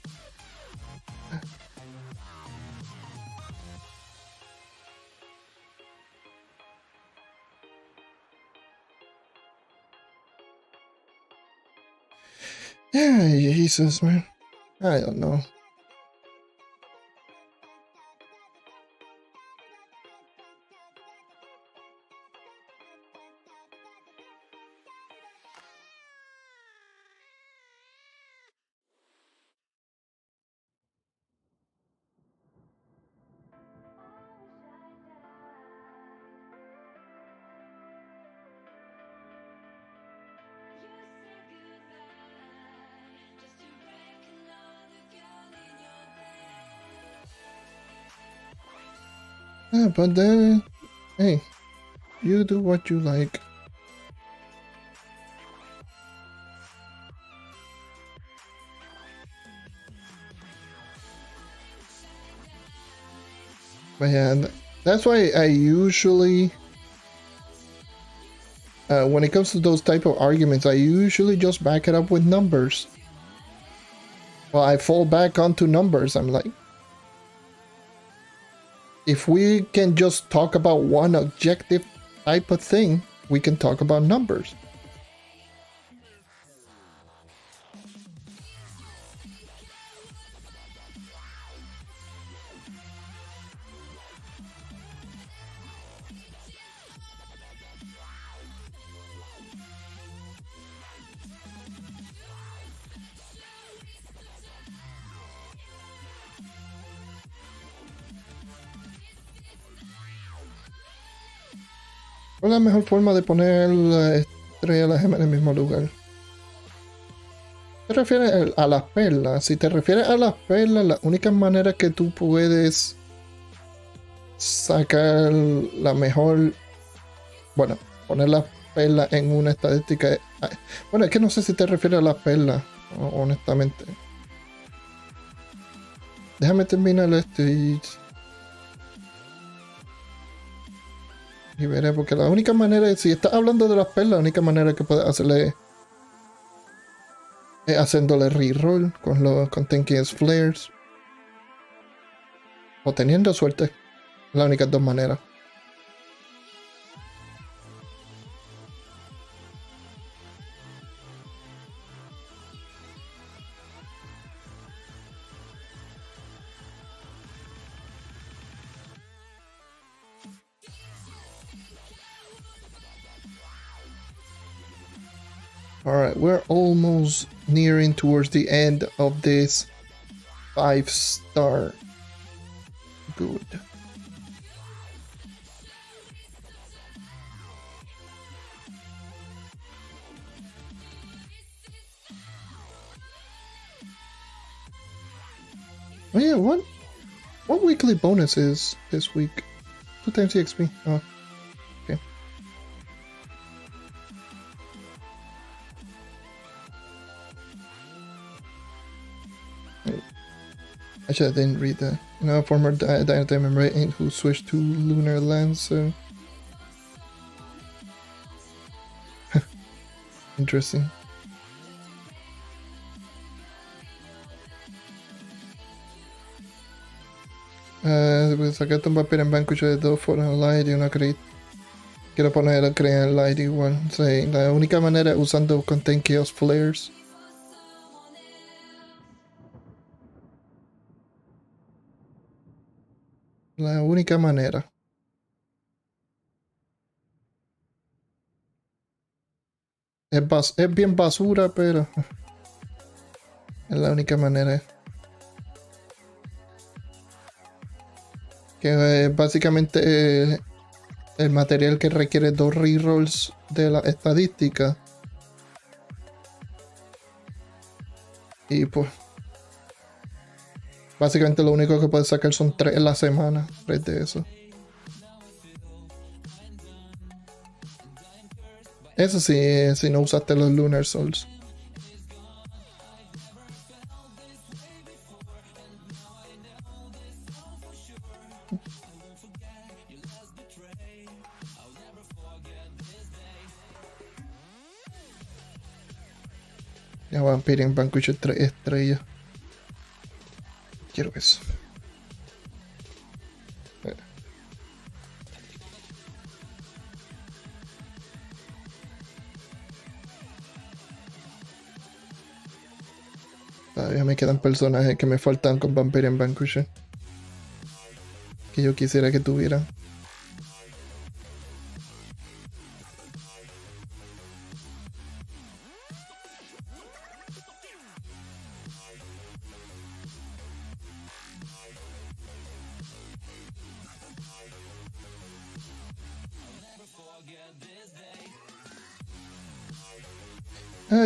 S1: Yeah, Jesus, man. I don't know. Yeah, but then, hey, you do what you like. But yeah, that's why I usually, when it comes to those type of arguments, I usually just back it up with numbers. Well, I fall back onto numbers. I'm like, if we can just talk about one objective type of thing, we can talk about numbers. ¿Cuál es la mejor forma de poner la estrella de la gema en el mismo lugar? ¿Te refieres a las perlas? Si te refieres a las perlas, la única manera que tú puedes sacar la mejor... Bueno, poner las perlas en una estadística... Bueno, es que no sé si te refieres a las perlas, honestamente. Déjame terminar esto y veré, porque la única manera, si estás hablando de las perlas, la única manera que puedes hacerle es haciéndole reroll con los Contagious Flares. o teniendo suerte. Las únicas dos maneras. Alright, we're almost nearing towards the end of this 5-star. Good. Oh yeah, what weekly bonus is this week? 2 times the XP. Oh, okay. Actually, I didn't read that. No, former Dino Diamond Rating who switched to Lunar Lancer. Interesting. Sacaste un vampiro en banco de 2 fueron light y una crit. Quiero poner a crear light igual. Sí, la única manera es usando Contain Chaos Flares. La única manera. Es bien basura, pero es la única manera. Que básicamente el material que requiere 2 rerolls de la estadística. Y pues básicamente lo único que puedes sacar son 3 en la semana, 3 de eso. Eso sí, si no usaste los Lunar Souls. Ya Vampire en Vanquish 3 estrellas. Quiero eso. Todavía me quedan personajes que me faltan con Vampire en Vanquish. Que yo quisiera que tuvieran.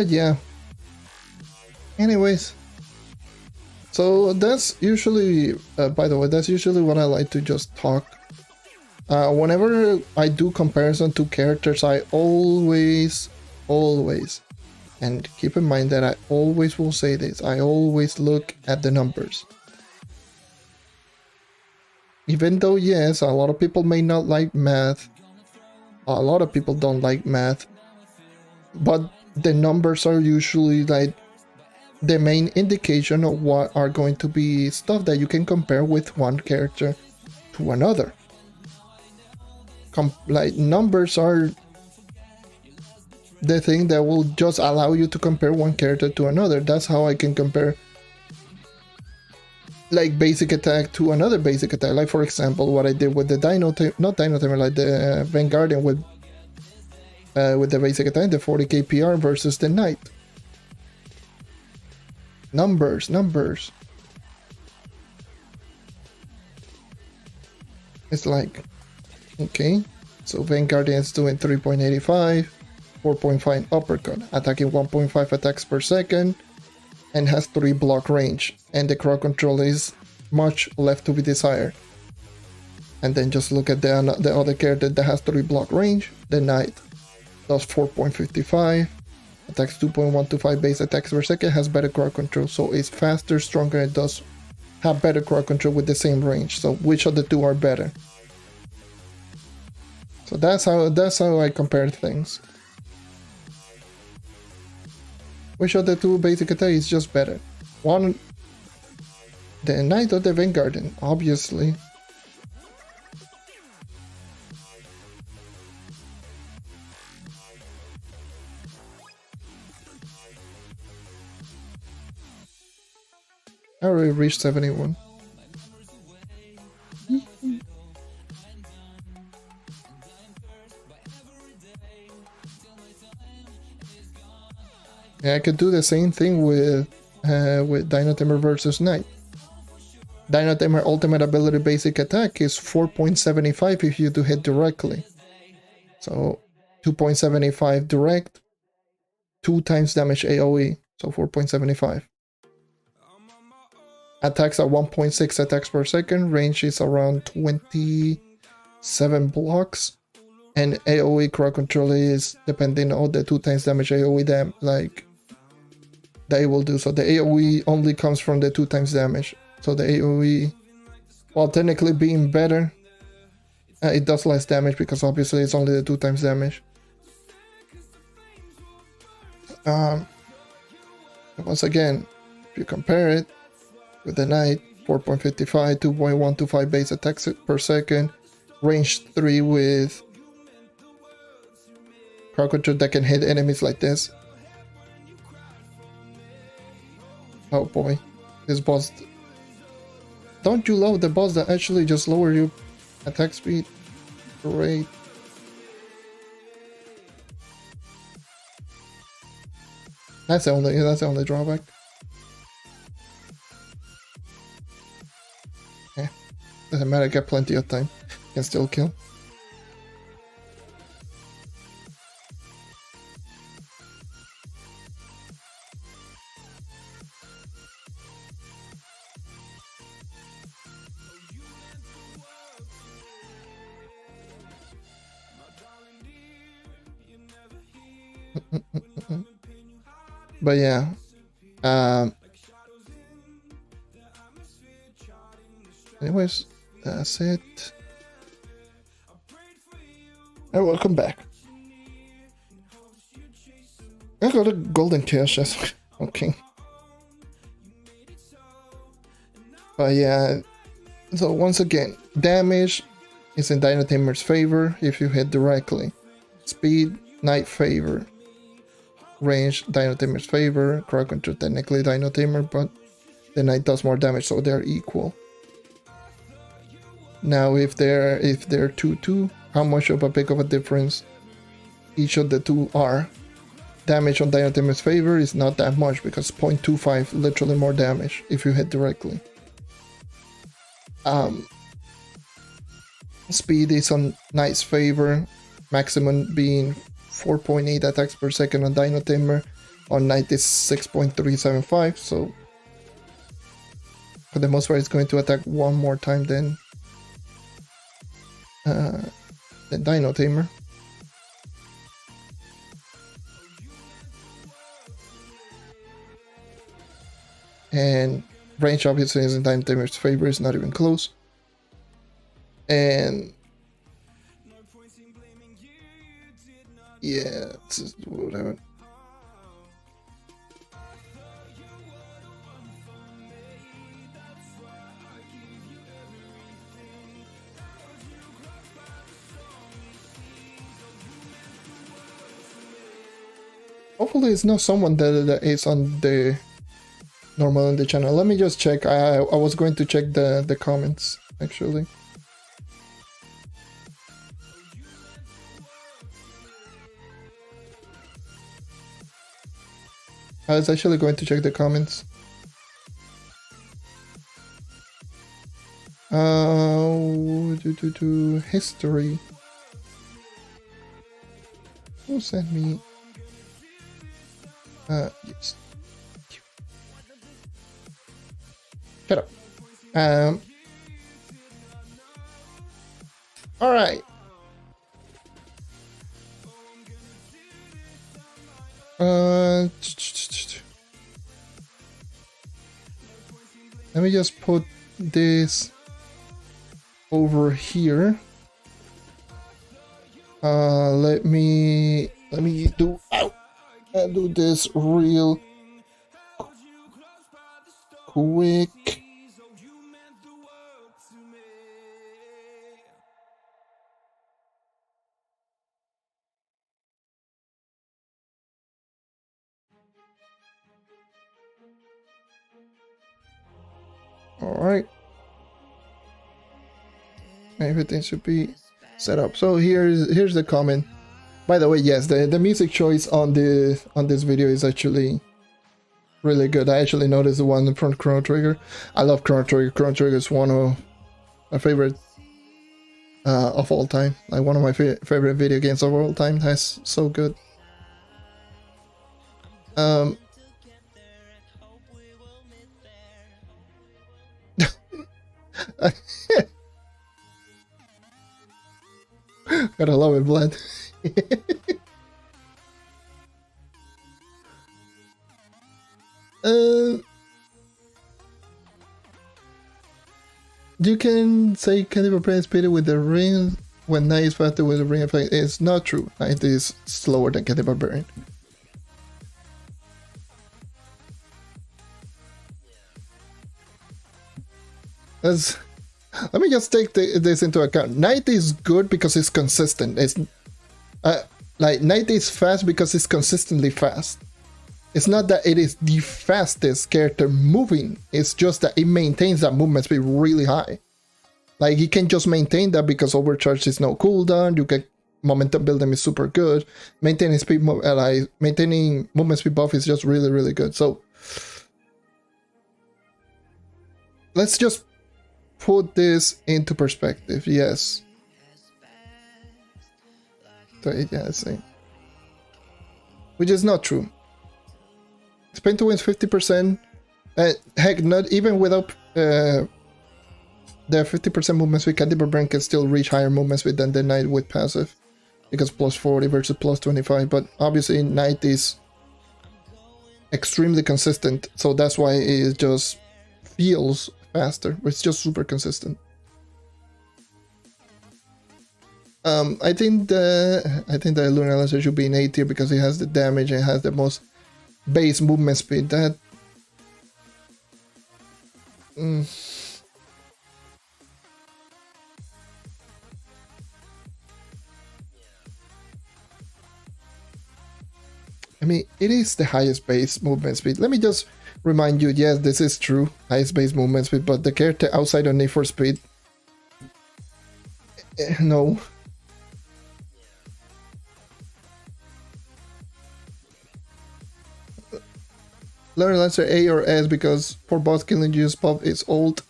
S1: Yeah. Anyways. So that's usually, by the way, that's usually what I like to just talk. Whenever I do comparison to characters, I always, and keep in mind that I always will say this, I always look at the numbers. Even though, yes, a lot of people may not like math, a lot of people don't like math, but the numbers are usually like the main indication of what are going to be stuff that you can compare with one character to another. Like numbers are the thing that will just allow you to compare one character to another. That's how I can compare like basic attack to another basic attack. Like for example, what I did with the not Dino Tamer, like the Vanguardian with the basic attack, the 40 KPR versus the Knight. Numbers. It's like, okay, so Vanguardian is doing 3.85, 4.5 uppercut, attacking 1.5 attacks per second, and has 3 block range, and the crowd control is much left to be desired. And then just look at the other character that has 3 block range, the Knight. Does 4.55, attacks 2.125 base attacks per second, has better crowd control, so it's faster, stronger, and does have better crowd control with the same range. So which of the two are better? So that's how I compare things. Which of the two basic attacks is just better? One The Knight of the Vanguard, obviously. I already reached 71. Yeah, I could do the same thing with Dino Tamer versus Knight. Dino Tamer ultimate ability basic attack is 4.75 if you do hit directly. So 2.75 direct, 2 times damage AoE, so 4.75. Attacks at 1.6 attacks per second, range is around 27 blocks, and AoE crowd control is depending on the 2 times damage AoE that it will do. So the AoE only comes from the 2 times damage. So the AoE, while technically being better, it does less damage because obviously it's only the 2 times damage. Once again, if you compare it with the Knight, 4.55, 2.125 base attacks per second, range 3 with crowd control that can hit enemies like this. Oh boy, this boss. Don't you love the boss that actually just lower your attack speed? Great. That's the only drawback. Yeah, doesn't matter, get plenty of time. Can still kill. But yeah, anyways, that's it. And welcome back. I got a golden chaos chest. Okay. But yeah, so once again, damage is in Dino Tamer's favor if you hit directly. Speed, Knight favor. Range, Dino Tamer's favor. Crowd control, technically Dino Tamer, but the Knight does more damage, so they're equal. Now if they're 2-2, how much of a big of a difference each of the two are? Damage on Dino Tamer's favor is not that much because 0.25 literally more damage if you hit directly. Speed is on Knight's favor, maximum being 4.8 attacks per second on Dino Tamer. On Knight is 6.375, so for the most part it's going to attack one more time than Dino Tamer. And range obviously is in Dino Tamer's favor, it's not even close. And yeah, it's just whatever. Hopefully it's not someone that is on the normal on the channel. Let me just check. I was going to check the comments actually. I was actually going to check the comments. History. Who sent me? Yes. Shut up. All right. Let me just put this over here. Let me do this real quick. Alright. Everything should be set up. So here's the comment. By the way, yes, the music choice on this video is actually really good. I actually noticed the one from Chrono Trigger. I love Chrono Trigger. Chrono Trigger is one of my favorite of all time. Like one of my favorite video games of all time. That's so good. Gotta love it, Vlad. You can say Candy Barbarian is better with the ring when Knight is faster with the ring effect. It's not true. Knight is slower than Candy Barbarian. Let me just take this into account. Knight is good because it's consistent. It's like Knight is fast because it's consistently fast. It's not that it is the fastest character moving. It's just that it maintains that movement speed really high. Like you can just maintain that because overcharge is no cooldown. You get momentum building is super good. Maintaining maintaining movement speed buff is just really good. So let's just put this into perspective. Yes. Yeah, which is not true. Spin to wins 50%. Heck, not even without the 50% movement speed, Candy Barbarian can still reach higher movement speed than the Knight with passive. Because plus 40 versus plus 25. But obviously Knight is extremely consistent. So that's why it just feels faster. It's just super consistent. I think the Lunar Lancer should be in A tier because it has the damage and has the most base movement speed. That I mean, it is the highest base movement speed. Let me just remind you, yes, this is true, highest base movement speed, but the character outside of Need for Speed, no. Lunar Lancer A or S because for boss killing use buff is old,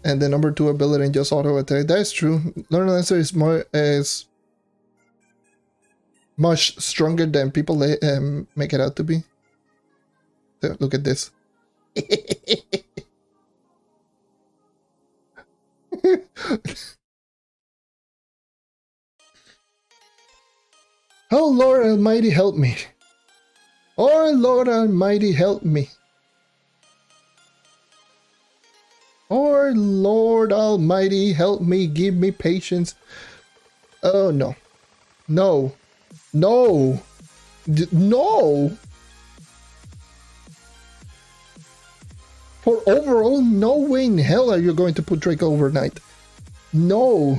S1: and the number 2 ability just auto attack. That is true. Lunar Lancer is much stronger than people make it out to be. So, look at this. Oh Lord Almighty, help me. Oh Lord Almighty, help me. Oh Lord Almighty, help me, give me patience. Oh no. No. No. No. For overall, no way in hell are you going to put Draco overnight. No.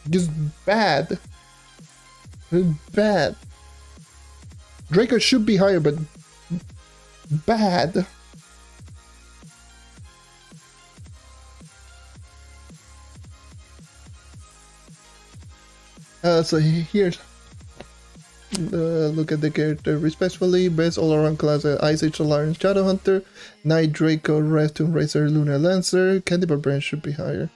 S1: Just bad. Bad. Draco should be higher, but bad. So here's look at the character respectfully. Best all-around class: Ice Age Alliance, Shadowhunter, Knight, Draco, Red Tomb Racer, Lunar Lancer. Candy Barbarian should be higher.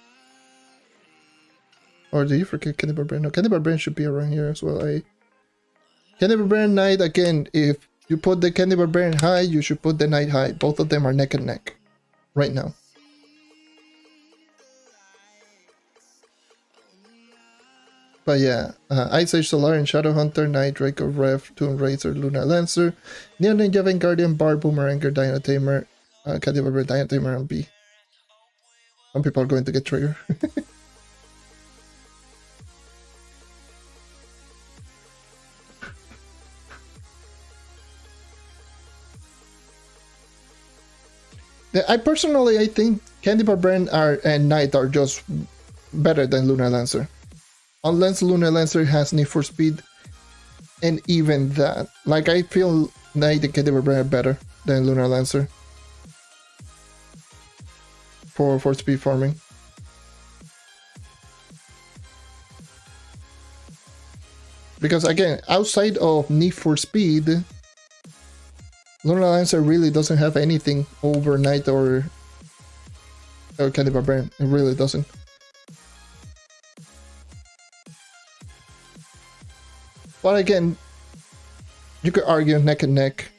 S1: Or do you forget Candy Barbarian? No, Candy Barbarian should be around here as well. Candy Barbarian, Knight, again, if you put the Candy Barbarian high, you should put the Knight high. Both of them are neck and neck right now. But yeah, Ice Age Solar and Shadowhunter, Knight, Draco, Rev, Tomb Racer, Lunar Lancer, Neo Ninja, Vanguardian, Bard, Boomeranger, Dino Tamer, Candy Barbarian, Dino Tamer, and B. Some people are going to get triggered. I think Candy Barbarian and Knight are just better than Lunar Lancer. Unless Lunar Lancer has Need for Speed, and even that. Like, I feel Knight and Candy Barbarian are better than Lunar Lancer. for speed farming. Because again, outside of Need for Speed, Lunar Lancer really doesn't have anything overnight or Candy Barbarian. It really doesn't. But again, you could argue neck and neck.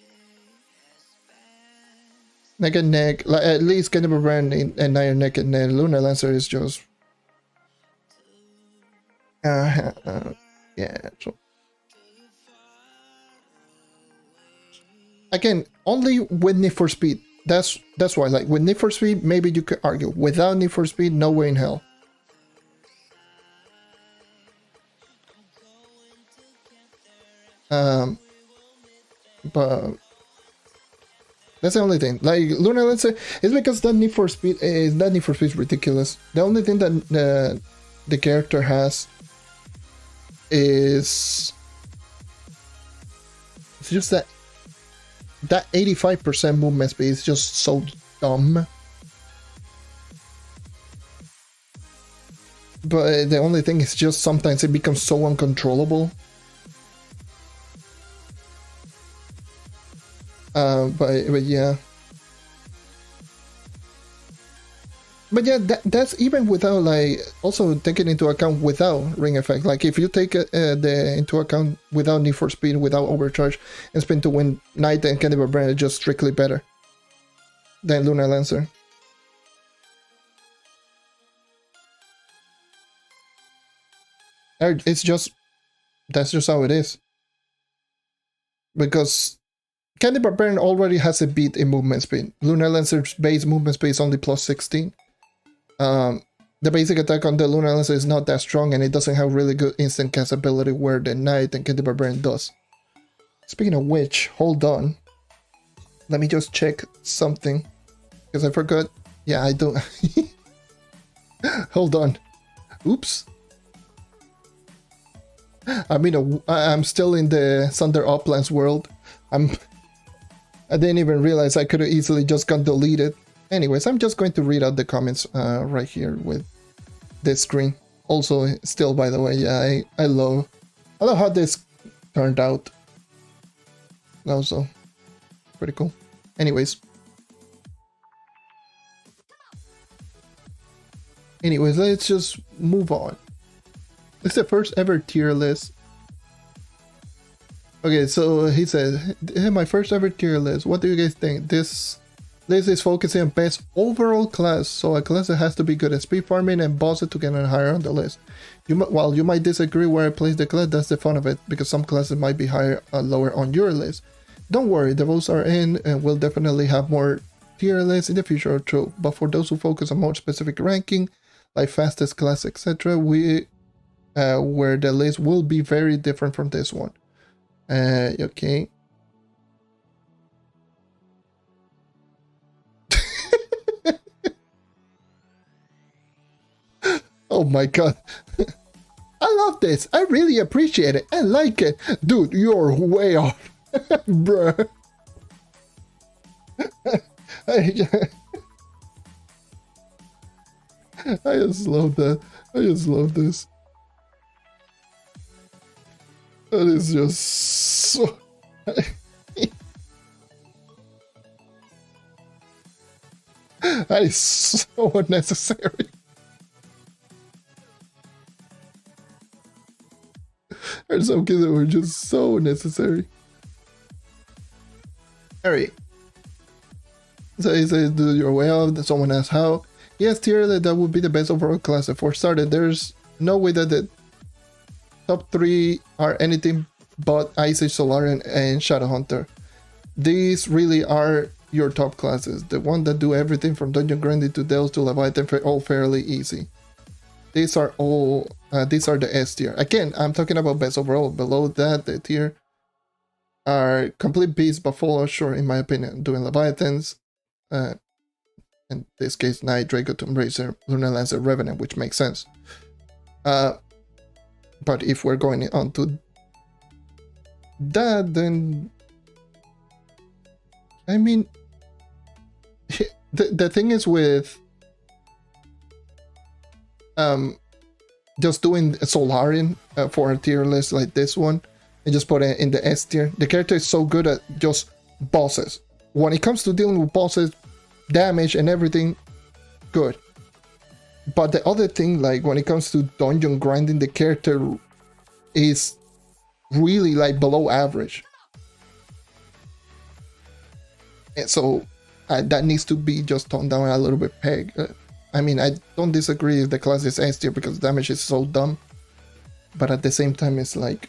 S1: Neck and neck. Like, at least Candy Barbarian and Naya neck and neck. Lunar Lancer is just... yeah, so... Again, only with Need for Speed. That's why, like, with Need for Speed, maybe you could argue. Without Need for Speed, no way in hell. But that's the only thing. Like Luna, let's say, it's because that Need for Speed is ridiculous. The only thing that the character has is it's just that 85% movement speed is just so dumb. But the only thing is just sometimes it becomes so uncontrollable. But yeah. But yeah, that's even without, like, also taking into account without ring effect. Like if you take into account without Need for Speed, without overcharge, and spin to win, Knight and Candy Barbarian is just strictly better than Lunar Lancer. It's just, that's just how it is. Because Candy Barbarian already has a beat in movement speed. Lunar Lancer's base movement speed is only plus 16. The basic attack on the Lunar Lancer is not that strong, and it doesn't have really good instant cast ability where the Knight and Candy Barbarian does. Speaking of which, hold on. Let me just check something, because I forgot. Yeah, I do. Hold on. Oops. I mean, I'm still in the Thunder Uplands world. I didn't even realize I could have easily just got deleted. Anyways, I'm just going to read out the comments right here with this screen. Also, still, by the way, yeah, I love how this turned out. Also, pretty cool. Anyways, let's just move on. It's the first ever tier list. Okay, so he said, hey, my first ever tier list. What do you guys think? This list is focusing on best overall class, so a class that has to be good at speed farming and bosses to get higher on the list. While you might disagree where I place the class, that's the fun of it, because some classes might be higher or lower on your list. Don't worry, the votes are in, and we'll definitely have more tier lists in the future or Trove. But for those who focus on more specific ranking, like fastest class, etc., where the list will be very different from this one. Okay. Oh my god. I love this. I really appreciate it. I like it. Dude, you're way off. Bruh. I just love that. I just love this. That is just so... That is so unnecessary. There's some kids that were just so necessary. Alright. So he says, do your way out. Someone asks how. Yes, tier that would be the best overall class. For started, there's no way that the top 3 are anything but Ice Age, Solarian, and Shadowhunter. These really are your top classes. The one that do everything from Dungeon Grinding to Delves to Leviathan, all fairly easy. These are the S tier. Again, I'm talking about best overall. Below that, the tier are complete beasts, but fall short in my opinion. Doing Leviathans, in this case, Knight, Draco, Tomb Raider, Lunar Lancer, Revenant, which makes sense. But if we're going on to that, then I mean, the thing is with just doing Solarian for a tier list like this one and just put it in the S tier. The character is so good at just bosses. When it comes to dealing with bosses, damage and everything, good. But the other thing, like when it comes to dungeon grinding, the character is really like below average. And so that needs to be just toned down a little bit peg. I mean, I don't disagree if the class is S tier because damage is so dumb. But at the same time, it's like,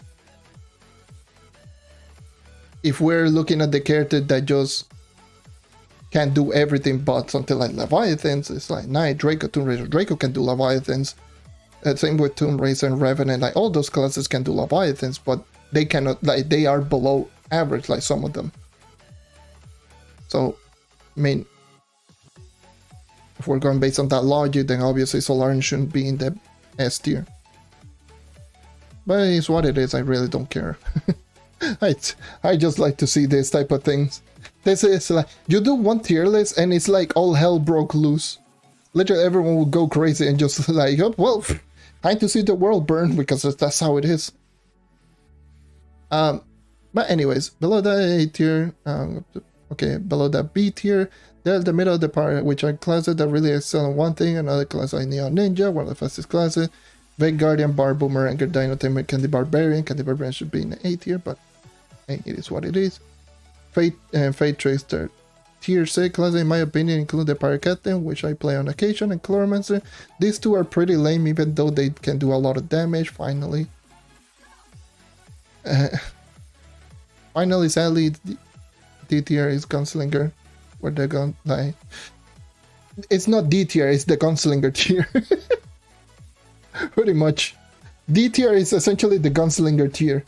S1: if we're looking at the character that just can't do everything but something like Leviathans, it's like Knight, Draco, Tomb Raider. Draco can do Leviathans. Same with Tomb Raider and Revenant. Like all those classes can do Leviathans, but they cannot, like they are below average, like some of them. So, I mean, if we're going based on that logic, then obviously Solarian shouldn't be in the S tier. But it's what it is, I really don't care. I just like to see this type of things. This is like, you do one tier list and it's like all hell broke loose. Literally everyone will go crazy and just like, oh, well, time to see the world burn because that's how it is. But anyways, below that A tier, okay, below that B tier, there's the middle of the part, which are classes that really excel in one thing. Another class like Neon Ninja, one of the fastest classes. Vague Guardian, Bar Boomerang, Dino Tamer, Candy Barbarian. Candy Barbarian should be in the A tier, but hey, it is what it is. Fate and Fate Tracer tier 6 classes, in my opinion, include the Pirate Captain, which I play on occasion, and Chloromancer. These two are pretty lame, even though they can do a lot of damage, finally. Finally, sadly, D tier is Gunslinger, where they're gonna like. It's not D tier, it's the Gunslinger tier. Pretty much. D tier is essentially the Gunslinger tier.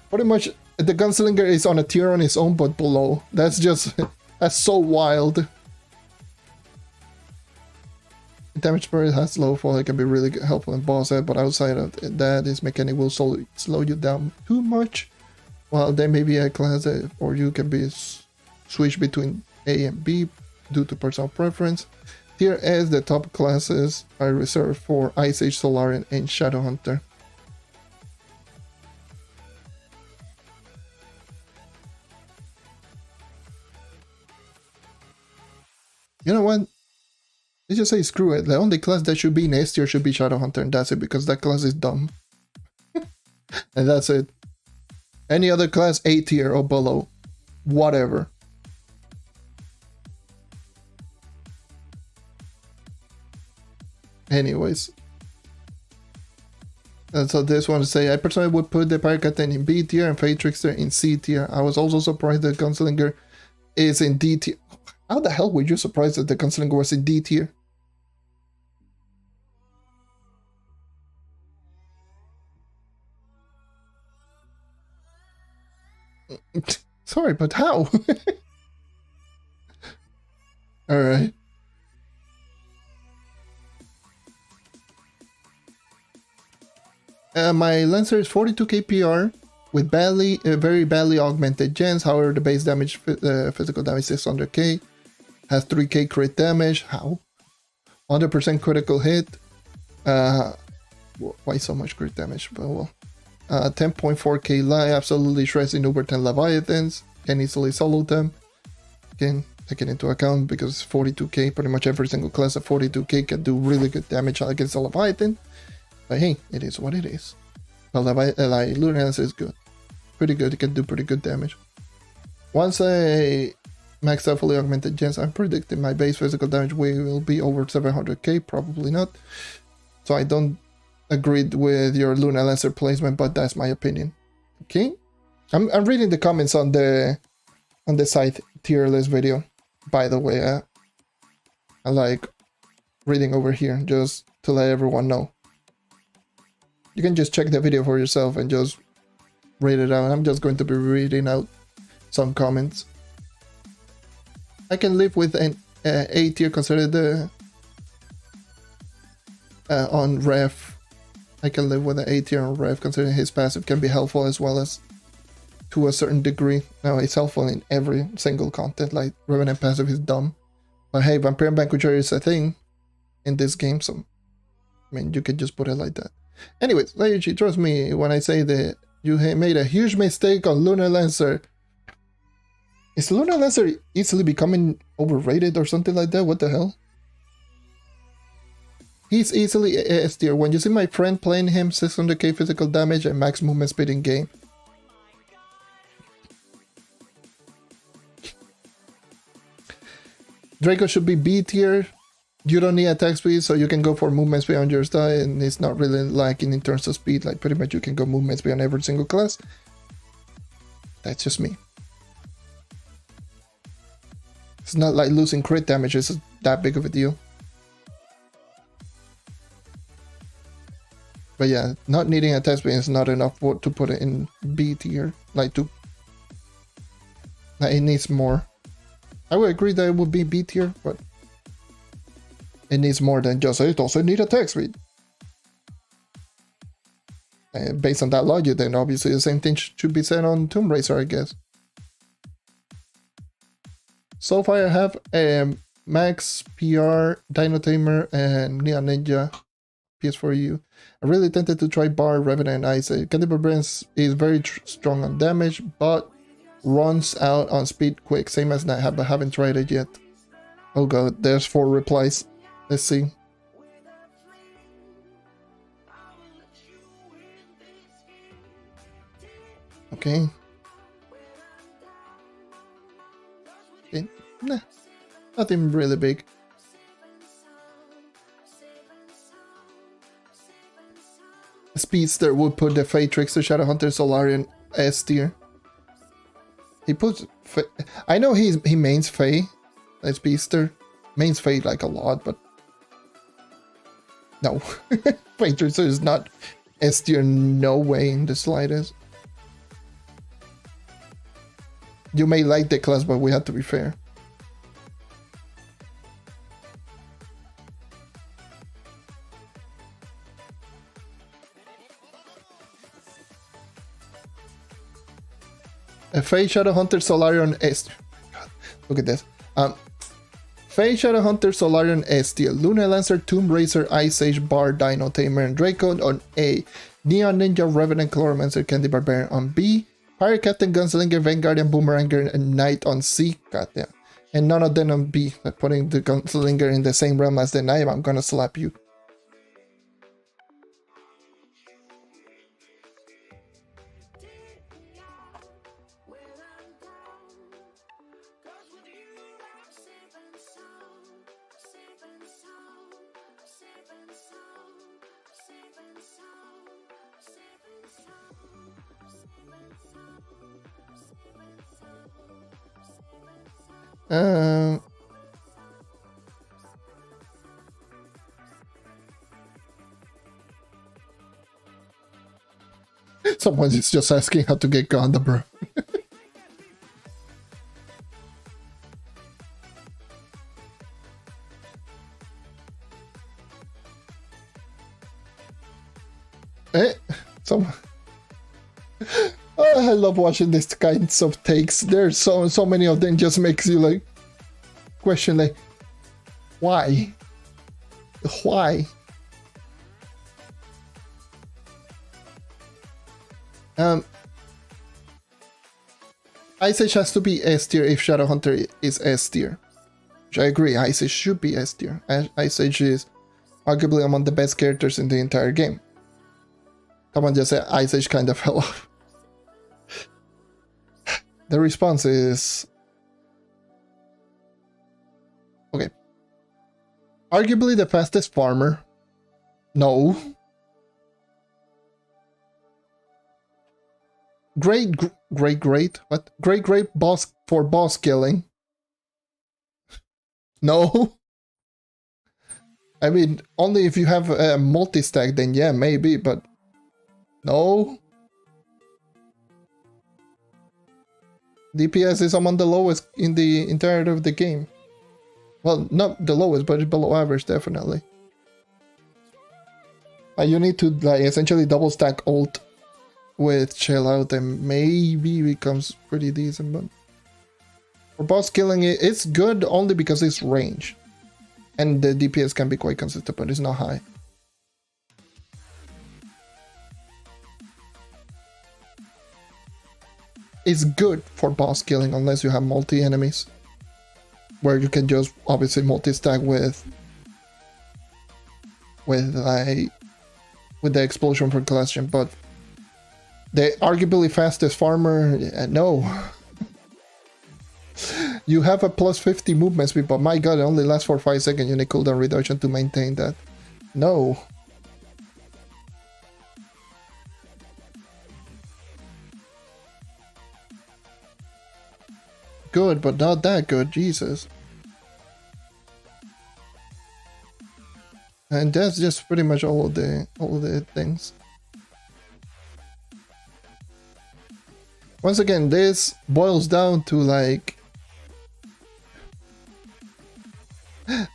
S1: Pretty much, the Gunslinger is on a tier on its own, but below. That's just, that's so wild. Damage Spirit has low fall, it can be really helpful in boss head, but outside of that, this mechanic will slow you down too much. Well, there may be a class that, or you can be switched between A and B due to personal preference. Tier S, the top classes are reserved for Ice Age, Solarian, and Shadowhunter. You know what? Let's just say screw it. The only class that should be in S tier should be Shadowhunter, and that's it, because that class is dumb. And that's it. Any other class, A tier or below. Whatever. Anyways. And so this one to say, I personally would put the Pirate Captain in B tier and Fate Trickster in C tier. I was also surprised that Gunslinger is in D tier. How the hell were you surprised that the Gunslinger was in D tier? Sorry, but how? Alright. My Lancer is 42k PR with very badly augmented gens. However, the base damage, physical damage 600k, has 3k crit damage. How? 100% critical hit. Why so much crit damage? But well, 10.4k life, absolutely shreds in over 10 Leviathans. Can easily solo them. Again, take it into account because 42k, pretty much every single class at 42k can do really good damage against a Leviathan. But hey, it is what it is. But like Lunas is good. Pretty good, it can do pretty good damage. Once I max out fully augmented gens, I'm predicting my base physical damage will be over 700k, probably not. So I don't agree with your Luna Lancer placement, but that's my opinion. Okay? I'm reading the comments on the side tier list video. By the way, I like reading over here just to let everyone know. You can just check the video for yourself and just read it out. I'm just going to be reading out some comments. I can live with an A tier considered the on Ref. I can live with an A tier on Ref considering his passive can be helpful as well as to a certain degree. Now it's helpful in every single content, like Revenant passive is dumb. But hey, Vampire Banqueteer is a thing in this game, so I mean, you can just put it like that. Anyways, Leiji, trust me when I say that you made a huge mistake on Lunar Lancer. Is Lunar Lancer easily becoming overrated or something like that? What the hell? He's easily S tier. When you see my friend playing him, 600k physical damage and max movement speed in game. Draco should be B tier. You don't need attack speed, so you can go for movement speed on your style, and it's not really lacking in terms of speed. Like, pretty much you can go movement speed on every single class. That's just me. It's not like losing crit damage is that big of a deal. But yeah, not needing attack speed is not enough to put it in B tier. Like, it needs more. I would agree that it would be B tier, but it needs more than just, it doesn't need attack speed. And based on that logic, then obviously the same thing should be said on Tomb Racer, I guess. So far I have Max, PR, Dino Tamer, and Neon Ninja PS4U. I really tempted to try Bar, Revenant, and Ice. Candy Barbarian is very strong on damage, but runs out on speed quick, same as Night, but haven't tried it yet. Oh god, there's 4 replies. Let's see. Okay. Okay. Nah, nothing really big. Speedster would put the Fae Trickster, Shadowhunter, Solarian S tier. He puts Fae. I know he mains Fae, like Speedster. Mains Fae like a lot, but no. Fae Trickster is not S tier, no way in the slightest. You may like the class, but we have to be fair. A Fae Shadowhunter Solarian S. Look at this. Fae Shadowhunter Solarian S tier. Lunar Lancer, Tomb Racer, Ice Age, Bar, Dino Tamer, and Draco on A. Neon Ninja, Revenant, Chloromancer, Candy Barbarian on B. Pirate Captain, Gunslinger, Vanguardian, Boomeranger, and Knight on C. Goddamn. And none of them on B. Like putting the Gunslinger in the same realm as the Knight, I'm gonna slap you. Someone is just asking how to get Gonda, bro. Someone. Oh, I love watching these kinds of takes. There's so many of them. Just makes you like question like, why? Ice Age has to be S tier if Shadowhunter is S tier. Which I agree, Ice Age should be S tier. Ice Age is arguably among the best characters in the entire game. Someone just said Ice Age kind of fell off. The response is... okay. Arguably the fastest farmer. No. Great boss for boss killing. No. I mean, only if you have a multi-stack, then yeah, maybe, but no. DPS is among the lowest in the entirety of the game. Well, not the lowest, but below average, definitely. You need to like essentially double stack ult with chill out and maybe becomes pretty decent, but for boss killing it's good only because it's range. And the DPS can be quite consistent, but it's not high. is good for boss killing unless you have multi enemies, where you can just obviously multi-stack with the explosion for collection. But the arguably fastest farmer, no. You have a plus 50 movement speed, but my god, it only lasts for 5 seconds. You need cooldown reduction to maintain that. No. Good, but not that good, Jesus. And that's just pretty much all of the things. Once again, this boils down to like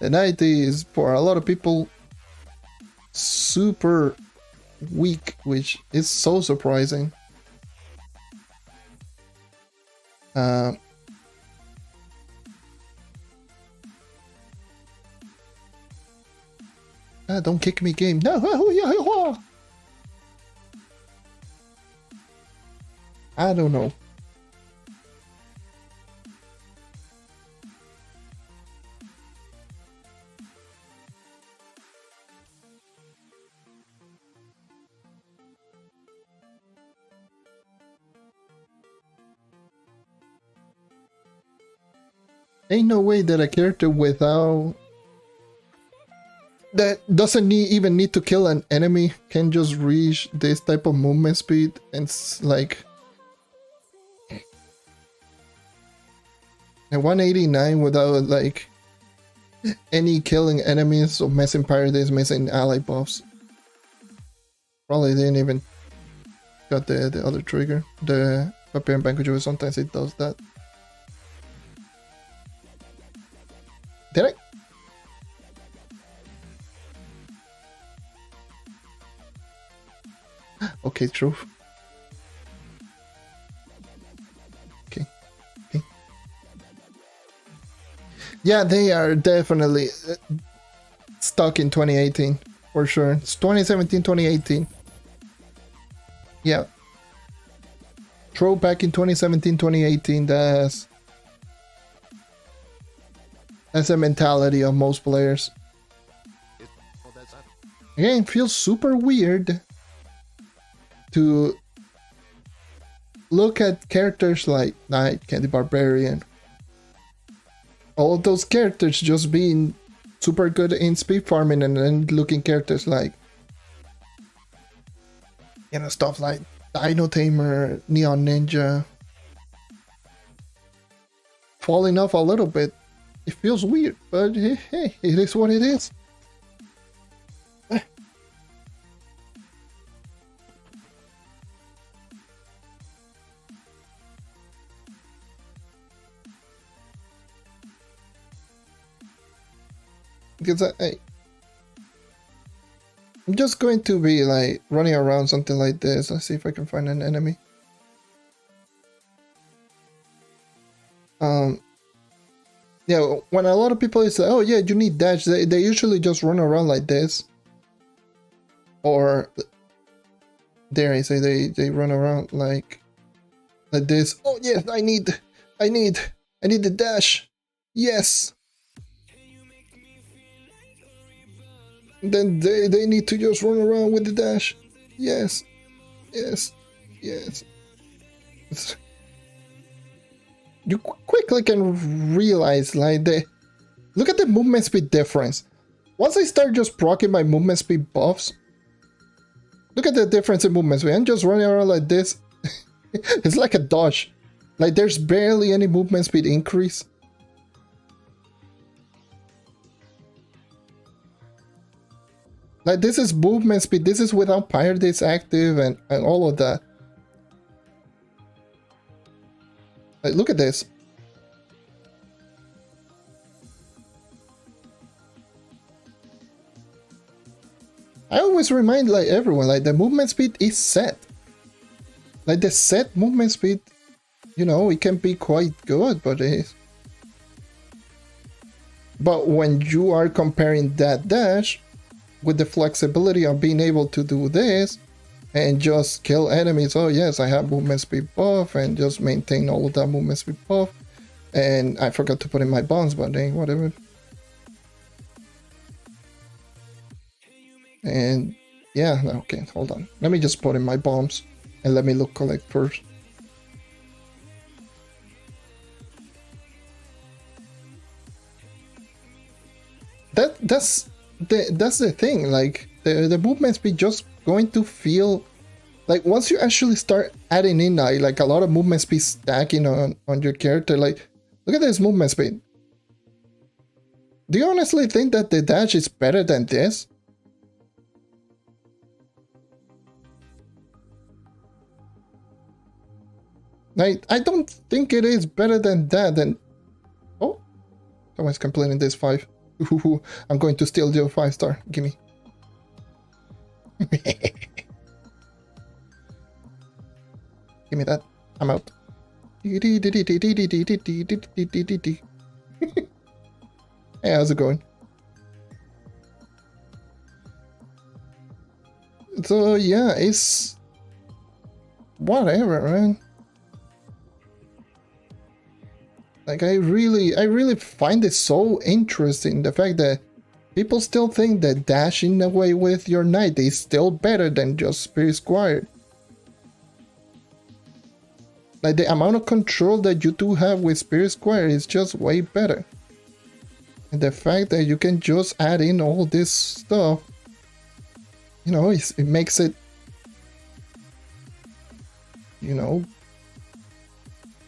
S1: the 90 is for a lot of people super weak, which is so surprising. Don't kick me, game. No. I don't know. Ain't no way that a character that doesn't even need to kill an enemy can just reach this type of movement speed and like a 189 without like any killing enemies or missing paradise, missing ally buffs. Probably didn't even got the other trigger, the Papillon Banquet. Sometimes it does that. Did I? Okay, Trove. Okay. Yeah, they are definitely stuck in 2018 for sure. It's 2017, 2018. Yeah. Trove back in 2017, 2018. That's the mentality of most players. Again, it feels super weird to look at characters like Knight, Candy Barbarian, all of those characters just being super good in speed farming, and then looking characters like, you know, stuff like Dino Tamer, Neon Ninja falling off a little bit. It feels weird, but hey, it is what it is. Because I'm just going to be like running around something like this. Let's see if I can find an enemy. Yeah, when a lot of people say, oh yeah, you need dash, they usually just run around like this. Or dare I say they run around like this. Oh yes, I need the dash. Yes. Then they need to just run around with the dash. Yes. You quickly can realize, like, look at the movement speed difference. Once I start just proccing my movement speed buffs, look at the difference in movement speed. I'm just running around like this. It's like a dodge. Like, there's barely any movement speed increase. Like, this is movement speed. This is without Paradise active and all of that. Like, look at this. I always remind like everyone, like the movement speed is set. Like the set movement speed, you know, it can be quite good, but it is. But when you are comparing that dash with the flexibility of being able to do this, and just kill enemies. Oh yes, I have movement speed buff and just maintain all of that movement speed buff. And I forgot to put in my bombs, but hey, whatever. And yeah, okay, hold on. Let me just put in my bombs and let me look collect first. That's the thing. Like the movement speed just going to feel like once you actually start adding in like a lot of movement speed stacking on your character. Like look at this movement speed. Do you honestly think that the dash is better than this? I don't think it is better than that. And oh, someone's complaining this 5. I'm going to steal your 5-star. Gimme. Give me that. I'm out. Hey, how's it going? So yeah, it's whatever, man. Like I really find it so interesting, the fact that people still think that dashing away with your knight is still better than just Spirit Squire. Like the amount of control that you do have with Spirit Squire is just way better. And the fact that you can just add in all this stuff, you know, it makes it, you know,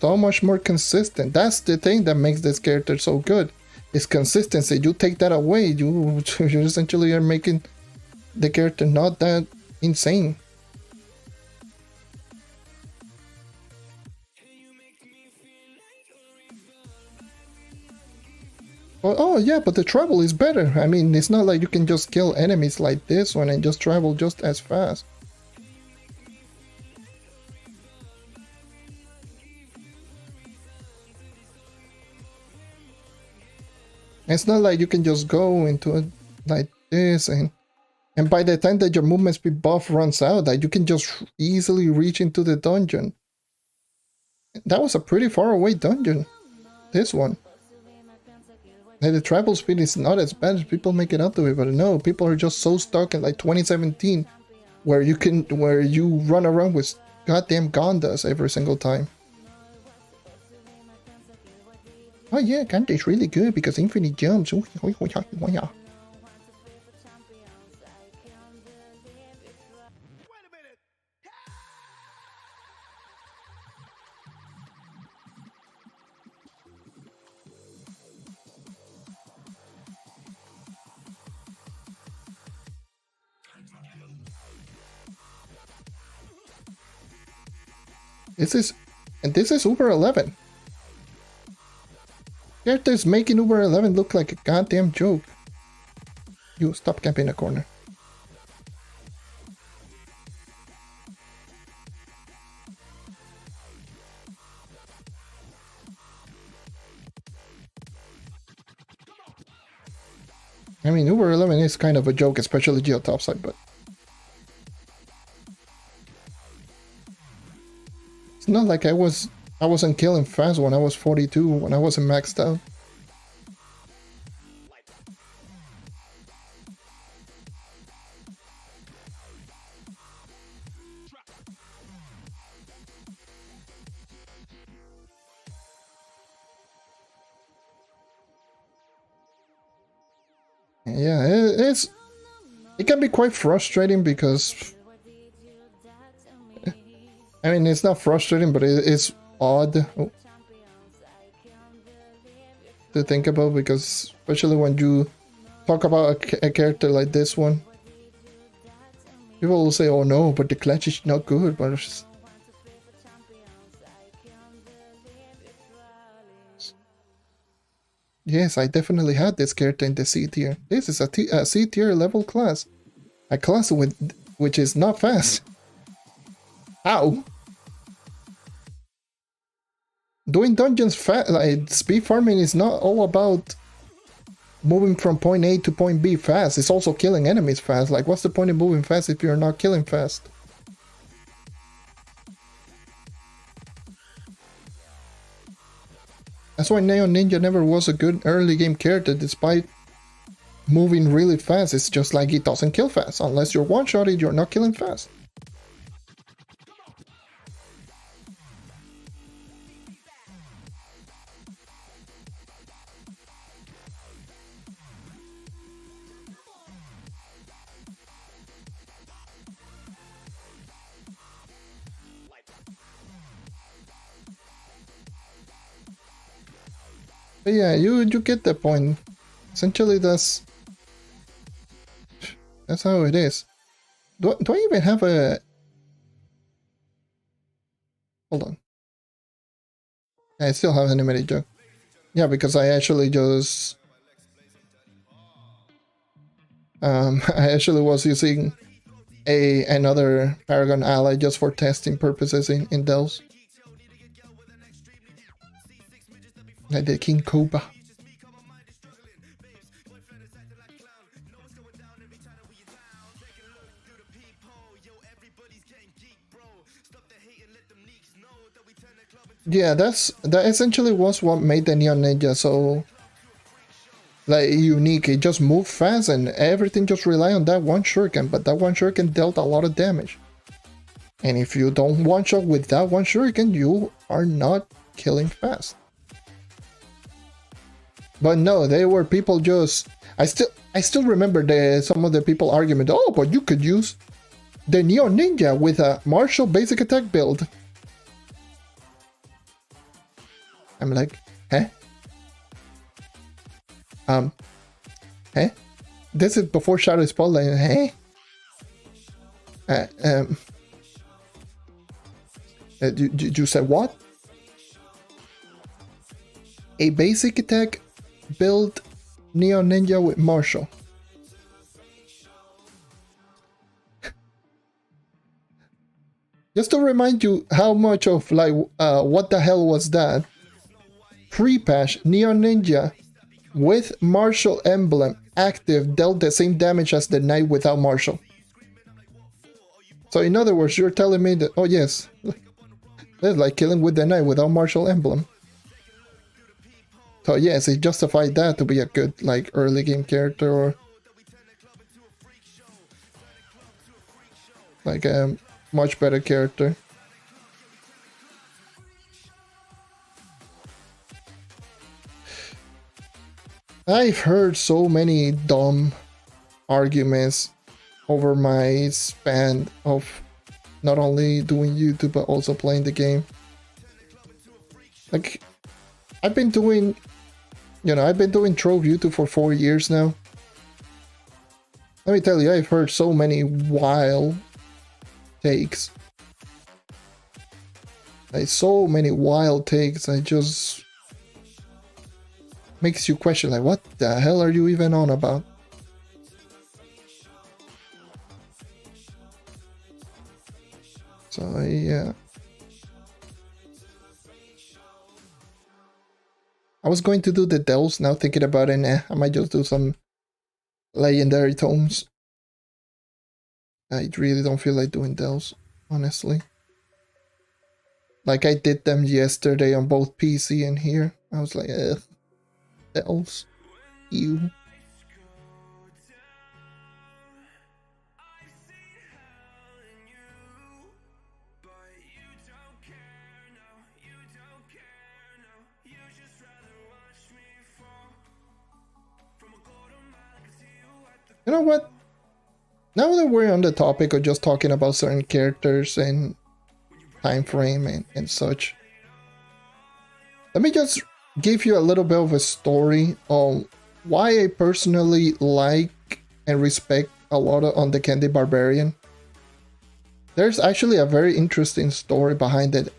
S1: so much more consistent. That's the thing that makes this character so good. Is consistency. You take that away, you essentially are making the character not that insane. Well, oh yeah, but the travel is better. I mean, it's not like you can just kill enemies like this one and just travel just as fast. It's not like you can just go into it like this and by the time that your movement speed buff runs out, that you can just easily reach into the dungeon. That was a pretty far away dungeon, this one. Like the travel speed is not as bad as people make it out to be, but no, people are just so stuck in like 2017 where you run around with goddamn Gondas every single time. Oh yeah, Ganda is really good because infinite jumps. This is Uber 11. Characters making Uber 11 look like a goddamn joke. You stop camping in a corner. I mean, Uber 11 is kind of a joke, especially Geo topside, but it's not like I wasn't killing fast when I was 42, when I wasn't maxed out. Yeah, it can be quite frustrating because I mean, it's not frustrating, but it's odd to think about, because especially when you talk about a character like this one, people will say, oh no, but the clutch is not good, but it's just... Yes, I definitely had this character in the C tier. This is a C tier level class. A class which is not fast. Ow! Doing dungeons fast, like speed farming, is not all about moving from point A to point B fast. It's also killing enemies fast. Like, what's the point of moving fast if you're not killing fast? That's why Neon Ninja never was a good early game character, despite moving really fast. It's just like it doesn't kill fast. Unless you're one-shotted, you're not killing fast. But yeah, you get the point. Essentially, that's how it is. Do I even have a... Hold on. I still have an animated joke. Yeah, because I actually just... I actually was using another Paragon ally just for testing purposes in Delves. Like the King Cobra. Yeah, that essentially was what made the Neon Ninja so like unique. It just moved fast and everything just relied on that one shuriken, but that one shuriken dealt a lot of damage. And if you don't one-shot with that one shuriken, you are not killing fast. But no, they were people just... I still remember some of the people argument, oh, but you could use the Neon Ninja with a martial basic attack build. I'm like, huh? Huh? This is before Shadow Spotlight, huh? You said what? A basic attack build Neon Ninja with martial. Just to remind you how much of like what the hell was that? Pre-patch Neon Ninja with martial emblem active dealt the same damage as the knight without martial. So in other words, you're telling me that, oh yes, that's like killing with the knight without martial emblem. So yes, it justified that to be a good like early game character or like a much better character. I've heard so many dumb arguments over my span of not only doing YouTube but also playing the game. Like, I've been doing Trove YouTube for 4 years now. Let me tell you, I've heard so many wild takes. Like, so many wild takes, I just... makes you question, like, what the hell are you even on about? So, yeah. I was going to do the Delves, now thinking about it, I might just do some legendary tomes. I really don't feel like doing Delves, honestly. Like, I did them yesterday on both PC and here. I was like, ugh. Delves. Ew. You know what? Now that we're on the topic of just talking about certain characters and time frame and such, let me just give you a little bit of a story on why I personally like and respect a lot on the Candy Barbarian. There's actually a very interesting story behind it.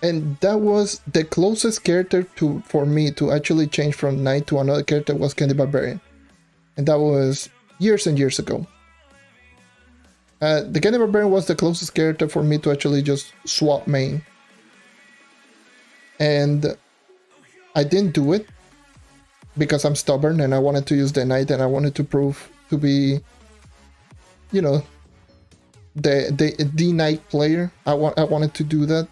S1: And that was the closest character for me to actually change from Knight to another character was Candy Barbarian. And that was years and years ago. The Candy Barbarian was the closest character for me to actually just swap main. And I didn't do it because I'm stubborn and I wanted to use the Knight and I wanted to prove to be, you know, the Knight player. I wanted to do that.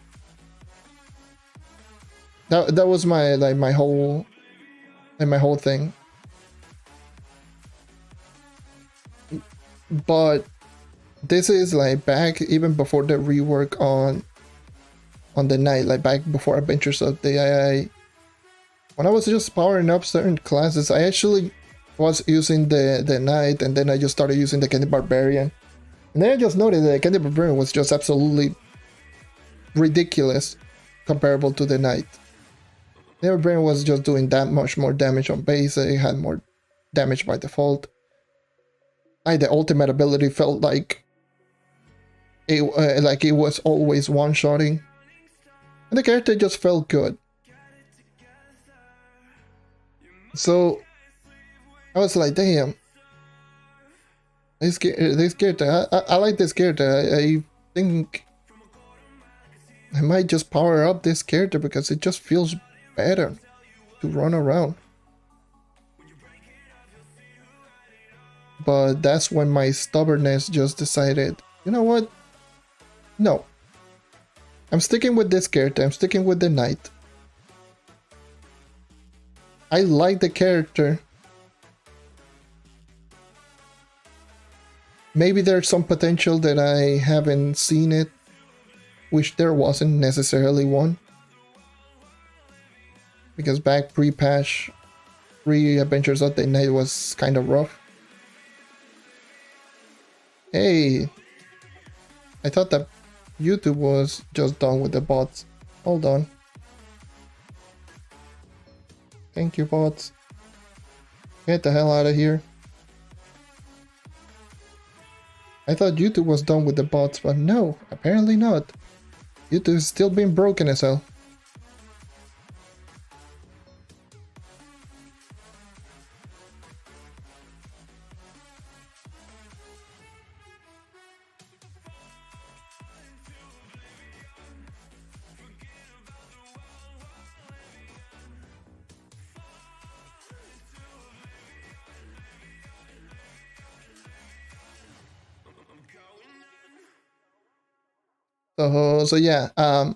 S1: That was my whole thing. But this is like back even before the rework on the night, like back before Adventures of the AI. When I was just powering up certain classes, I actually was using the knight, and then I just started using the Candy Barbarian. And then I just noticed that the Candy Barbarian was just absolutely ridiculous comparable to the knight. The Barbarian was just doing that much more damage on base, it had more damage by default. The ultimate ability felt like it was always one-shotting. And the character just felt good. So I was like, damn. This character, I like this character. I think I might just power up this character because it just feels better to run around. But that's when my stubbornness just decided, you know what? No. I'm sticking with this character. I'm sticking with the knight. I like the character. Maybe there's some potential that I haven't seen it, which there wasn't necessarily one. Because back pre-patch, pre-Adventures of the Night was kind of rough. Hey, I thought that YouTube was just done with the bots. Hold on. Thank you, bots. Get the hell out of here. I thought YouTube was done with the bots, but no, apparently not. YouTube is still being broken as hell. So yeah, I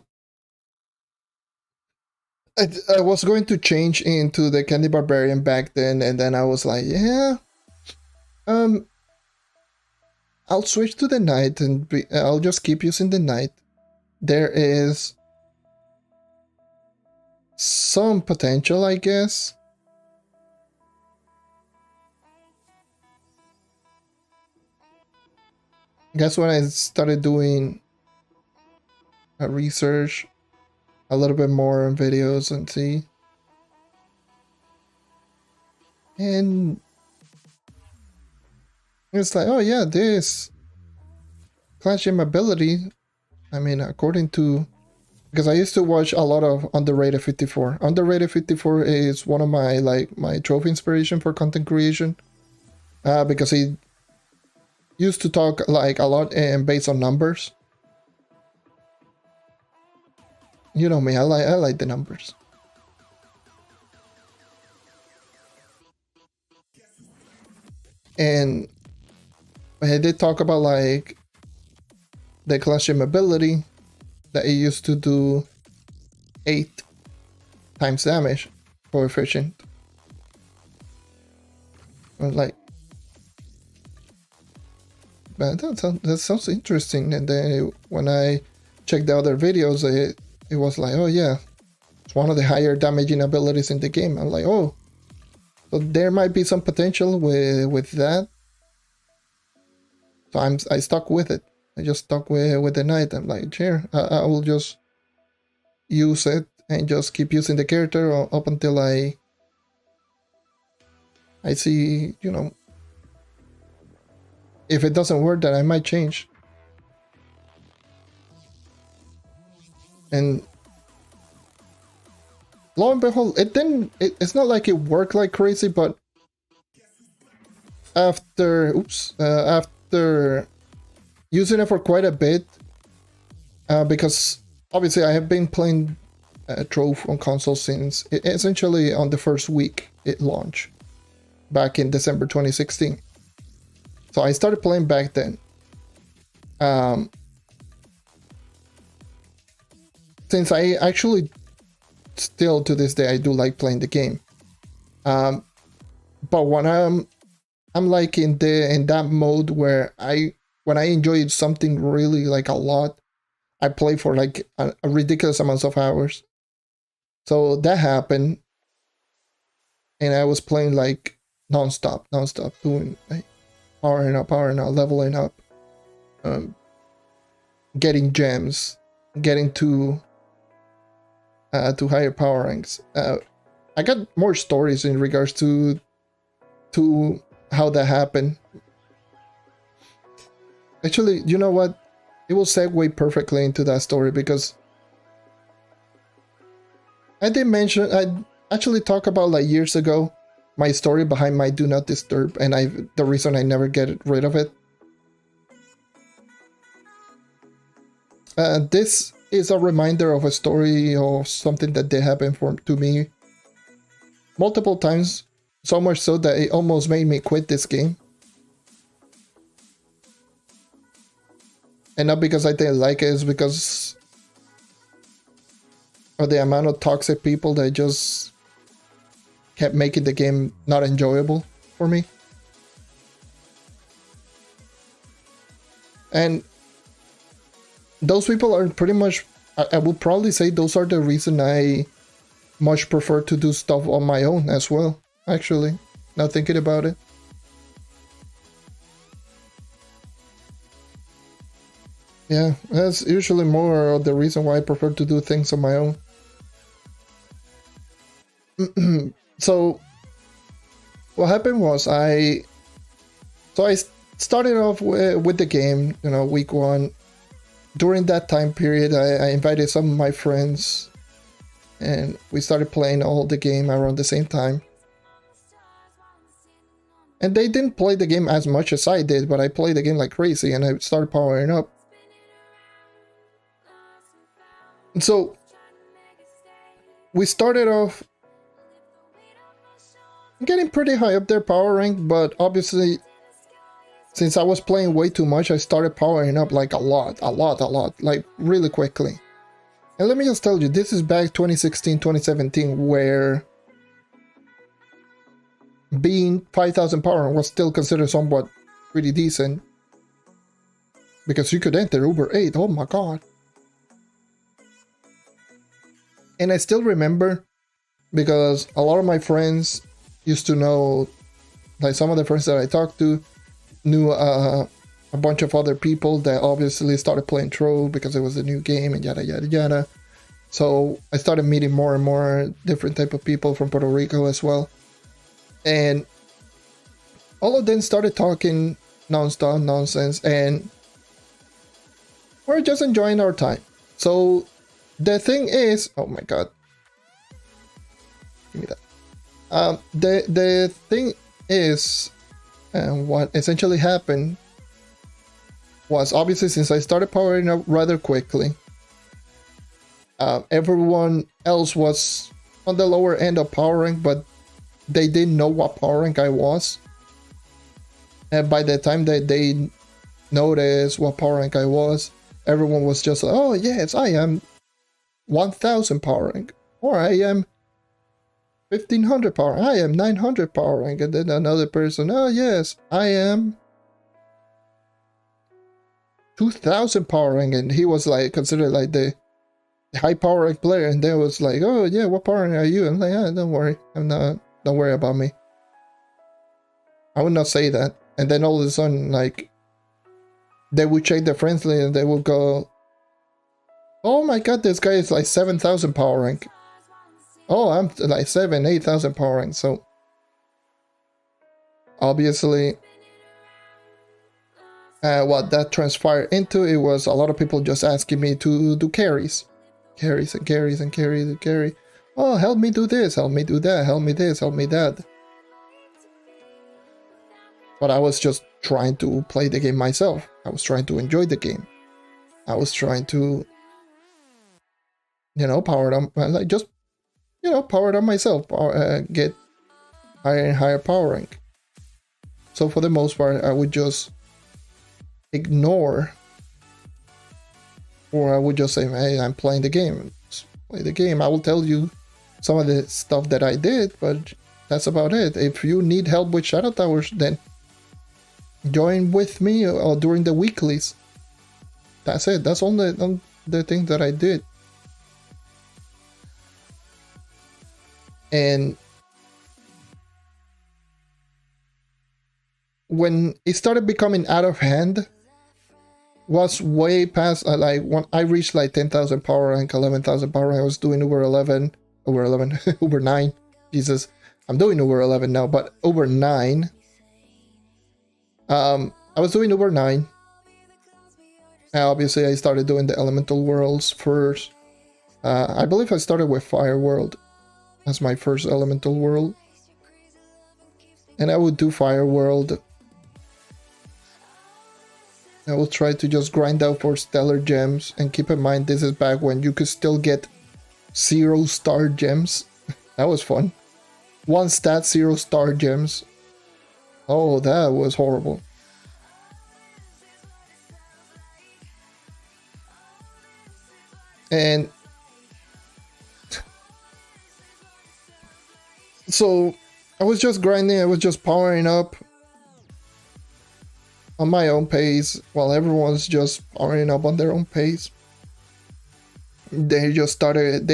S1: was going to change into the Candy Barbarian back then, and then I was like, yeah, I'll switch to the knight, and I'll just keep using the knight. There is some potential, I guess. That's when I started doing research a little bit more on videos and see. And it's like, oh yeah, this Clash Gem ability, I mean, according to, because I used to watch a lot of Underrated 54. Underrated 54 is one of my Trove inspiration for content creation. Because he used to talk like a lot and based on numbers. You know me, I like the numbers. And I did talk about like the Clash Gem ability that it used to do 8 times damage coefficient. I was like, man, that sounds interesting. And then when I checked the other videos, it was like, oh yeah, it's one of the higher damaging abilities in the game. I'm like, oh, so there might be some potential with that. So I stuck with it. I just stuck with the knight. I'm like, sure, I will just use it and just keep using the character up until I see, you know, if it doesn't work, then I might change. And lo and behold, it didn't. It's not like it worked like crazy, but after using it for quite a bit, because obviously I have been playing Trove on console since essentially on the first week it launched back in December 2016. So I started playing back then. Since I actually still to this day I do like playing the game. But when I'm like in that mode where when I enjoy something really like a lot, I play for like a ridiculous amount of hours. So that happened, and I was playing like non-stop, doing like powering up, leveling up, getting gems, getting to higher power ranks. I got more stories in regards to how that happened. Actually, you know what? It will segue perfectly into that story, because I actually talk about like years ago my story behind my do not disturb, and the reason I never get rid of it. This is a reminder of a story or something that did happen to me multiple times, so much so that it almost made me quit this game. And not because I didn't like it, it's because of the amount of toxic people that just kept making the game not enjoyable for me. And those people are pretty much, I would probably say those are the reason I much prefer to do stuff on my own as well, actually, now thinking about it. Yeah, that's usually more of the reason why I prefer to do things on my own. So what happened was I started off with the game, you know, week 1. During that time period, I invited some of my friends, and we started playing all the game around the same time. And they didn't play the game as much as I did, but I played the game like crazy, and I started powering up. And so we started off getting pretty high up there power rank, but obviously since I was playing way too much, I started powering up like a lot, like really quickly. And let me just tell you, this is back 2016, 2017, where being 5,000 power rank was still considered somewhat pretty decent, because you could enter Uber 8, oh my god. And I still remember, because a lot of my friends used to know, like some of the friends that I talked to knew a bunch of other people that obviously started playing Trove because it was a new game and yada yada yada. So I started meeting more and more different type of people from Puerto Rico as well. And all of them started talking non-stop nonsense, and we're just enjoying our time. So the thing is, oh my god, give me that. The thing is, and what essentially happened was, obviously since I started powering up rather quickly, everyone else was on the lower end of power rank, but they didn't know what power rank I was. And by the time that they noticed what power rank I was, everyone was just like, oh yes, I am 1000 power rank, or I am 1500 power, I am 900 power rank. And then another person, oh yes, I am 2000 power rank, and he was like considered like the high power rank player, and they was like, oh yeah, what power rank are you? I'm like, ah, don't worry, don't worry about me. I would not say that. And then all of a sudden, like, they would check their friends list and they would go, oh my god, this guy is like 7000 power rank. Oh, I'm like 8,000 power rank. So obviously what that transpired into, it was a lot of people just asking me to do carries. Carries and carries and carries and carry. Oh, help me do this, help me do that, help me this, help me that. But I was just trying to play the game myself. I was trying to enjoy the game. I was trying to, you know, power it up, like just, you know, power it up myself, get higher and higher power rank. So for the most part, I would just ignore, or I would just say, hey, I'm playing the game. Just play the game. I will tell you some of the stuff that I did, but that's about it. If you need help with Shadow Towers, then join with me or during the weeklies. That's it. That's all the thing that I did. And when it started becoming out of hand, was way past like when I reached like 10,000 power rank, 11,000 power rank. I was doing over 9. Jesus, I'm doing over 11 now, but over 9. I was doing over 9. And obviously, I started doing the elemental worlds first. I believe I started with Fire World as my first elemental world, and I would do Fire World. I will try to just grind out for stellar gems, and keep in mind this is back when you could still get 0-star gems. That was fun. 1 stat 0-star gems. Oh, that was horrible. And so I was just grinding, I was just powering up on my own pace, while everyone's just powering up on their own pace. They just started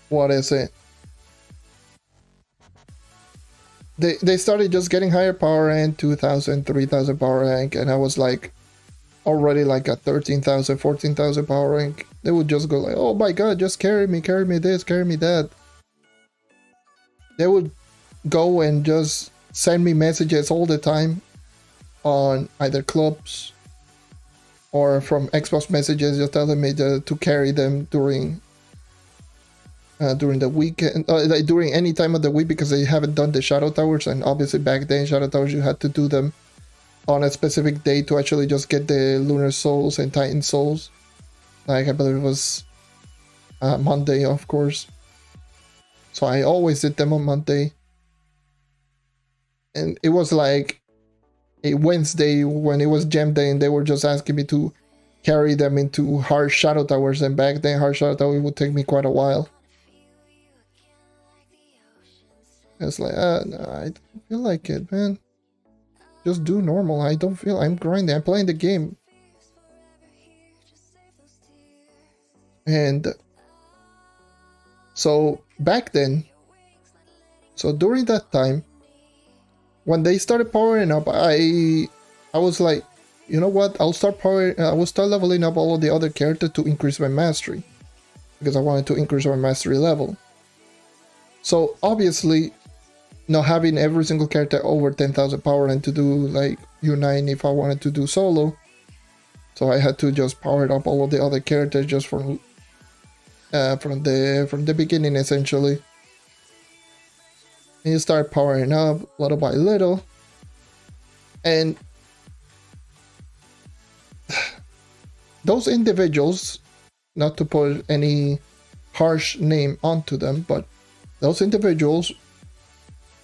S1: what is it? They started just getting higher power rank, 2,000, 3,000 power rank, and I was like already like at 13,000, 14,000 power rank. They would just go like, oh my god, just carry me this, carry me that. They would go and just send me messages all the time on either clubs or from Xbox messages, just telling me to carry them during the weekend, like during any time of the week, because they haven't done the Shadow Towers. And obviously back then, Shadow Towers, you had to do them on a specific day to actually just get the Lunar Souls and Titan Souls. Like, I believe it was Monday, of course. So I always did them on Monday. And it was like a Wednesday when it was Gem Day, and they were just asking me to carry them into Harsh Shadow Towers. And back then, Harsh Shadow Towers would take me quite a while. It's like, no, I don't feel like it, man. Just do normal. I don't feel I'm grinding. I'm playing the game. And so back then, so during that time, when they started powering up, I was like, you know what? I will start leveling up all of the other characters to increase my mastery, because I wanted to increase my mastery level. So obviously, not having every single character over 10,000 power and to do like U9 if I wanted to do solo, so I had to just power up all of the other characters just from the beginning, essentially. And you start powering up little by little, and those individuals, not to put any harsh name onto them, but those individuals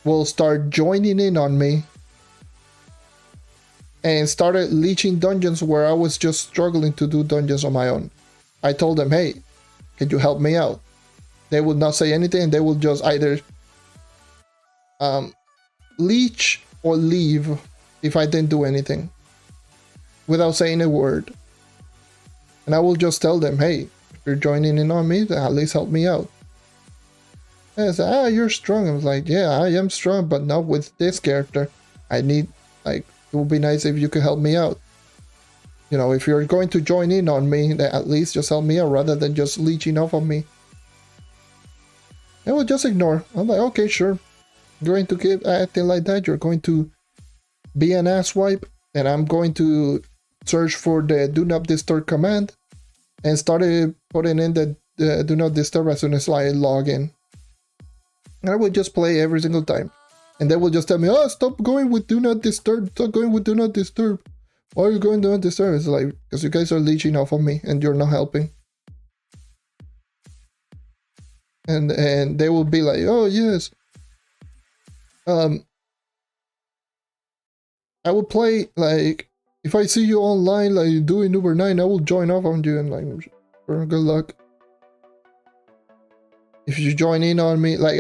S1: will start joining in on me and started leeching dungeons where I was just struggling to do dungeons on my own. I told them, hey, can you help me out? They would not say anything, and they will just either leech or leave if I didn't do anything without saying a word. And I will just tell them, hey, if you're joining in on me, then at least help me out. And I said, you're strong. I was like, yeah, I am strong, but not with this character. I need, like, it would be nice if you could help me out. You know, if you're going to join in on me, then at least just help me out rather than just leeching off on me. They will just ignore. I'm like, okay, sure. You're going to keep acting like that. You're going to be an asswipe, and I'm going to search for the do not disturb command, and started putting in the do not disturb as soon as I log in. And I would just play every single time. And they will just tell me, oh, stop going with do not disturb. Stop going with do not disturb. Why are you going to do not disturb? It's like, because you guys are leeching off on me and you're not helping. And they will be like, oh, yes. I will play, like, if I see you online, like, doing Uber 9, I will join off on you and, like, good luck. if you join in on me, like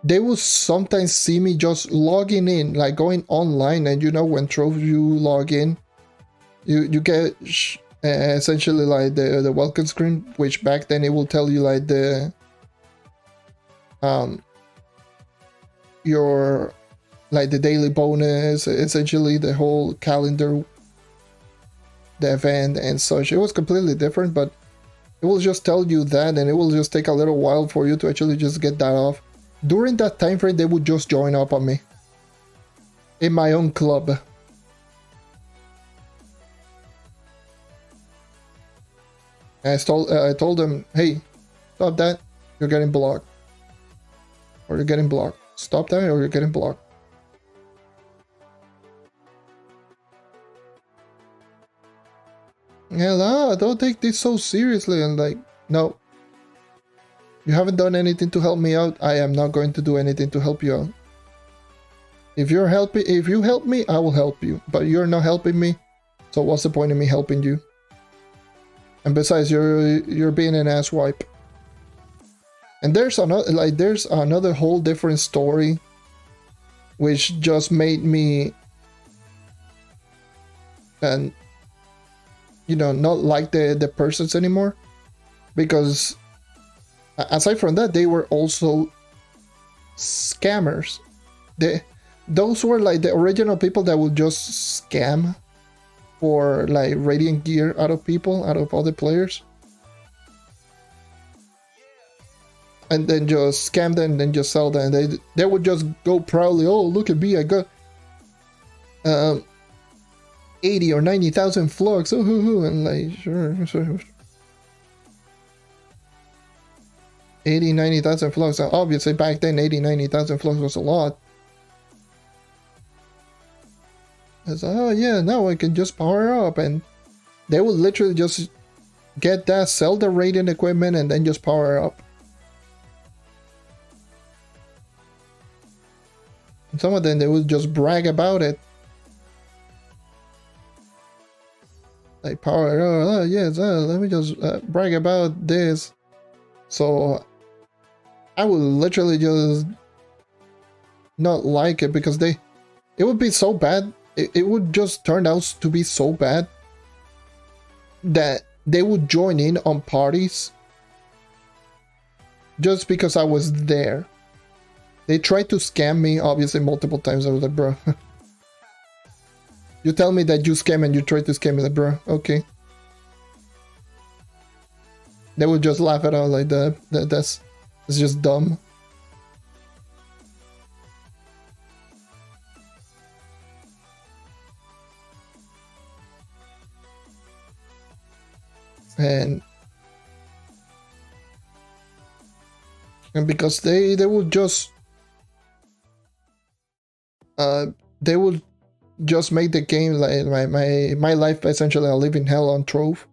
S1: they will sometimes see me just logging in, like going online, and you know when Trove you log in, you get essentially like the welcome screen, which back then it will tell you like the your like the daily bonus, essentially the whole calendar, the event and such. It was completely different, but it will just tell you that, and it will just take a little while for you to actually just get that off. During that time frame, they would just join up on me in my own club. And I told them, hey, stop that, you're getting blocked. Or you're getting blocked. Stop that or you're getting blocked. Yeah, no, don't take this so seriously. And like, no. You haven't done anything to help me out. I am not going to do anything to help you out. If you help me, I will help you. But you're not helping me, so what's the point of me helping you? And besides, you're being an asswipe. And there's another whole different story, which just made me, and you know, not like the persons anymore, because aside from that, they were also scammers. Those were like the original people that would just scam for like radiant gear out of people, out of other players, and then just scam them and then just sell them. They would just go proudly, oh look at me, I got 80 or 90,000 flux, oh and like sure 80, 90,000 flux. Obviously back then 80, 90,000 flux was a lot. It's like, oh yeah, now I can just power up, and they would literally just get that, sell the radiant equipment, and then just power up. And some of them, they would just brag about it. Like power, oh yes, let me just brag about this. So I would literally just not like it, because it would be so bad. It would just turn out to be so bad that they would join in on parties just because I was there. They tried to scam me, obviously, multiple times. I was like, bro, you tell me that you scam and you try to scam me, like, bro, okay. They would just laugh it out like that. That's just dumb. And because they would just they would just make the game like my life essentially a living hell on Trove.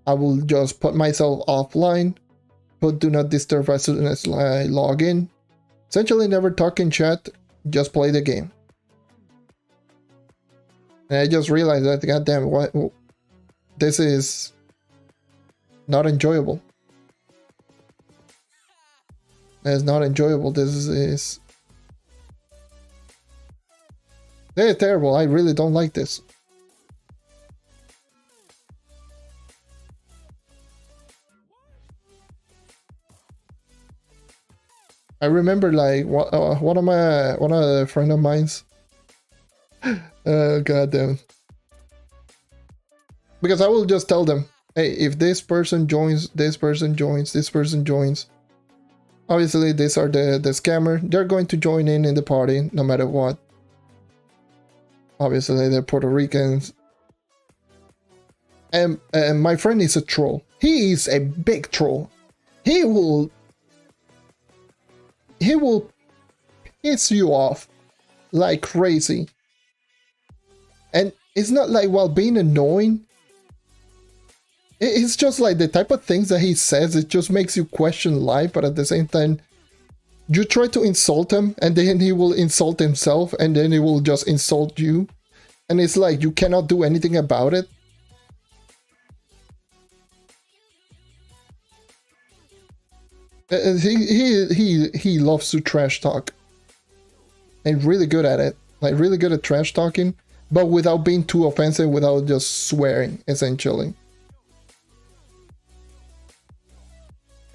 S1: I will just put myself offline, put do not disturb as soon as I log in. Essentially never talk in chat, just play the game. And I just realized that, goddamn, what this is not enjoyable. It's not enjoyable. This is they're terrible. I really don't like this. I remember like one of the friend of mine's. Goddamn. Because I will just tell them, hey, if this person joins, this person joins, this person joins. Obviously, these are the scammer. They're going to join in the party no matter what. Obviously, they're Puerto Ricans. And my friend is a troll. He is a big troll. He will piss you off like crazy. And it's not like while being annoying. It's just like the type of things that he says, it just makes you question life, but at the same time, you try to insult him, and then he will insult himself, and then he will just insult you. And it's like, you cannot do anything about it. He loves to trash talk. And really good at it. Like really good at trash talking, but without being too offensive, without just swearing, essentially.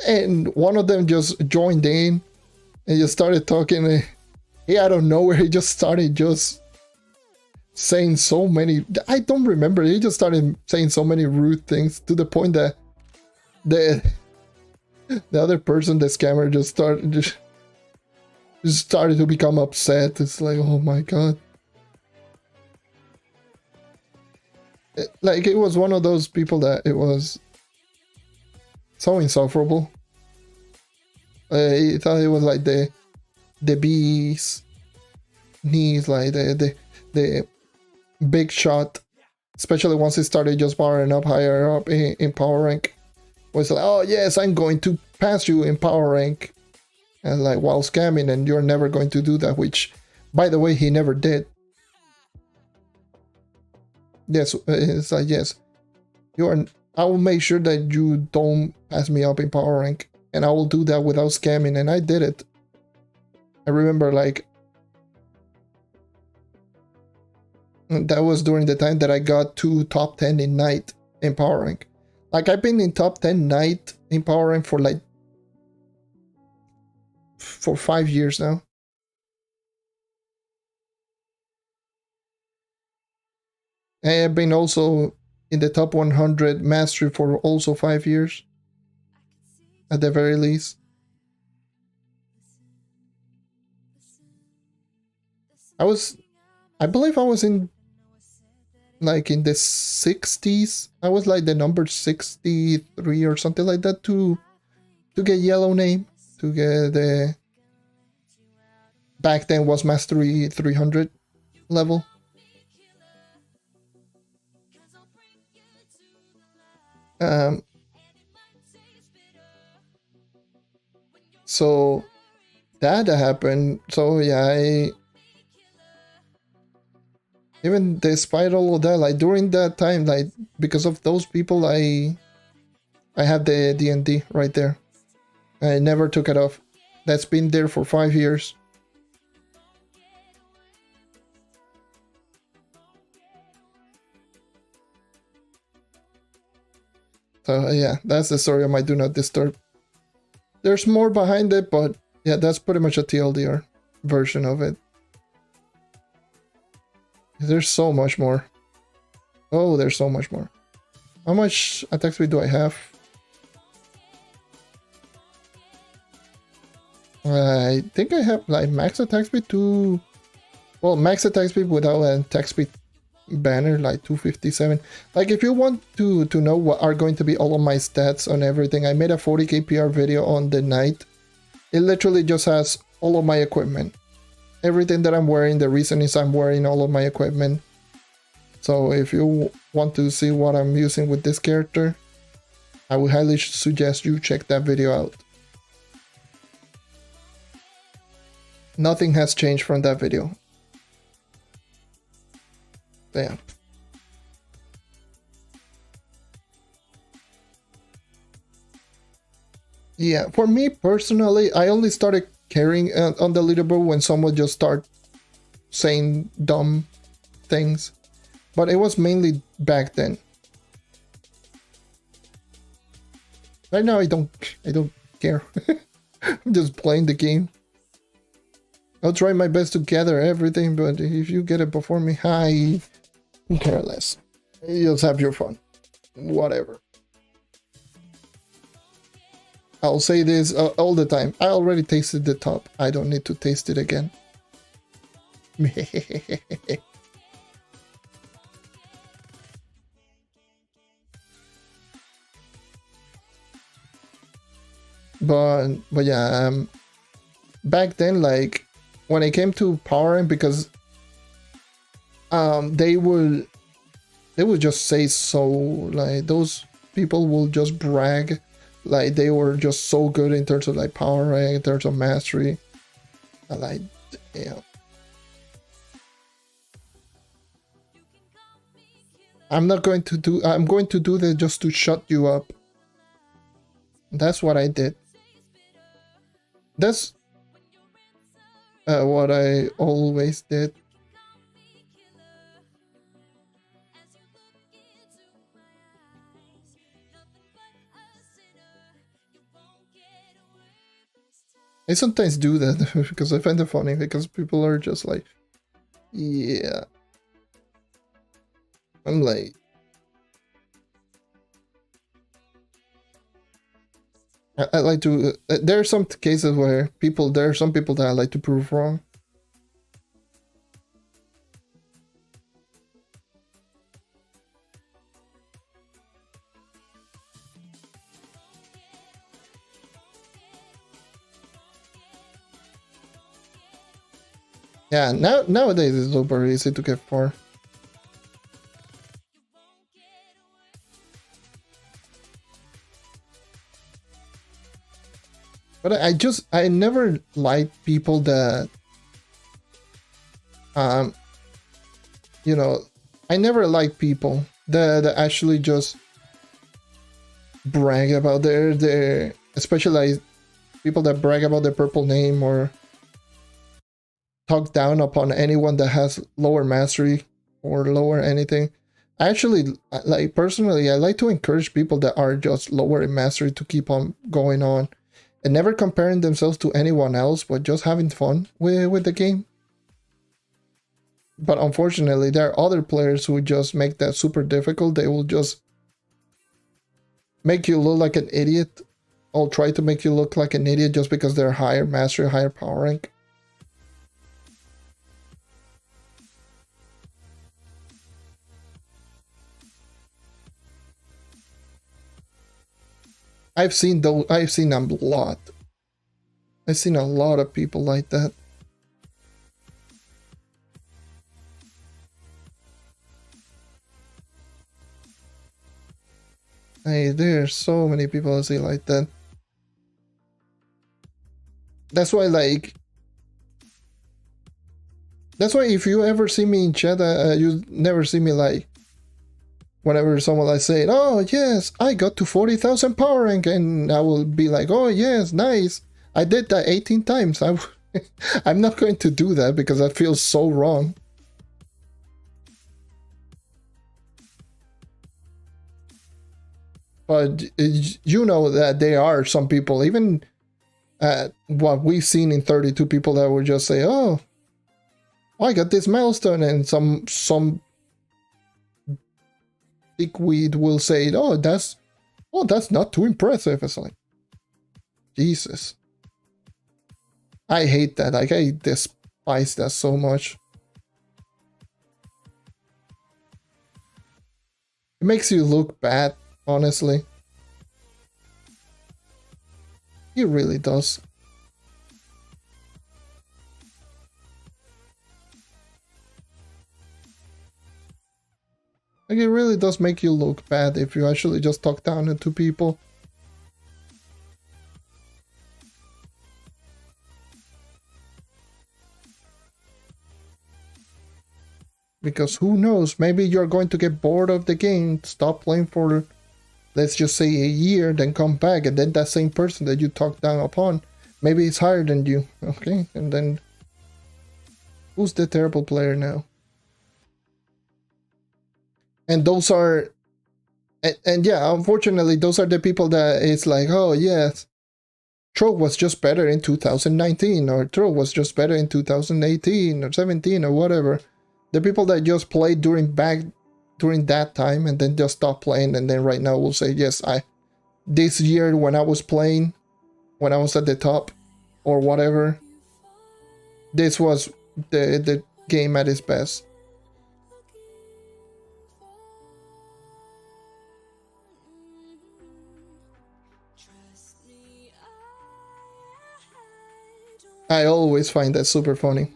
S1: And one of them just joined in and just started talking. He out of nowhere, he just started just saying so many. I don't remember. He just started saying so many rude things to the point that the other person, the scammer, just started to become upset. It's like, oh my god. Like, it was one of those people that it was so insufferable. He thought it was like the bee's knees, like the big shot. Especially once it started just powering up higher up in power rank. Was like, oh yes, I'm going to pass you in power rank. And like, while scamming, and you're never going to do that, which, by the way, he never did. Yes, it's like, yes, I will make sure that you don't pass me up in power rank, and I will do that without scamming, and I did it. I remember, like, that was during the time that I got to top 10 in night in power rank. Like, I've been in top 10 night in power rank for like for 5 years now. I have been also in the top 100 mastery for also 5 years, at the very least. I believe I was in like in the 60s. I was like the number 63 or something like that to get yellow name, to get the, back then was mastery 300 level. So that happened. So yeah, even despite all of that, like during that time, like because of those people, I have the D&D right there. I never took it off. That's been there for 5 years. So yeah, that's the story of my Do Not Disturb. There's more behind it, but yeah, that's pretty much a TLDR version of it. There's so much more. Oh, there's so much more. How much attack speed do I have? I think I have like max attack speed to... Well, max attack speed without an attack speed banner, like 257. Like, if you want to know what are going to be all of my stats on everything, I made a 40k PR video on the night. It literally just has all of my equipment. Everything that I'm wearing, the reason is I'm wearing all of my equipment. So if you want to see what I'm using with this character, I would highly suggest you check that video out. Nothing has changed from that video. Damn. Yeah, for me personally, I only started carrying on the leaderboard when someone just start saying dumb things, but it was mainly back then. Right now I don't care. I'm just playing the game. I'll try my best to gather everything, but if you get it before me, I care less. You just have your fun. Whatever. I'll say this all the time. I already tasted the top. I don't need to taste it again. but yeah, back then, like when it came to powering, because they would just say so, like those people will just brag. Like they were just so good in terms of like power rank, in terms of mastery. And like, yeah. I'm going to do this just to shut you up. That's what I did. That's what I always did. I sometimes do that because I find it funny, because people are just like, yeah. I'm like, I like to, there are some cases where there are some people that I like to prove wrong. Yeah, nowadays it's super easy to get far. But I never liked people that, you know, I never liked people that actually just brag about their, especially people that brag about their purple name or talk down upon anyone that has lower mastery or lower anything. I actually, like, personally, I like to encourage people that are just lower in mastery to keep on going on and never comparing themselves to anyone else, but just having fun with the game. But unfortunately, there are other players who just make that super difficult. They will just make you look like an idiot, or try to make you look like an idiot just because they're higher mastery, higher power rank. I've seen a lot. I've seen a lot of people like that. Hey, there's so many people I see like that. That's why, like, that's why if you ever see me in chat, you never see me like, whenever someone like saying, "Oh yes, I got to 40,000 power rank," and I will be like, "Oh yes, nice. I did that 18 times." I'm not going to do that because that feels so wrong. But you know that there are some people, even what we've seen in 32 people, that would just say, "Oh, I got this milestone," and some dickweed will say, "Oh, that's not too impressive." It's like, Jesus. I hate that. Like, I despise that so much. It makes you look bad, honestly. It really does. Like, it really does make you look bad if you actually just talk down to people. Because who knows, maybe you're going to get bored of the game, stop playing for, let's just say, a year, then come back, and then that same person that you talked down upon, maybe it's higher than you, okay? And then, who's the terrible player now? And those are, and yeah, unfortunately, those are the people that it's like, oh yes, Trove was just better in 2019, or Trove was just better in 2018 or 17 or whatever. The people that just played during that time and then just stopped playing, and then right now will say, yes, this year when I was playing, when I was at the top or whatever, this was the game at its best. I always find that super funny.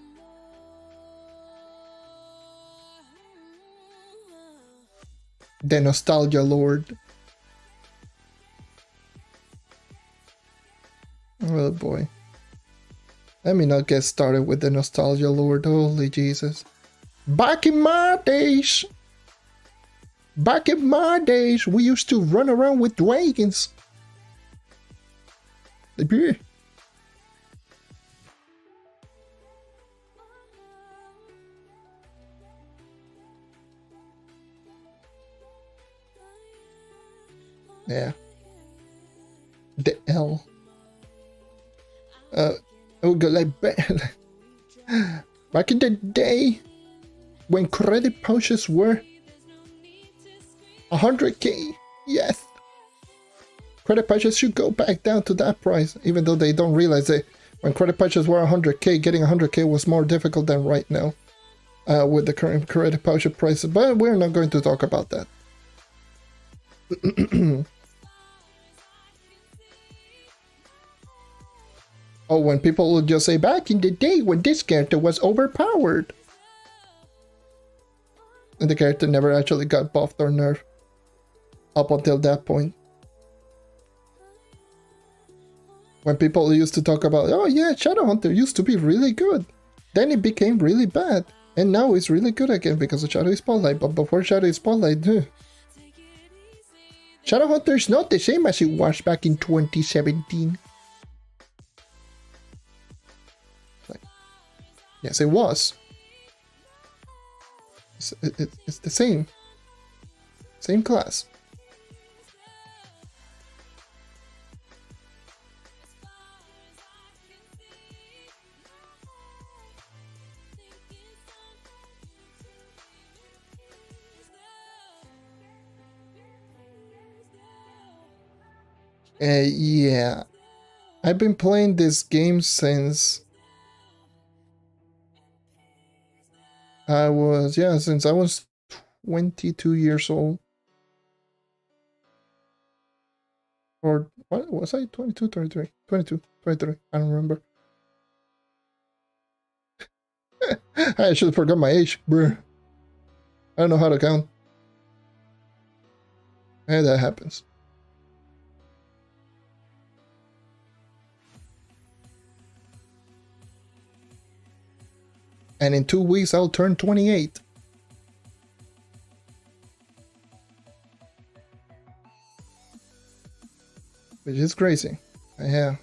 S1: The nostalgia lord. Oh boy. Let me not get started with the nostalgia lord. Holy Jesus. Back in my days, we used to run around with dragons. Yeah. The L. It would go like back in the day when credit pouches were 100k. Yes. Credit pouches should go back down to that price, even though they don't realize that when credit pouches were 100k, getting 100k was more difficult than right now with the current credit pouch prices. But we're not going to talk about that. Oh, when people will just say, back in the day when this character was overpowered. And the character never actually got buffed or nerfed up until that point. When people used to talk about, oh yeah, Shadowhunter used to be really good. Then it became really bad. And now it's really good again because of Shadow Spotlight. But before Shadow Spotlight, Shadowhunter is not the same as it was back in 2017. Yes, it was. It's the same. Same class. Yeah. I've been playing this game since since I was 22 years old. Or what was I? 22, 23? 22, 23. I don't remember. I actually forgot my age, bruh. I don't know how to count. And that happens. And in 2 weeks, I'll turn 28. Which is crazy. Yeah.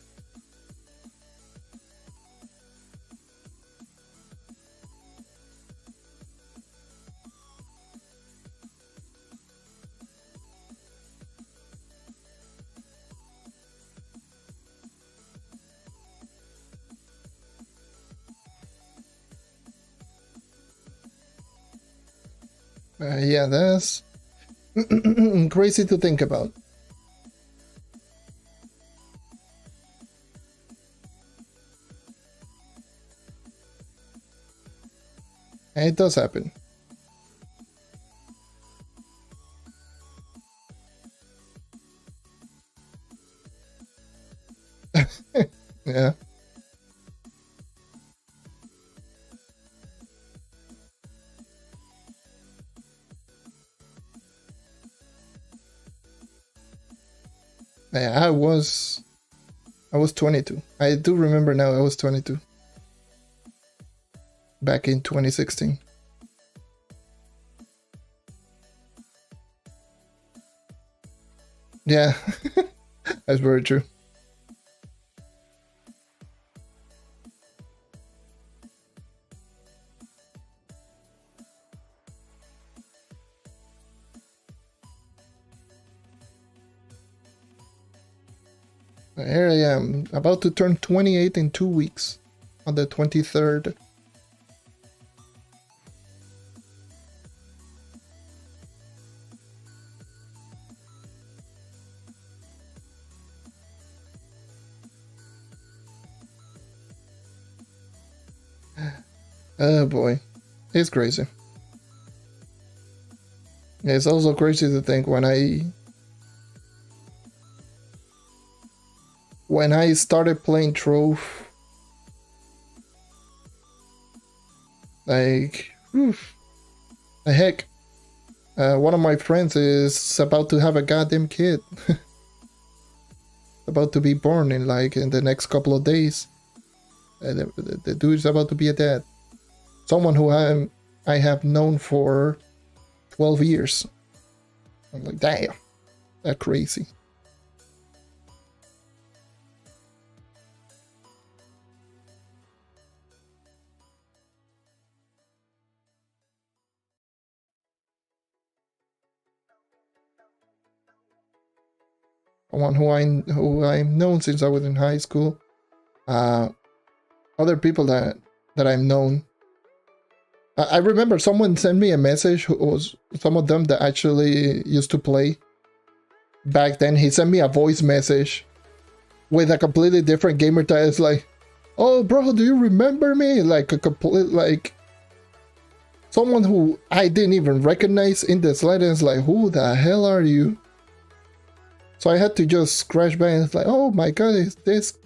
S1: Yeah, that's crazy to think about. And it does happen. Yeah. Yeah, I was 22. I do remember now I was 22. Back in 2016. Yeah. That's very true. Here I am, about to turn 28 in 2 weeks, on the 23rd. Oh boy, it's crazy. It's also crazy to think when I started playing Trove, like, the heck, one of my friends is about to have a goddamn kid. About to be born in the next couple of days. The dude's about to be a dad. Someone who I have known for 12 years. I'm like, damn, that's crazy. someone who I've known since I was in high school. Other people that I've known. I remember someone sent me a message who was some of them that actually used to play back then. He sent me a voice message with a completely different gamer tag. It's like, oh bro, do you remember me? Like a complete, like someone who I didn't even recognize in the slightest. Like, who the hell are you? So I had to just scratch back and it's like, oh my god, it's this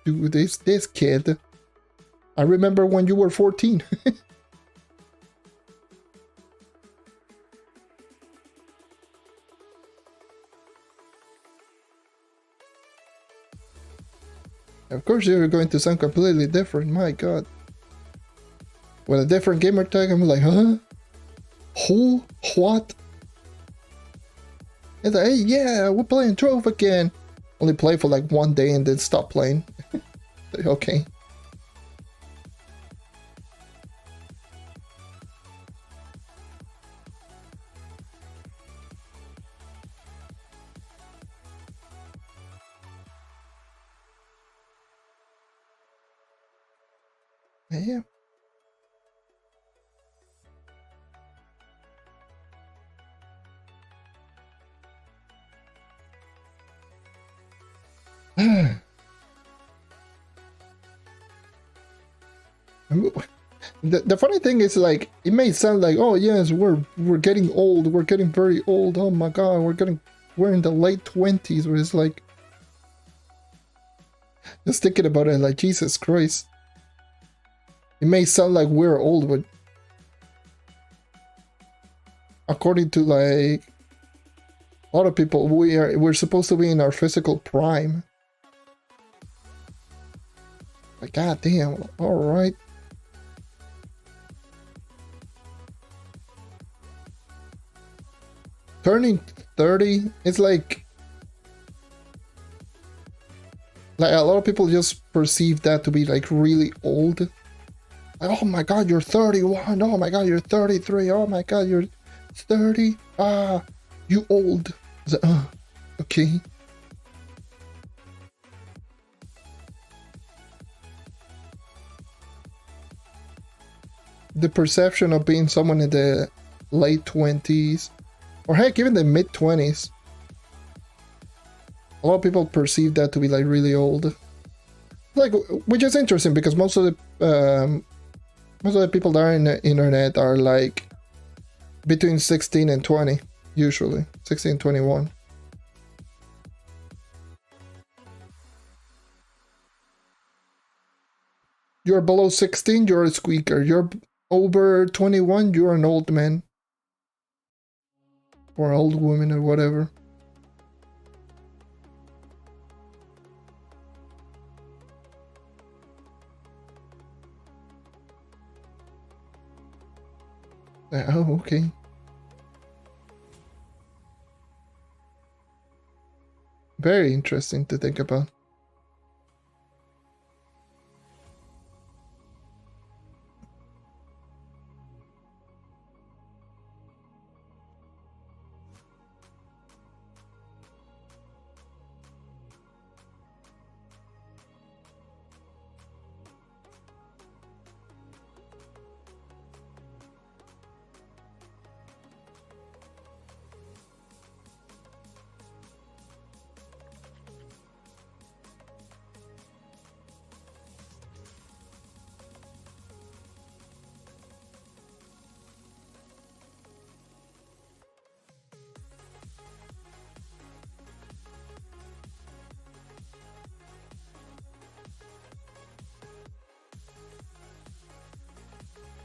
S1: dude, this kid. I remember when you were 14. Of course you're going to sound completely different, my god. With a different gamer tag, I'm like, huh? Who? What? It's like, hey, yeah, we're playing Trove again. Only play for like one day and then stop playing. Okay. Yeah. The funny thing is, like, it may sound like, oh yes, we're getting old, we're getting very old, oh my god, we're in the late 20s, where it's like, just thinking about it, like, Jesus Christ. It may sound like we're old, but according to like a lot of people, we're supposed to be in our physical prime. Like, god damn, alright. Turning 30, it's like a lot of people just perceive that to be like really old. Like, oh my god, you're 31. Oh my god, you're 33. Oh my god, you're 30. Ah, you old. It's like, okay. The perception of being someone in the late 20s, or heck, even the mid 20s, a lot of people perceive that to be like really old. Like, which is interesting because most of the people that are in the internet are like between 16 and 20, usually 16 and 21. You're below 16, you're a squeaker. You're over 21, you're an old man. Or old woman or whatever. Oh, okay. Very interesting to think about.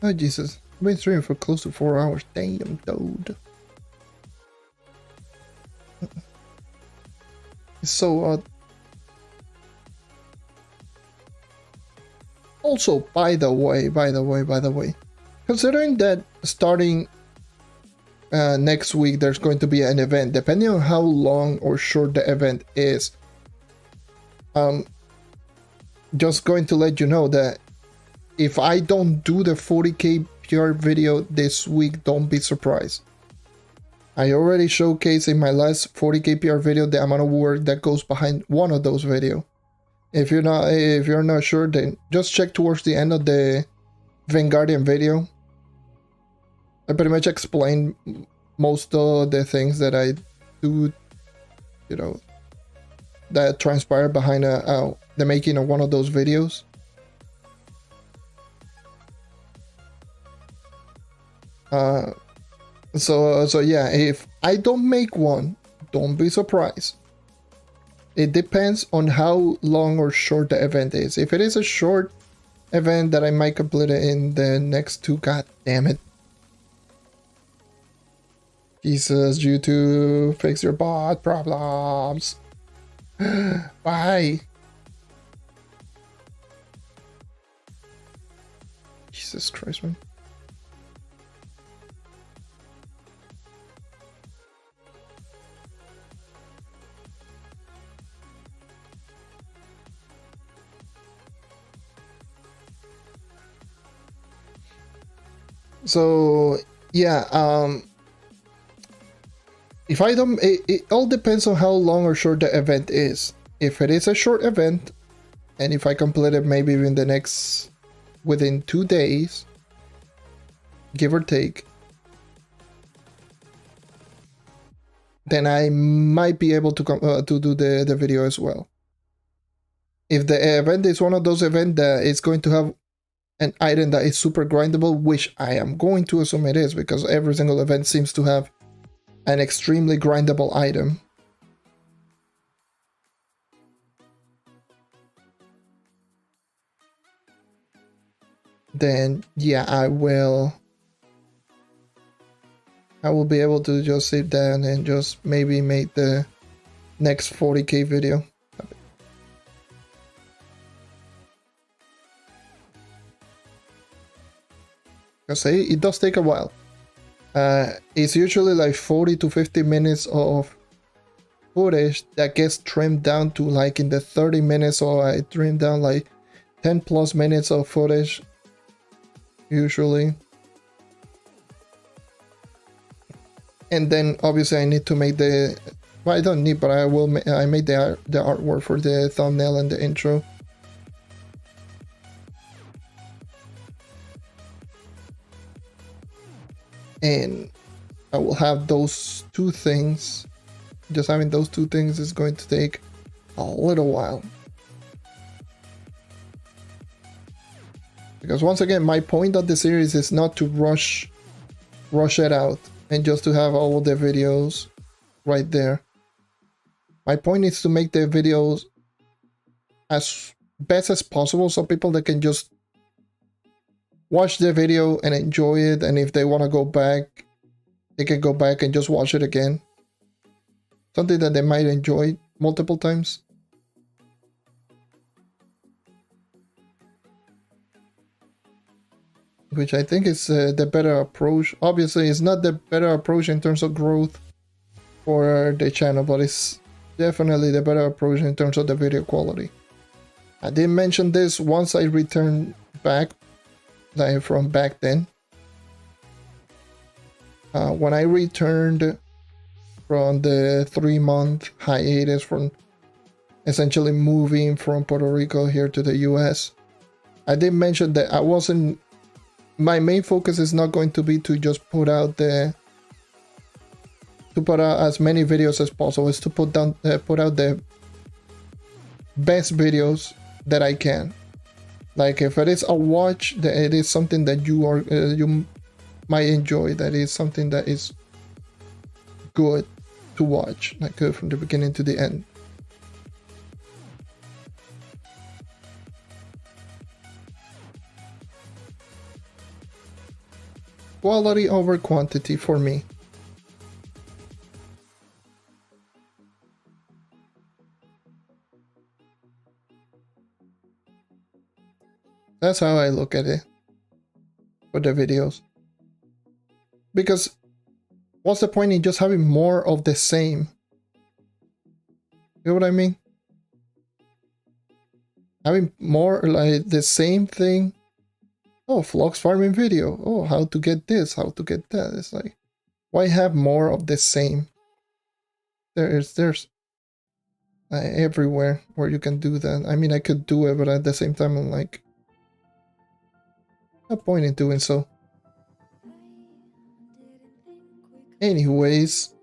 S1: Oh Jesus, I've been streaming for close to 4 hours. Damn, dude. It's so odd. Also, by the way, considering that starting next week there's going to be an event, depending on how long or short the event is, just going to let you know that if I don't do the 40k PR video this week, don't be surprised. I already showcased in my last 40 KPR video the amount of work that goes behind one of those videos. If you're not sure, then just check towards the end of the Vanguardian video. I pretty much explained most of the things that I do, you know, that transpire behind the making of one of those videos. So yeah, if I don't make one, don't be surprised. It depends on how long or short the event is. If it is a short event that I might complete it in the next 2, god damn it. Jesus, YouTube, fix your bot problems. Bye. Jesus Christ, man. So yeah, if I don't, it all depends on how long or short the event is. If it is a short event, and if I complete it maybe within 2 days, give or take, then I might be able to do the video as well. If the event is one of those events that is going to have an item that is super grindable, which I am going to assume it is, because every single event seems to have an extremely grindable item. Then yeah, I will be able to just sit down and just maybe make the next 40k video. I say it does take a while. It's usually like 40 to 50 minutes of footage that gets trimmed down to like in the 30 minutes, or I trim down like 10 plus minutes of footage usually. And then obviously I need to make well, I don't need, but I made the artwork for the thumbnail and the intro. And I will have those 2 things. Just having those 2 things is going to take a little while. Because once again, my point of the series is not to rush it out and just to have all the videos right there. My point is to make the videos as best as possible, so people that can just watch the video and enjoy it, and if they want to go back, they can go back and just watch it again. Something that they might enjoy multiple times. Which I think is the better approach. Obviously, it's not the better approach in terms of growth for the channel, but it's definitely the better approach in terms of the video quality. I did mention this once I returned back, like from back then. When I returned from the 3-month hiatus from essentially moving from Puerto Rico here to the US, I did mention that my main focus is not going to be to just put out as many videos as possible. It's to put out the best videos that I can. Like if it is a watch, that it is something that you might enjoy, that is something that is good to watch, like good from the beginning to the end. Quality over quantity for me. That's how I look at it for the videos. Because what's the point in just having more of the same? You know what I mean? Having more like the same thing. Oh, flux farming video. Oh, how to get this, how to get that. It's like, Why have more of the same? There's everywhere where you can do that. I mean, I could do it, but at the same time, I'm like, no point in doing so. Anyways,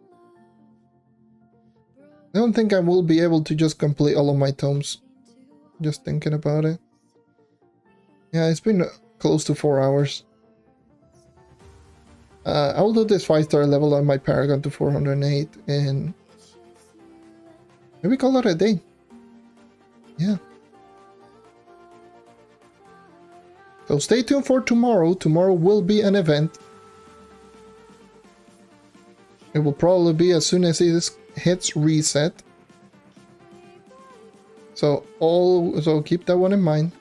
S1: I don't think I will be able to just complete all of my tomes. Just thinking about it. Yeah, it's been close to 4 hours. I will do this 5-star level on my Paragon to 408 and maybe call it a day. Yeah. So stay tuned for tomorrow. Tomorrow will be an event. It will probably be as soon as it hits reset. So keep that one in mind.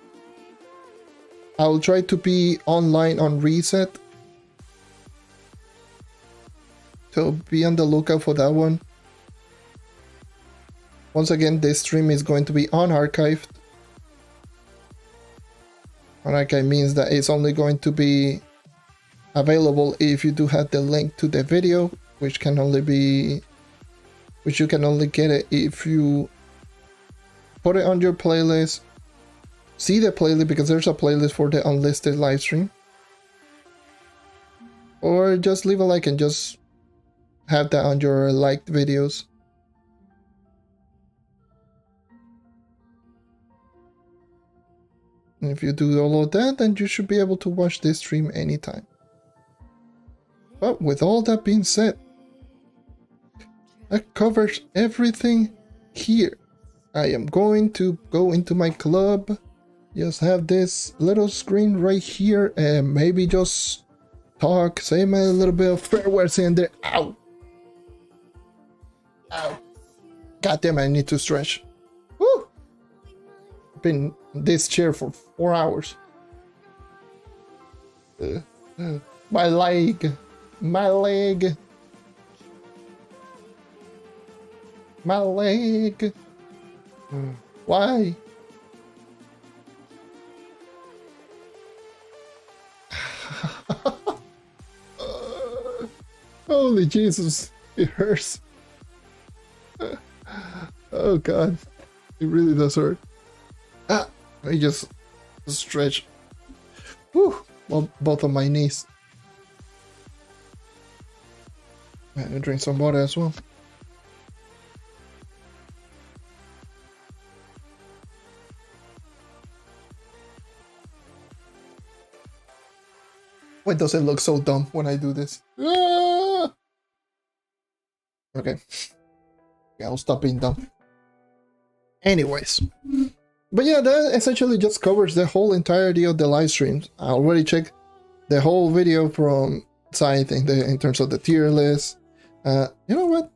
S1: I'll try to be online on reset. So be on the lookout for that one. Once again, this stream is going to be unarchived. Unarchived means that it's only going to be available if you do have the link to the video, which you can only get it if you put it on your playlist. See the playlist, because there's a playlist for the unlisted live stream. Or just leave a like and just have that on your liked videos. And if you do all of that, then you should be able to watch this stream anytime. But with all that being said, that covers everything here. I am going to go into my club, just have this little screen right here, and maybe just talk, say my little bit of farewells in there. Ow! Ow! God damn, I need to stretch. Woo! I've been in this chair for 4 hours. My leg! My leg! My leg! Why? Holy Jesus, it hurts. Oh God, it really does hurt. Let me just stretch. Whew, well, both of my knees. I'm gonna drink some water as well. Why does it look so dumb when I do this? Ah! Okay. Yeah, I'll stop being dumb. Anyways. But yeah, that essentially just covers the whole entirety of the live streams. I already checked the whole video from side in terms of the tier list. You know what?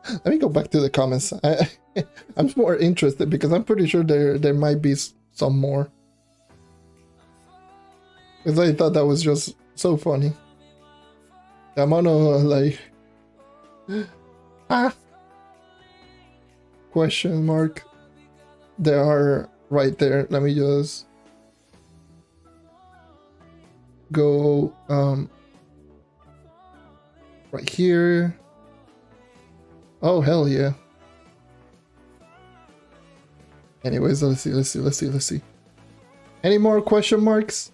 S1: Let me go back to the comments. I'm more interested because I'm pretty sure there might be some more. Because I thought that was just so funny. The amount of like question mark they are right there. Let me just go right here. Oh hell yeah. Anyways, let's see. Any more question marks?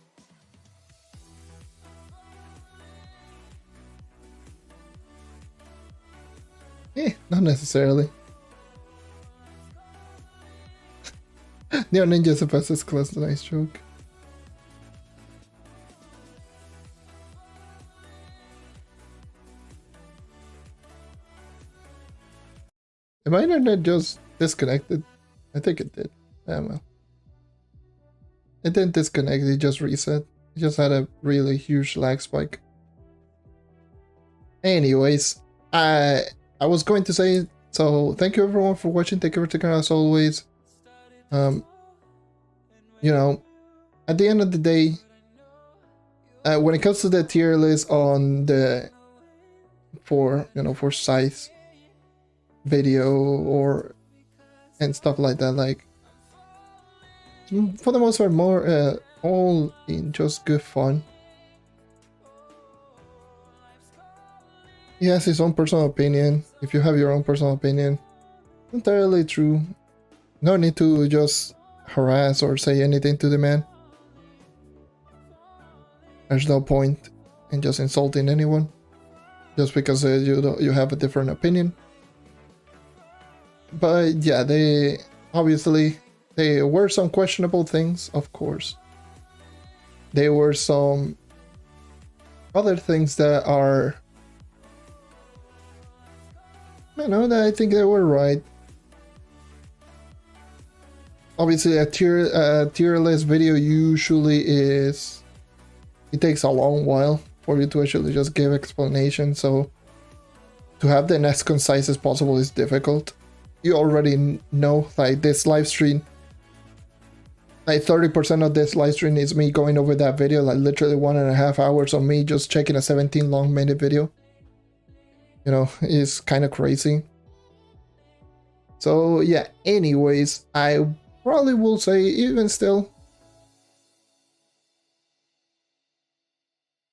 S1: Not necessarily. Neo Ninja suppresses class, nice joke. Did my internet just disconnected? I think it did. Yeah, well. It didn't disconnect, it just reset. It just had a really huge lag spike. Anyways, I was going to say, so thank you everyone for watching. Thank you for taking as always. You know, at the end of the day, when it comes to the tier list on the for size video or and stuff like that, like for the most part, more all in just good fun. He has his own personal opinion. If you have your own personal opinion, entirely true. No need to just harass or say anything to the man. There's no point in just insulting anyone just because you have a different opinion. But yeah, they were some questionable things, of course. There were some other things that are, that I think they were right. Obviously, a tier list video usually it takes a long while for you to actually just give explanation, so to have them as concise as possible is difficult. You already know, like this live stream, like 30% of this live stream is me going over that video, like literally 1.5 hours of me just checking a 17-minute video. It's kind of crazy. So yeah, anyways, I probably will say even still,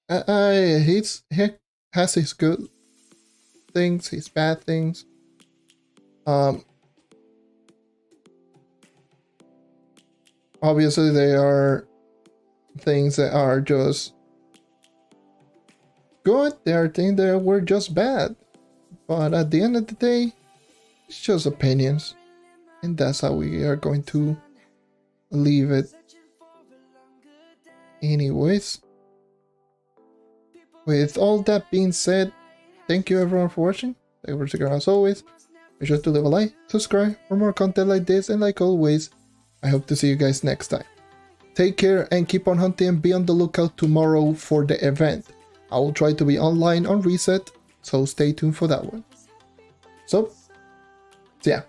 S1: he has his good things, his bad things. Obviously there are things that are just good, there are things that were just bad, but at the end of the day, it's just opinions, and that's how we are going to leave it. Anyways, with all that being said, thank you everyone for watching. Thank you for sticking around as always. Be sure to leave a like, subscribe for more content like this, and like always, I hope to see you guys next time. Take care and keep on hunting, and be on the lookout tomorrow for the event. I will try to be online on Reset, so stay tuned for that one. So, yeah.